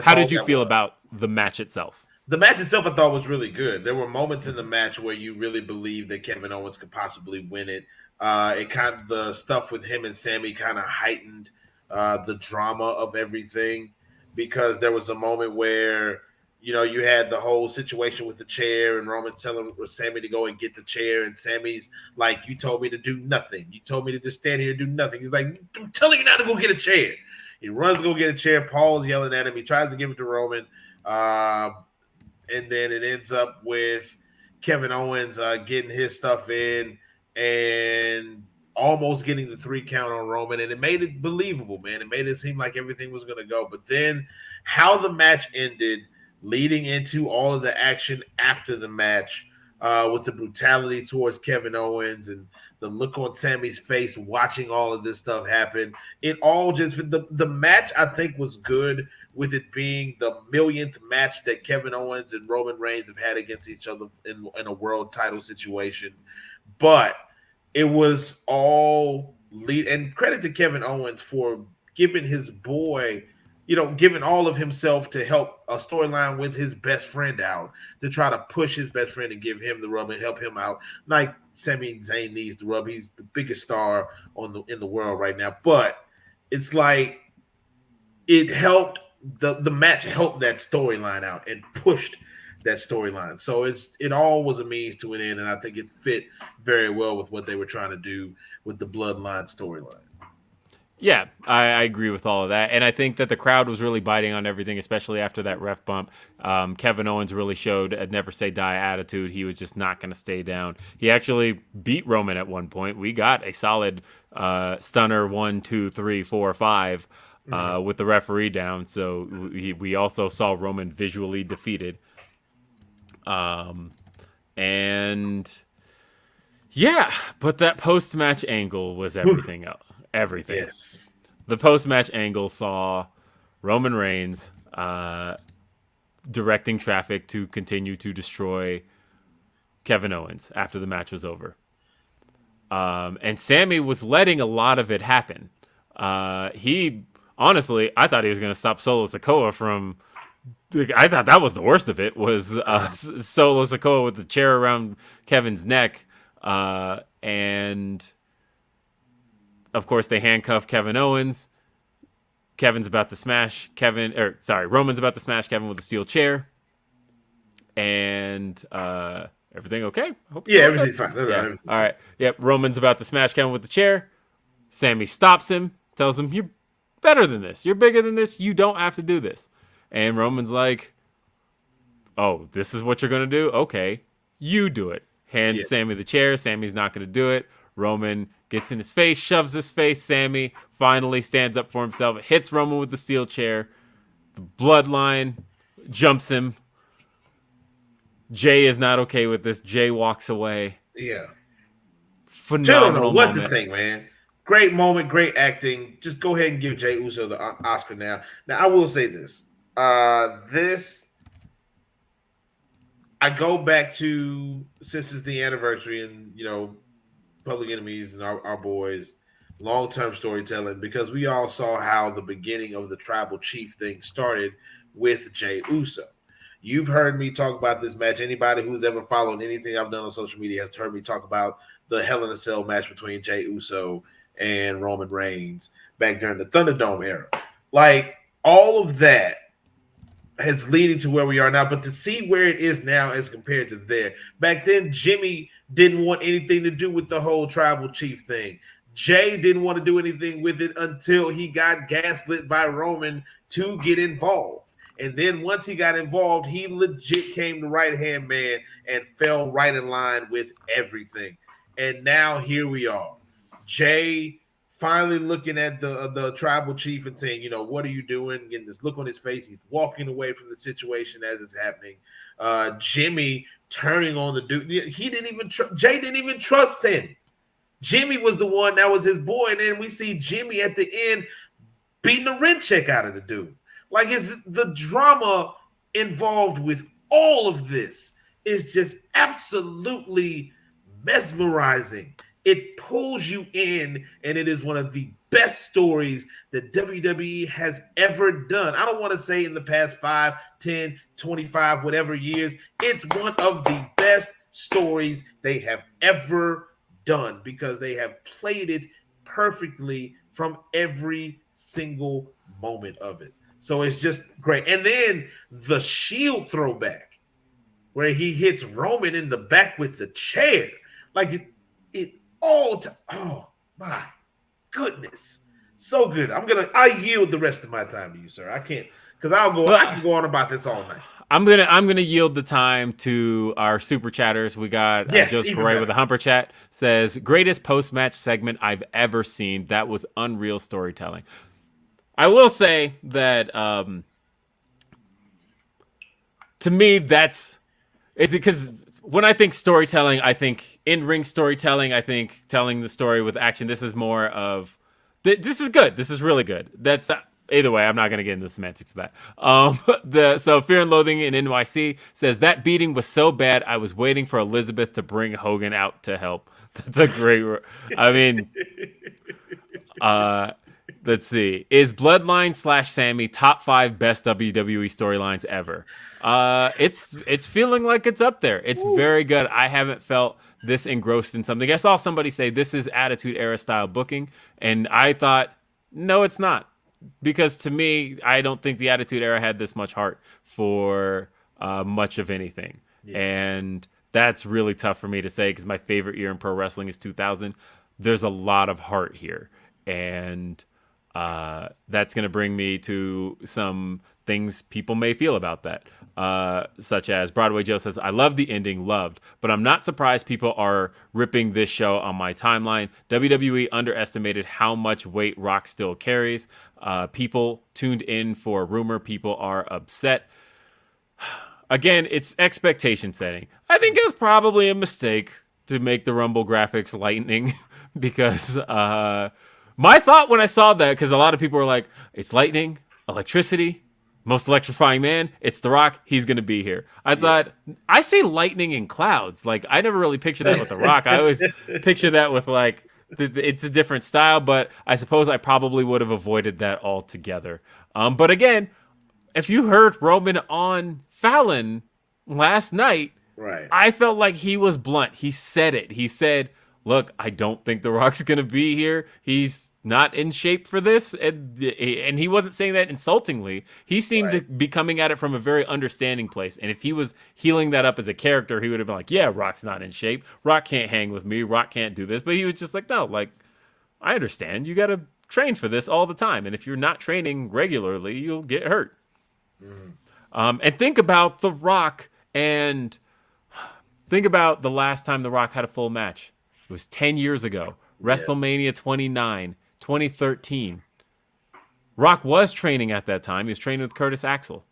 A: How did you feel about the match itself?
B: The match itself, I thought, was really good. There were moments in the match where you really believed that Kevin Owens could possibly win it. It kind of, the stuff with him and Sammy kind of heightened the drama of everything, because there was a moment where, you had the whole situation with the chair and Roman telling Sammy to go and get the chair, and Sammy's like, you told me to do nothing. You told me to just stand here and do nothing. He's like, I'm telling you now to go get a chair. He runs to go get a chair. Paul's yelling at him. He tries to give it to Roman. And then it ends up with Kevin Owens getting his stuff in and almost getting the 3 count on Roman. And it made it believable, man. It made it seem like everything was going to go. But then how the match ended, leading into all of the action after the match, with the brutality towards Kevin Owens and the look on Sammy's face watching all of this stuff happen, it all just the match, I think, was good, with it being the millionth match that Kevin Owens and Roman Reigns have had against each other in a world title situation. But it was all lead, and credit to Kevin Owens for giving his boy, giving all of himself to help a storyline with his best friend out, to try to push his best friend and give him the rub and help him out. Like Sami Zayn needs the rub. He's the biggest star in the world right now. But it's like it helped, the match helped that storyline out and pushed that storyline. So it all was a means to an end, and I think it fit very well with what they were trying to do with the Bloodline storyline.
A: Yeah, I agree with all of that. And I think that the crowd was really biting on everything, especially after that ref bump. Kevin Owens really showed a never say die attitude. He was just not going to stay down. He actually beat Roman at one point. We got a solid stunner 1, 2, 3, 4, 5 with the referee down. So we also saw Roman visually defeated. And yeah, but that post-match angle was everything else. Everything.
B: Yes.
A: The post-match angle saw Roman Reigns directing traffic to continue to destroy Kevin Owens after the match was over. And Sammy was letting a lot of it happen. He, honestly, I thought he was going to stop Solo Sikoa from... I thought that was the worst of it, was Solo Sikoa with the chair around Kevin's neck. And... of course, they handcuff Kevin Owens. Roman's about to smash Kevin with a steel chair. And everything okay?
B: Everything's fine.
A: Yeah. All right. Yep. Roman's about to smash Kevin with the chair. Sammy stops him, tells him, "You're better than this. You're bigger than this. You don't have to do this." And Roman's like, "Oh, this is what you're going to do? Okay. You do it." Hands Sammy the chair. Sammy's not going to do it. Roman gets in his face, shoves his face. Sammy finally stands up for himself, hits Roman with the steel chair. The Bloodline jumps him. Jay is not okay with this. Jay walks away.
B: Yeah.
A: Phenomenal
B: Jay don't know what
A: moment.
B: to think, man. Great moment, great acting. Just go ahead and give Jay Uso the Oscar now. Now, I will say this. I go back to, since it's the anniversary and, Public Enemies and our boys, long-term storytelling, because we all saw how the beginning of the Tribal Chief thing started with Jay Uso. You've heard me talk about this match. Anybody who's ever followed anything I've done on social media has heard me talk about the Hell in a Cell match between Jay Uso and Roman Reigns back during the Thunderdome era. Like, all of that has leading to where we are now, but to see where it is now as compared to there. Back then, Jimmy didn't want anything to do with the whole Tribal Chief thing. Jay didn't want to do anything with it until he got gaslit by Roman to get involved. And then once he got involved, he legit came the right-hand man and fell right in line with everything. And now here we are. Jay finally looking at the Tribal Chief and saying, what are you doing? Getting this look on his face. He's walking away from the situation as it's happening. Jimmy turning on the dude. He didn't even Jay didn't even trust him. Jimmy was the one that was his boy. And then we see Jimmy at the end beating the rent check out of the dude. Like, the drama involved with all of this is just absolutely mesmerizing. It pulls you in, and it is one of the best stories that WWE has ever done. I don't want to say in the past 5, 10, 25, whatever years. It's one of the best stories they have ever done because they have played it perfectly from every single moment of it. So it's just great. And then the Shield throwback where he hits Roman in the back with the chair. Like it all oh my goodness. So good. I yield the rest of my time to you, sir. I can't, because I can go on about this all night.
A: I'm gonna yield the time to our super chatters. We got Joseph Correa with a Humper Chat says, greatest post-match segment I've ever seen. That was unreal storytelling. I will say that to me, it's because when I think storytelling, I think in-ring storytelling. I think telling the story with action. This is more of this is good. This is really good. That's either way. I'm not going to get into the semantics of that. So Fear and Loathing in NYC says that beating was so bad. I was waiting for Elizabeth to bring Hogan out to help. That's a great. I mean, let's see. Is Bloodline / Sammy top 5 best WWE storylines ever? It's feeling like it's up there. It's very good. I haven't felt this engrossed in something. I saw somebody say this is Attitude Era style booking, and I thought, no, it's not. Because to me, I don't think the Attitude Era had this much heart for much of anything. Yeah. And that's really tough for me to say because my favorite year in pro wrestling is 2000. There's a lot of heart here. And that's going to bring me to some things people may feel about that. Such as Broadway Joe says, I love the ending, loved, but I'm not surprised people are ripping this show on my timeline. WWE underestimated how much weight Rock still carries. People tuned in for a rumor. People are upset. Again, it's expectation setting. I think it was probably a mistake to make the Rumble graphics lightning because my thought when I saw that, because a lot of people were like, it's lightning, electricity, most electrifying man, it's The Rock, he's going to be here. I thought, I say lightning and clouds. Like, I never really pictured that with The Rock. I always picture that with, like, it's a different style, but I suppose I probably would have avoided that altogether. But again, if you heard Roman on Fallon last night,
B: right,
A: I felt like he was blunt. He said it. He said, look, I don't think The Rock's going to be here. He's not in shape for this. And he wasn't saying that insultingly. He seemed to be coming at it from a very understanding place. And if he was healing that up as a character, he would have been like, yeah, Rock's not in shape. Rock can't hang with me. Rock can't do this. But he was just like, no, like, I understand. You got to train for this all the time. And if you're not training regularly, you'll get hurt. And think about The Rock and think about the last time The Rock had a full match. It was 10 years ago.
B: Yeah.
A: WrestleMania 29, 2013. Rock was training at that time. He was training with Curtis Axel.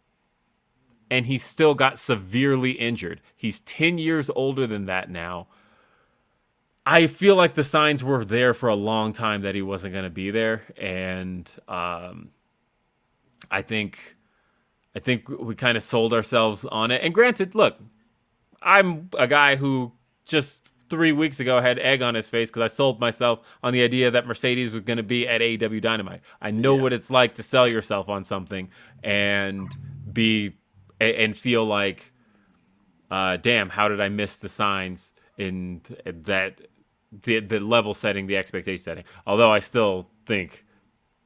A: And he still got severely injured. He's 10 years older than that now. I feel like the signs were there for a long time that he wasn't going to be there. And I think we kind of sold ourselves on it. And granted, look, I'm a guy who just 3 weeks ago had egg on his face because I sold myself on the idea that Mercedes was going to be at AEW Dynamite. I know what it's like to sell yourself on something and feel like, damn, how did I miss the signs in that the level setting, the expectation setting? Although I still think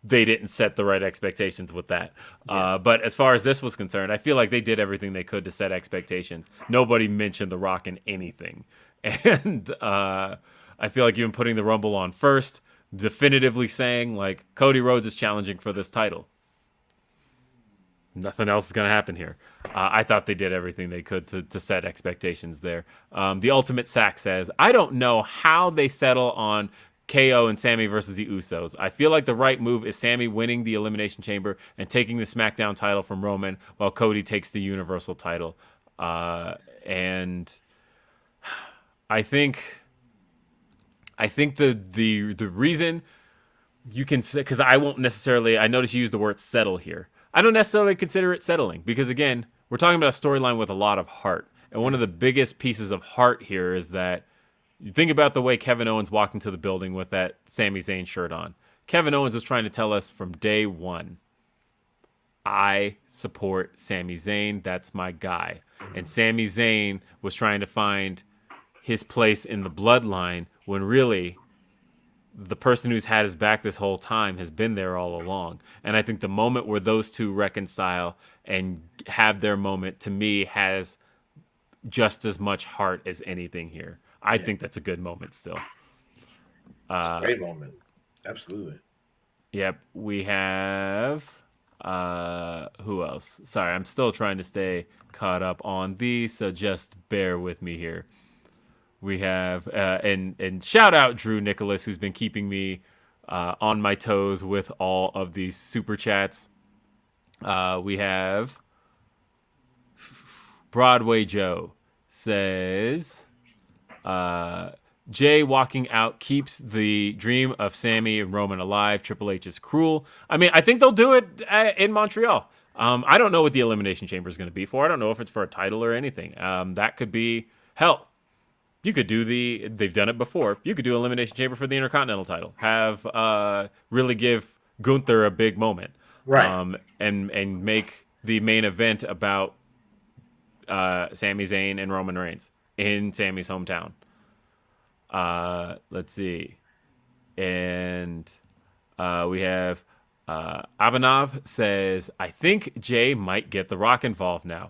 A: they didn't set the right expectations with that. But as far as this was concerned, I feel like they did everything they could to set expectations. Nobody mentioned The Rock in anything. And I feel like even putting the Rumble on first, definitively saying, like, Cody Rhodes is challenging for this title. Nothing else is going to happen here. I thought they did everything they could to set expectations there. The Ultimate Sack says, I don't know how they settle on KO and Sammy versus the Usos. I feel like the right move is Sammy winning the Elimination Chamber and taking the SmackDown title from Roman while Cody takes the Universal title. And I think the reason you can say, because I won't necessarily, I notice you use the word settle here. I don't necessarily consider it settling because, again, we're talking about a storyline with a lot of heart. And one of the biggest pieces of heart here is that you think about the way Kevin Owens walked into the building with that Sami Zayn shirt on. Kevin Owens was trying to tell us from day one, I support Sami Zayn. That's my guy. And Sami Zayn was trying to find his place in the bloodline when really the person who's had his back this whole time has been there all along. And I think the moment where those two reconcile and have their moment, to me, has just as much heart as anything here. I think that's a good moment still.
B: It's a great moment. Absolutely.
A: Yep. We have... who else? Sorry, I'm still trying to stay caught up on these, so just bear with me here. We have and shout out Drew Nicholas, who's been keeping me on my toes with all of these super chats. We have Broadway Joe says Jay walking out keeps the dream of Sammy and Roman alive. Triple H is cruel. I mean, I think they'll do it in Montreal. I don't know what the Elimination Chamber is going to be for. I don't know if it's for a title or anything. That could be, hell, you could do they've done it before. You could do Elimination Chamber for the Intercontinental title. Have really give Gunther a big moment.
B: Right.
A: And make the main event about Sami Zayn and Roman Reigns in Sammy's hometown. Let's see. And we have Abhinav says, I think Jay might get The Rock involved now.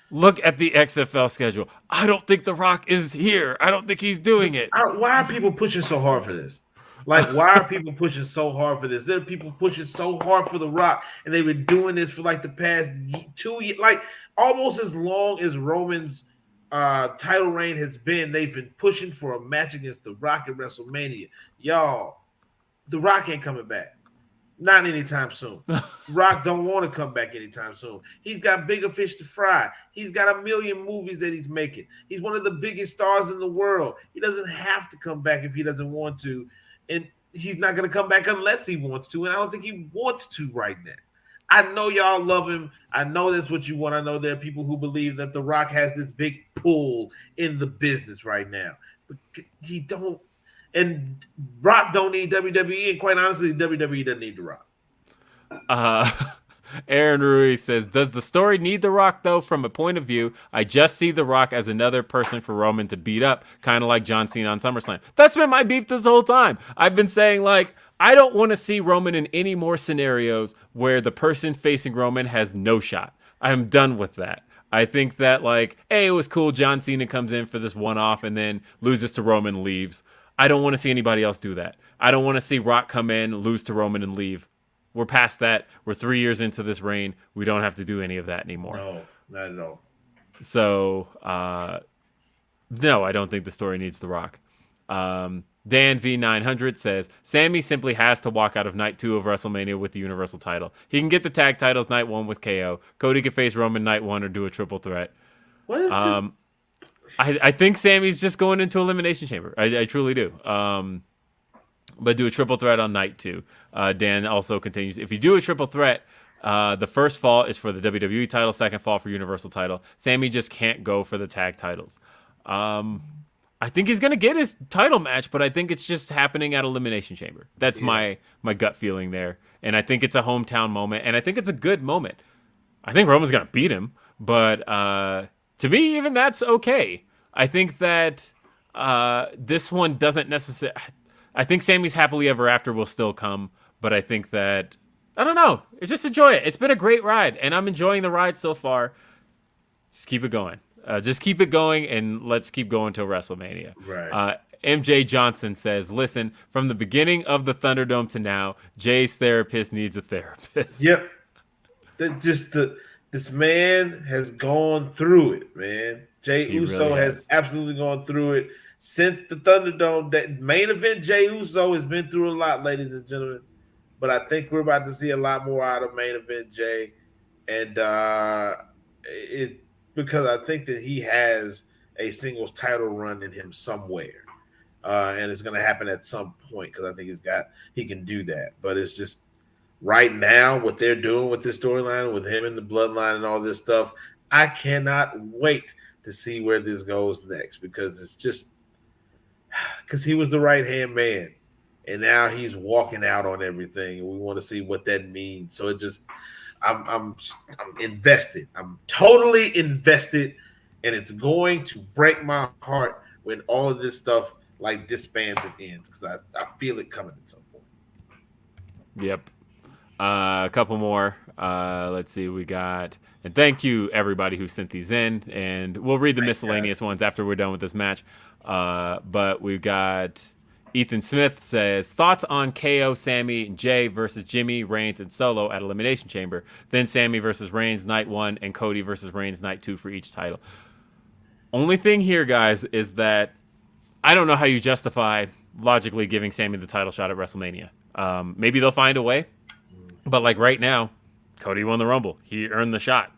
A: Look at the XFL schedule. I don't think The Rock is here. I don't think he's doing it.
B: Why are people pushing so hard for this? Like, why are people pushing so hard for this? There are people pushing so hard for The Rock, and they've been doing this for like the past 2 years, like almost as long as Roman's title reign has been. They've been pushing for a match against The Rock at WrestleMania. Y'all, The Rock ain't coming back. Not anytime soon. Rock don't want to come back anytime soon. He's got bigger fish to fry. He's got a million movies that he's making. He's one of the biggest stars in the world. He doesn't have to come back if he doesn't want to. And he's not going to come back unless he wants to. And I don't think he wants to right now. I know y'all love him. I know that's what you want. I know there are people who believe that The Rock has this big pull in the business right now. But he don't. And Rock don't need WWE, and quite honestly, WWE doesn't need The Rock.
A: Aaron Ruiz says, does the story need The Rock, though? From a point of view, I just see The Rock as another person for Roman to beat up, kind of like John Cena on SummerSlam. That's been my beef this whole time. I've been saying, like, I don't want to see Roman in any more scenarios where the person facing Roman has no shot. I'm done with that. I think that, like, hey, it was cool. John Cena comes in for this one-off and then loses to Roman and leaves. I don't want to see anybody else do that. I don't want to see Rock come in, lose to Roman, and leave. We're past that. We're 3 years into this reign. We don't have to do any of that anymore.
B: No, not at all.
A: So No, I don't think the story needs The Rock. Dan V900 says, Sammy simply has to walk out of night 2 of WrestleMania with the Universal title. He can get the tag titles night 1 with KO. Cody can face Roman night 1 or do a triple threat.
B: What is this?
A: I think Sammy's just going into Elimination Chamber. I truly do. But do a triple threat on night 2. Dan also continues, if you do a triple threat, the first fall is for the WWE title, second fall for Universal title. Sammy just can't go for the tag titles. I think he's going to get his title match, but I think it's just happening at Elimination Chamber. That's my gut feeling there. And I think it's a hometown moment, and I think it's a good moment. I think Roman's going to beat him, but to me, even that's okay. I think that this one doesn't necessarily... I think Sammy's Happily Ever After will still come, but I think that... I don't know. Just enjoy it. It's been a great ride, and I'm enjoying the ride so far. Just keep it going. Just keep it going, and let's keep going till WrestleMania.
B: Right.
A: MJ Johnson says, listen, from the beginning of the Thunderdome to now, Jay's therapist needs a therapist.
B: Yep. This man has gone through it, man. Jay Uso
A: really
B: has absolutely gone through it since the Thunderdome. That main event, Jay Uso has been through a lot, ladies and gentlemen. But I think we're about to see a lot more out of main event Jay, and because I think that he has a singles title run in him somewhere, and it's going to happen at some point because I think he can do that. But it's just right now what they're doing with this storyline with him and the Bloodline and all this stuff. I cannot wait to see where this goes next because he was the right hand man. And now he's walking out on everything, and we want to see what that means. So I'm invested. I'm totally invested, and it's going to break my heart when all of this stuff like disbands and ends because I feel it coming at some point.
A: Yep. A couple more. Let's see. We got, and thank you everybody who sent these in, and we'll read the miscellaneous ones after we're done with this match. But we've got. Ethan Smith says, thoughts on KO, Sammy, and Jay versus Jimmy, Reigns, and Solo at Elimination Chamber. Then Sammy versus Reigns night 1 and Cody versus Reigns night 2 for each title. Only thing here, guys, is that I don't know how you justify logically giving Sammy the title shot at WrestleMania. Maybe they'll find a way. But like right now, Cody won the Rumble. He earned the shot.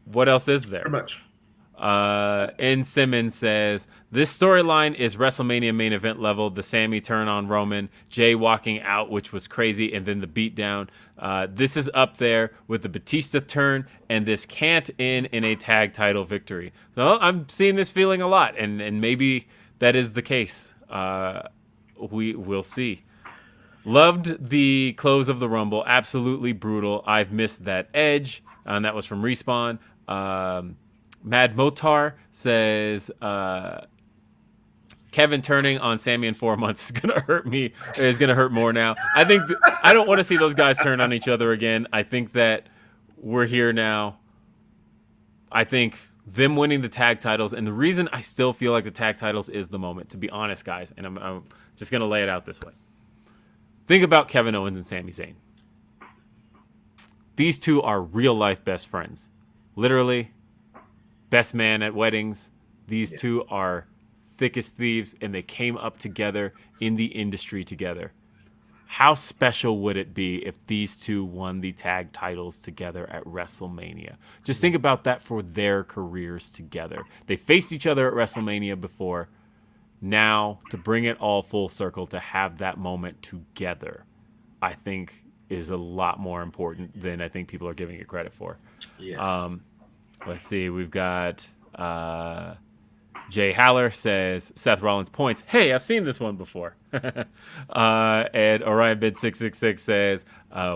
A: What else is there?
B: Pretty much.
A: N. Simmons says, this storyline is WrestleMania main event level. The Sammy turn on Roman, Jay walking out, which was crazy, and then the beatdown. This is up there with the Batista turn, and this can't end in a tag title victory. So I'm seeing this feeling a lot, and maybe that is the case. We'll see. Loved the close of the Rumble. Absolutely brutal. I've missed that edge. And that was from Respawn. Mad Motar says, Kevin turning on Sammy in 4 months is going to hurt me. It's going to hurt more now. I think I don't want to see those guys turn on each other again. I think that we're here now. I think them winning the tag titles, and the reason I still feel like the tag titles is the moment, to be honest, guys, and I'm just going to lay it out this way. Think about Kevin Owens and Sami Zayn. These two are real-life best friends. Literally, best man at weddings. These two are thick as thieves, and they came up together in the industry together. How special would it be if these two won the tag titles together at WrestleMania? Just think about that for their careers together. They faced each other at WrestleMania before. Now, to bring it all full circle, to have that moment together, I think is a lot more important than I think people are giving it credit for.
B: Yes.
A: Let's see. We've got Jay Haller says, Seth Rollins points, hey, I've seen this one before. And Orion Bid 666 says,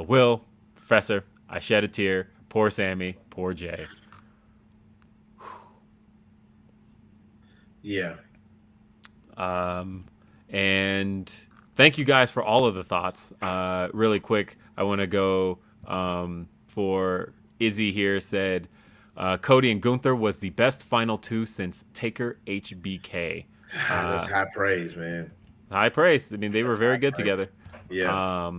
A: Will, Professor, I shed a tear. Poor Sammy, poor Jay.
B: Yeah.
A: And thank you guys for all of the thoughts. Really quick, I want to go for Izzy here said, Cody and Gunther was the best final two since Taker HBK.
B: That's high praise, man.
A: High praise. I mean, they were very good
B: praise.
A: together.
B: Yeah.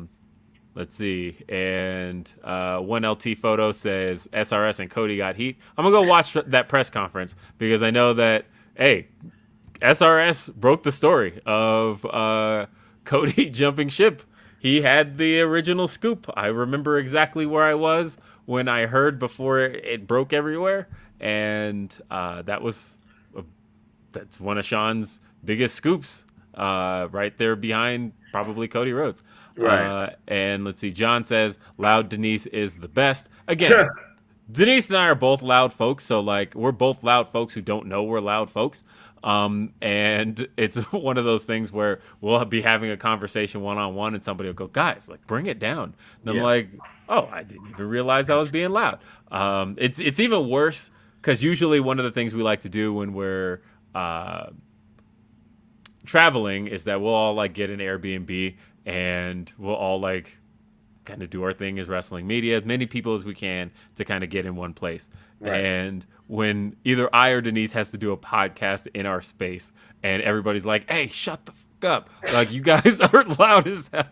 A: Let's see. And one LT photo says SRS and Cody got heat. I'm going to go watch that press conference because I know that, hey, SRS broke the story of Cody jumping ship. He had the original scoop. I remember exactly where I was when I heard before it broke everywhere. And that's one of Sean's biggest scoops, right there behind probably Cody Rhodes.
B: Right.
A: And let's see. John says, "Loud Denise is the best." Again, Denise and I are both loud folks, so like we're both loud folks who don't know we're loud folks. And it's one of those things where we'll be having a conversation one-on-one and somebody will go, "Guys, like bring it down." And I'm like, "Oh, I didn't even realize I was being loud." It's even worse because usually one of the things we like to do when we're traveling is that we'll all like get an Airbnb and we'll all like kind of do our thing as wrestling media, as many people as we can to kind of get in one place. Right. And when either I or Denise has to do a podcast in our space and everybody's like, "Hey, shut the fuck up. Like you guys are loud as hell."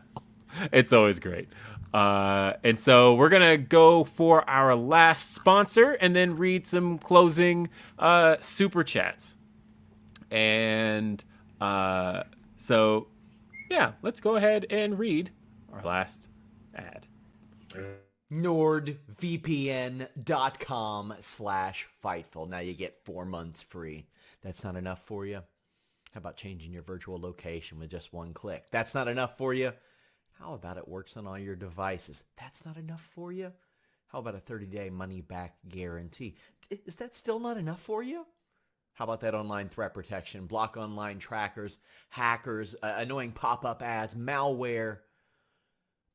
A: It's always great. And so we're going to go for our last sponsor and then read some closing super chats. And so, yeah, let's go ahead and read our last ad.
C: NordVPN.com/Fightful. Now you get 4 months free. That's not enough for you? How about changing your virtual location with just one click? That's not enough for you? How about it works on all your devices? That's not enough for you? How about a 30-day money-back guarantee? Is that still not enough for you? How about that online threat protection? Block online trackers, hackers, annoying pop-up ads, malware.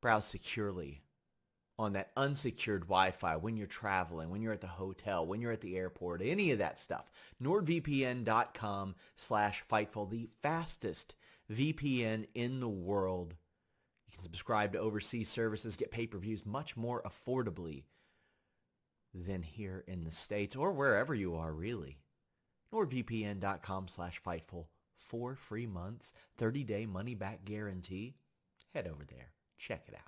C: Browse securely on that unsecured Wi-Fi when you're traveling, when you're at the hotel, when you're at the airport, any of that stuff. NordVPN.com/Fightful, the fastest VPN in the world. You can subscribe to overseas services, get pay-per-views much more affordably than here in the States or wherever you are, really. NordVPN.com/Fightful. 4 free months, 30-day money-back guarantee. Head over there. Check it out.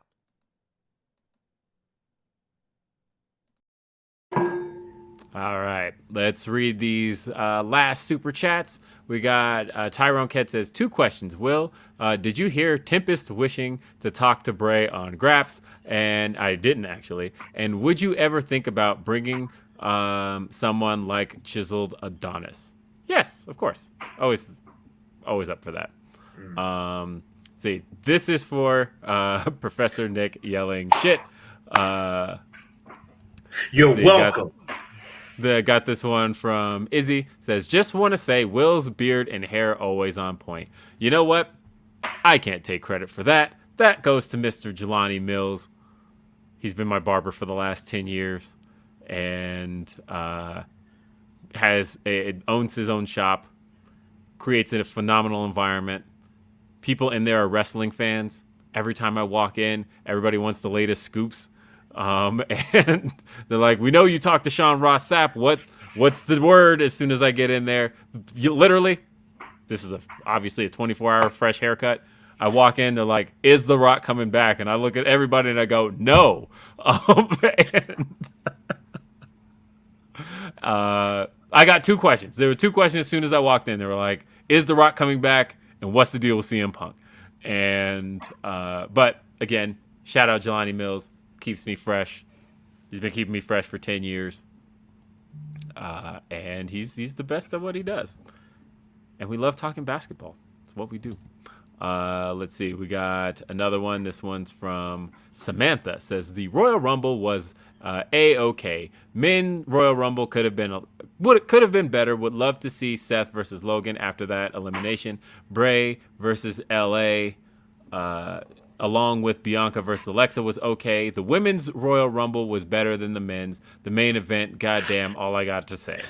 A: All right, let's read these last super chats. We got Tyrone Kett says 2 questions. Will, did you hear Tempest wishing to talk to Bray on Graps? And I didn't actually. And would you ever think about bringing someone like Chiseled Adonis? Yes, of course. Always up for that. See, this is for Professor Nick yelling shit.
B: You're welcome.
A: Got this one from Izzy. Says, just want to say Will's beard and hair always on point. You know what? I can't take credit for that. That goes to Mr. Jelani Mills. He's been my barber for the last 10 years and owns his own shop, creates a phenomenal environment. People in there are wrestling fans. Every time I walk in, everybody wants the latest scoops. And they're like, "We know you talked to Sean Ross Sapp. What's the word?" As soon as I get in there, literally, this is obviously a 24-hour fresh haircut. I walk in, they're like, "Is The Rock coming back?" And I look at everybody and I go, "No." I got 2 questions. There were 2 questions as soon as I walked in. They were like, "Is The Rock coming back? And what's the deal with CM Punk?" And but again, shout out Jelani Mills. Keeps me fresh. He's been keeping me fresh for 10 years. And he's the best at what he does. And we love talking basketball. It's what we do. Let's see. We got another one. This one's from Samantha. Says, the Royal Rumble was A-okay. Men Royal Rumble could have been better. Would love to see Seth versus Logan after that elimination. Bray versus LA. Along with Bianca versus Alexa was okay. The women's Royal Rumble was better than the men's. The main event, goddamn, all I got to say.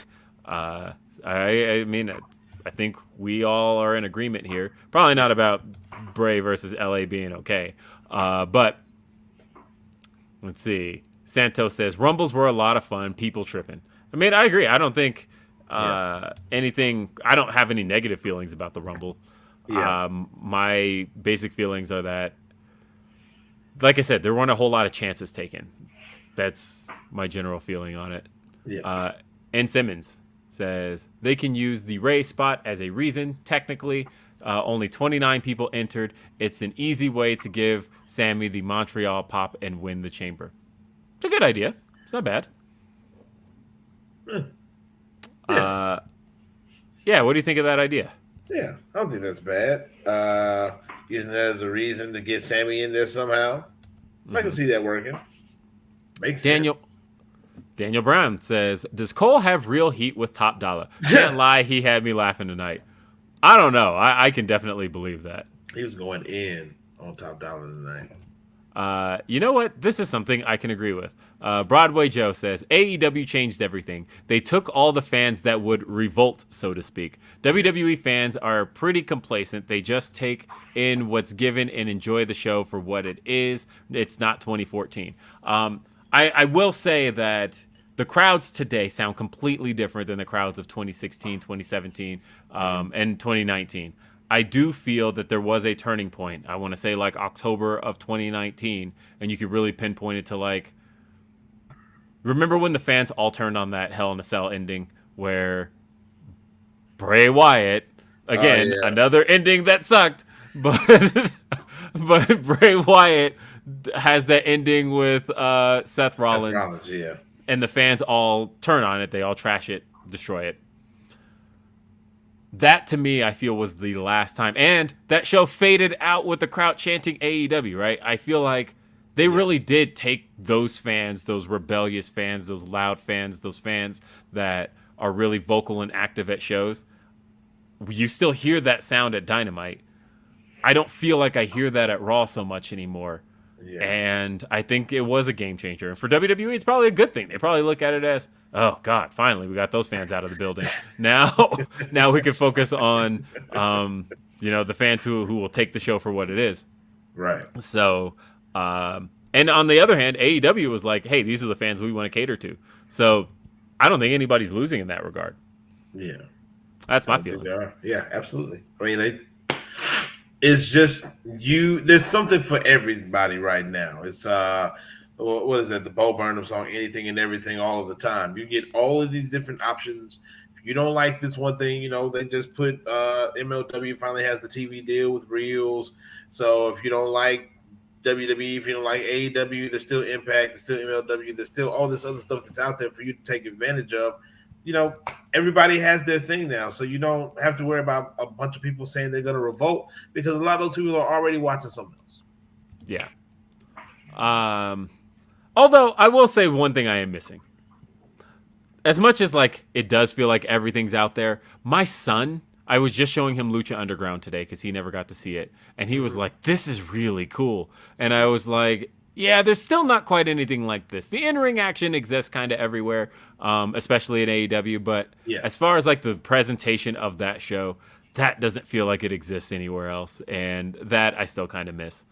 A: I mean, I think we all are in agreement here. Probably not about Bray versus LA being okay. But let's see. Santos says, Rumbles were a lot of fun. People tripping. I mean, I agree. I don't think anything. I don't have any negative feelings about the Rumble. Yeah. My basic feelings are that like I said, there weren't a whole lot of chances taken. That's my general feeling on it.
B: Yeah.
A: And Simmons says they can use the Ray spot as a reason. Technically, only 29 people entered. It's an easy way to give Sammy the Montreal pop and win the chamber. It's a good idea. It's not bad. Yeah, what do you think of that idea?
B: Yeah, I don't think that's bad. Using that as a reason to get Sammy in there somehow. I can see that working. Makes sense.
A: Daniel Brown says, does Cole have real heat with Top Dollar? Can't lie, he had me laughing tonight. I don't know. I can definitely believe that.
B: He was going in on Top Dollar tonight.
A: You know what? This is something I can agree with. Broadway Joe says, AEW changed everything. They took all the fans that would revolt, so to speak. WWE fans are pretty complacent. They just take in what's given and enjoy the show for what it is. It's not 2014. I will say that the crowds today sound completely different than the crowds of 2016, 2017, and 2019. I do feel that there was a turning point. I want to say like October of 2019, and you could really pinpoint it to like, remember when the fans all turned on that Hell in a Cell ending where Bray Wyatt, again, another ending that sucked, but but Bray Wyatt has that ending with Seth Rollins, and the fans all turn on it. They all trash it, destroy it. That, to me, I feel was the last time. And that show faded out with the crowd chanting AEW, right? I feel like they really did take those fans, those rebellious fans, those loud fans, those fans that are really vocal and active at shows. You still hear that sound at Dynamite. I don't feel like I hear that at Raw so much anymore. Yeah. And I think it was a game changer. And for WWE, it's probably a good thing. They probably look at it as, oh, God, finally, we got those fans out of the building. Now we can focus on, the fans who will take the show for what it is.
B: Right.
A: So, and on the other hand, AEW was like, hey, these are the fans we want to cater to. So I don't think anybody's losing in that regard.
B: Yeah.
A: That's my feeling.
B: Yeah, absolutely. I mean, it's just there's something for everybody right now. It's what is that, the Bo Burnham song, Anything and Everything All of the Time. You get all of these different options. If you don't like this one thing, they just put MLW finally has the TV deal with Reels. So if you don't like WWE, if you don't like AEW, there's still Impact, there's still MLW, there's still all this other stuff that's out there for you to take advantage of. Everybody has their thing now, so you don't have to worry about a bunch of people saying they're going to revolt because a lot of those people are already watching something else.
A: Yeah. Although I will say one thing I am missing. As much as it does feel like everything's out there, my son, I was just showing him Lucha Underground today because he never got to see it, and he was like, "This is really cool," and I was like, yeah, there's still not quite anything like this. The in-ring action exists kind of everywhere, especially in AEW. But as far as the presentation of that show, that doesn't feel like it exists anywhere else. And that I still kind of miss.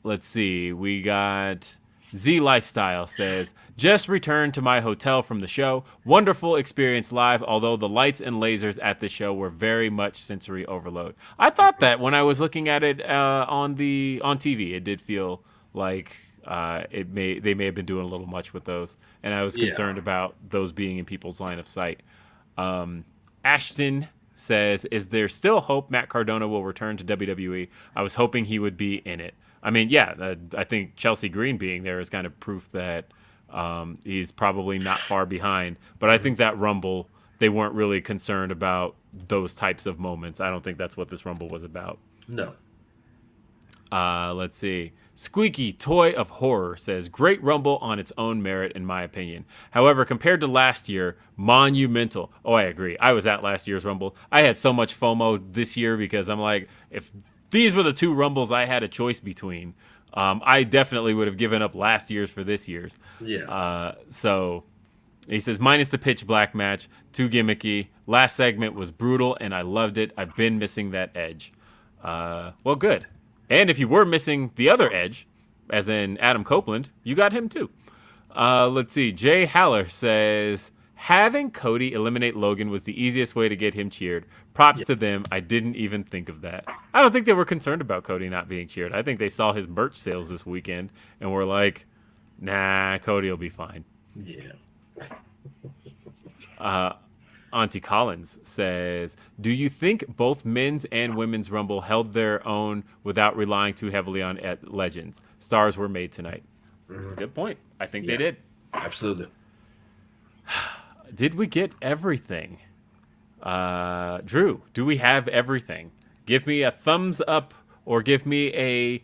A: Let's see. We got Z Lifestyle says, just returned to my hotel from the show. Wonderful experience live, although the lights and lasers at the show were very much sensory overload. I thought that when I was looking at it on TV, it did feel like they may have been doing a little much with those, and I was concerned about those being in people's line of sight. Ashton says, is there still hope Matt Cardona will return to WWE? I was hoping he would be in it. I mean, I think Chelsea Green being there is kind of proof that he's probably not far behind, but I think that Rumble, they weren't really concerned about those types of moments. I don't think that's what this Rumble was about.
B: No.
A: Let's see. Squeaky Toy of Horror says, great Rumble on its own merit, in my opinion. However, compared to last year, monumental. Oh, I agree. I was at last year's Rumble. I had so much FOMO this year because I'm like, if these were the two Rumbles I had a choice between, I definitely would have given up last year's for this year's.
B: Yeah.
A: So he says, minus the pitch black match, too gimmicky. Last segment was brutal, and I loved it. I've been missing that edge. Well, good. And if you were missing the other edge, as in Adam Copeland, you got him too. Let's see. Jay Haller says, Having Cody eliminate Logan was the easiest way to get him cheered. Props to them. I didn't even think of that. I don't think they were concerned about Cody not being cheered. I think they saw his merch sales this weekend and were like, nah, Cody will be fine.
B: Yeah.
A: Auntie Collins says, do you think both men's and women's Rumble held their own without relying too heavily on legends? Stars were made tonight. That's a good point. I think they did.
B: Absolutely.
A: Did we get everything? Drew, do we have everything? Give me a thumbs up or give me a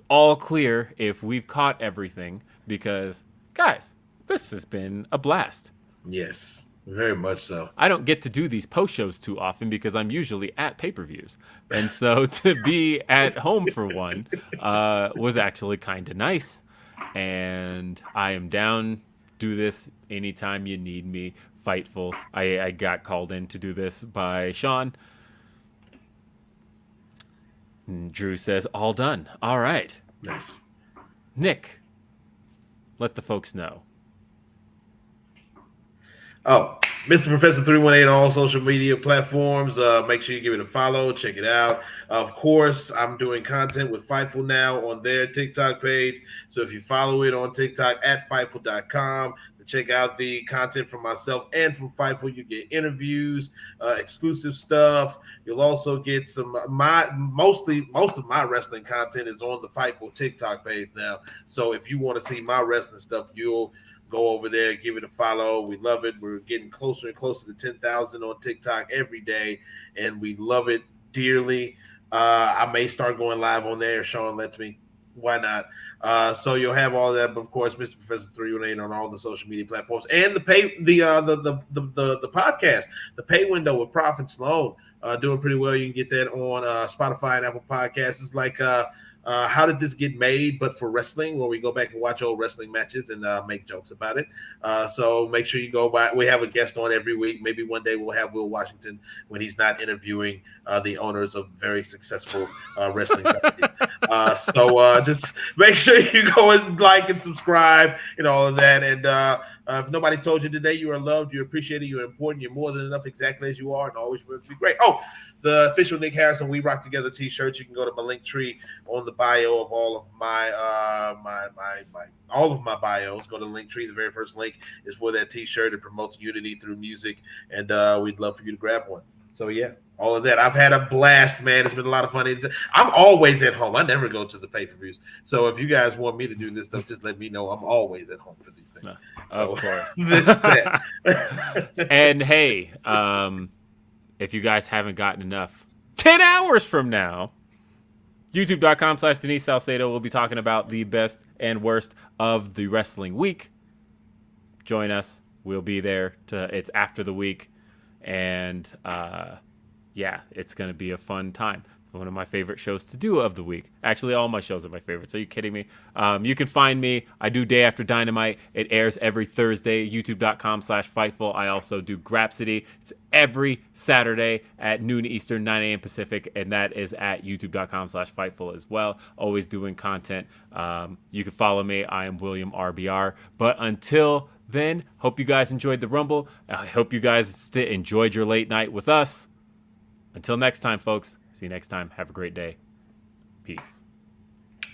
A: all clear if we've caught everything, because, guys, this has been a blast.
B: Yes, very much so.
A: I don't get to do these post shows too often because I'm usually at pay-per-views. And so to be at home for one was actually kind of nice. And I am down. Do this anytime you need me. Fightful. I got called in to do this by Sean. And Drew says, all done. All right.
B: Nice.
A: Nick, let the folks know.
B: Oh, Mr. Professor 318 on all social media platforms. Make sure you give it a follow. Check it out. Of course, I'm doing content with Fightful now on their TikTok page. So if you follow it on TikTok at Fightful.com to check out the content from myself and from Fightful, you get interviews, exclusive stuff. You'll also get some most of my wrestling content is on the Fightful TikTok page now. So if you want to see my wrestling stuff, you'll go over there, give it a follow. We love it. We're getting closer and closer to 10,000 on TikTok every day, and we love it dearly. I may start going live on there if Sean lets me. Why not? So you'll have all that. But of course, Mr. Professor 318 on all the social media platforms and the podcast, the pay window with Prof and Sloan, doing pretty well. You can get that on Spotify and Apple Podcasts. It's like How Did This Get Made, but for wrestling, where we go back and watch old wrestling matches and make jokes about it. So make sure you go by. We have a guest on every week. Maybe one day we'll have Will Washington when he's not interviewing the owners of very successful wrestling companies. So just make sure you go and like and subscribe and all of that. And if nobody told you today you are loved, you're appreciated, you're important, you're more than enough exactly as you are, and always remember to be great. Oh, the official Nick Harrison We Rock Together t-shirts. You can go to my link tree on the bio of all of my all of my bios. Go to the link tree. The very first link is for that t-shirt. It promotes unity through music, and we'd love for you to grab one. So yeah, all of that. I've had a blast, man. It's been a lot of fun. I'm always at home. I never go to the pay-per-views. So if you guys want me to do this stuff, just let me know. I'm always at home for these things.
A: Of course. And hey, if you guys haven't gotten enough, 10 hours from now, youtube.com/Denise Salcedo, we'll be talking about the best and worst of the wrestling week. Join us. We'll be there. It's after the week. And yeah, it's going to be a fun time. It's one of my favorite shows to do of the week. Actually, all my shows are my favorites. Are you kidding me? You can find me. I do Day After Dynamite. It airs every Thursday, youtube.com/Fightful. I also do Grapsity. It's every Saturday at noon Eastern, 9 a.m. Pacific, and that is at youtube.com/Fightful as well. Always doing content. You can follow me. I am William RBR. But until then, hope you guys enjoyed the Rumble. I hope you guys enjoyed your late night with us. Until next time, folks. See you next time. Have a great day. Peace.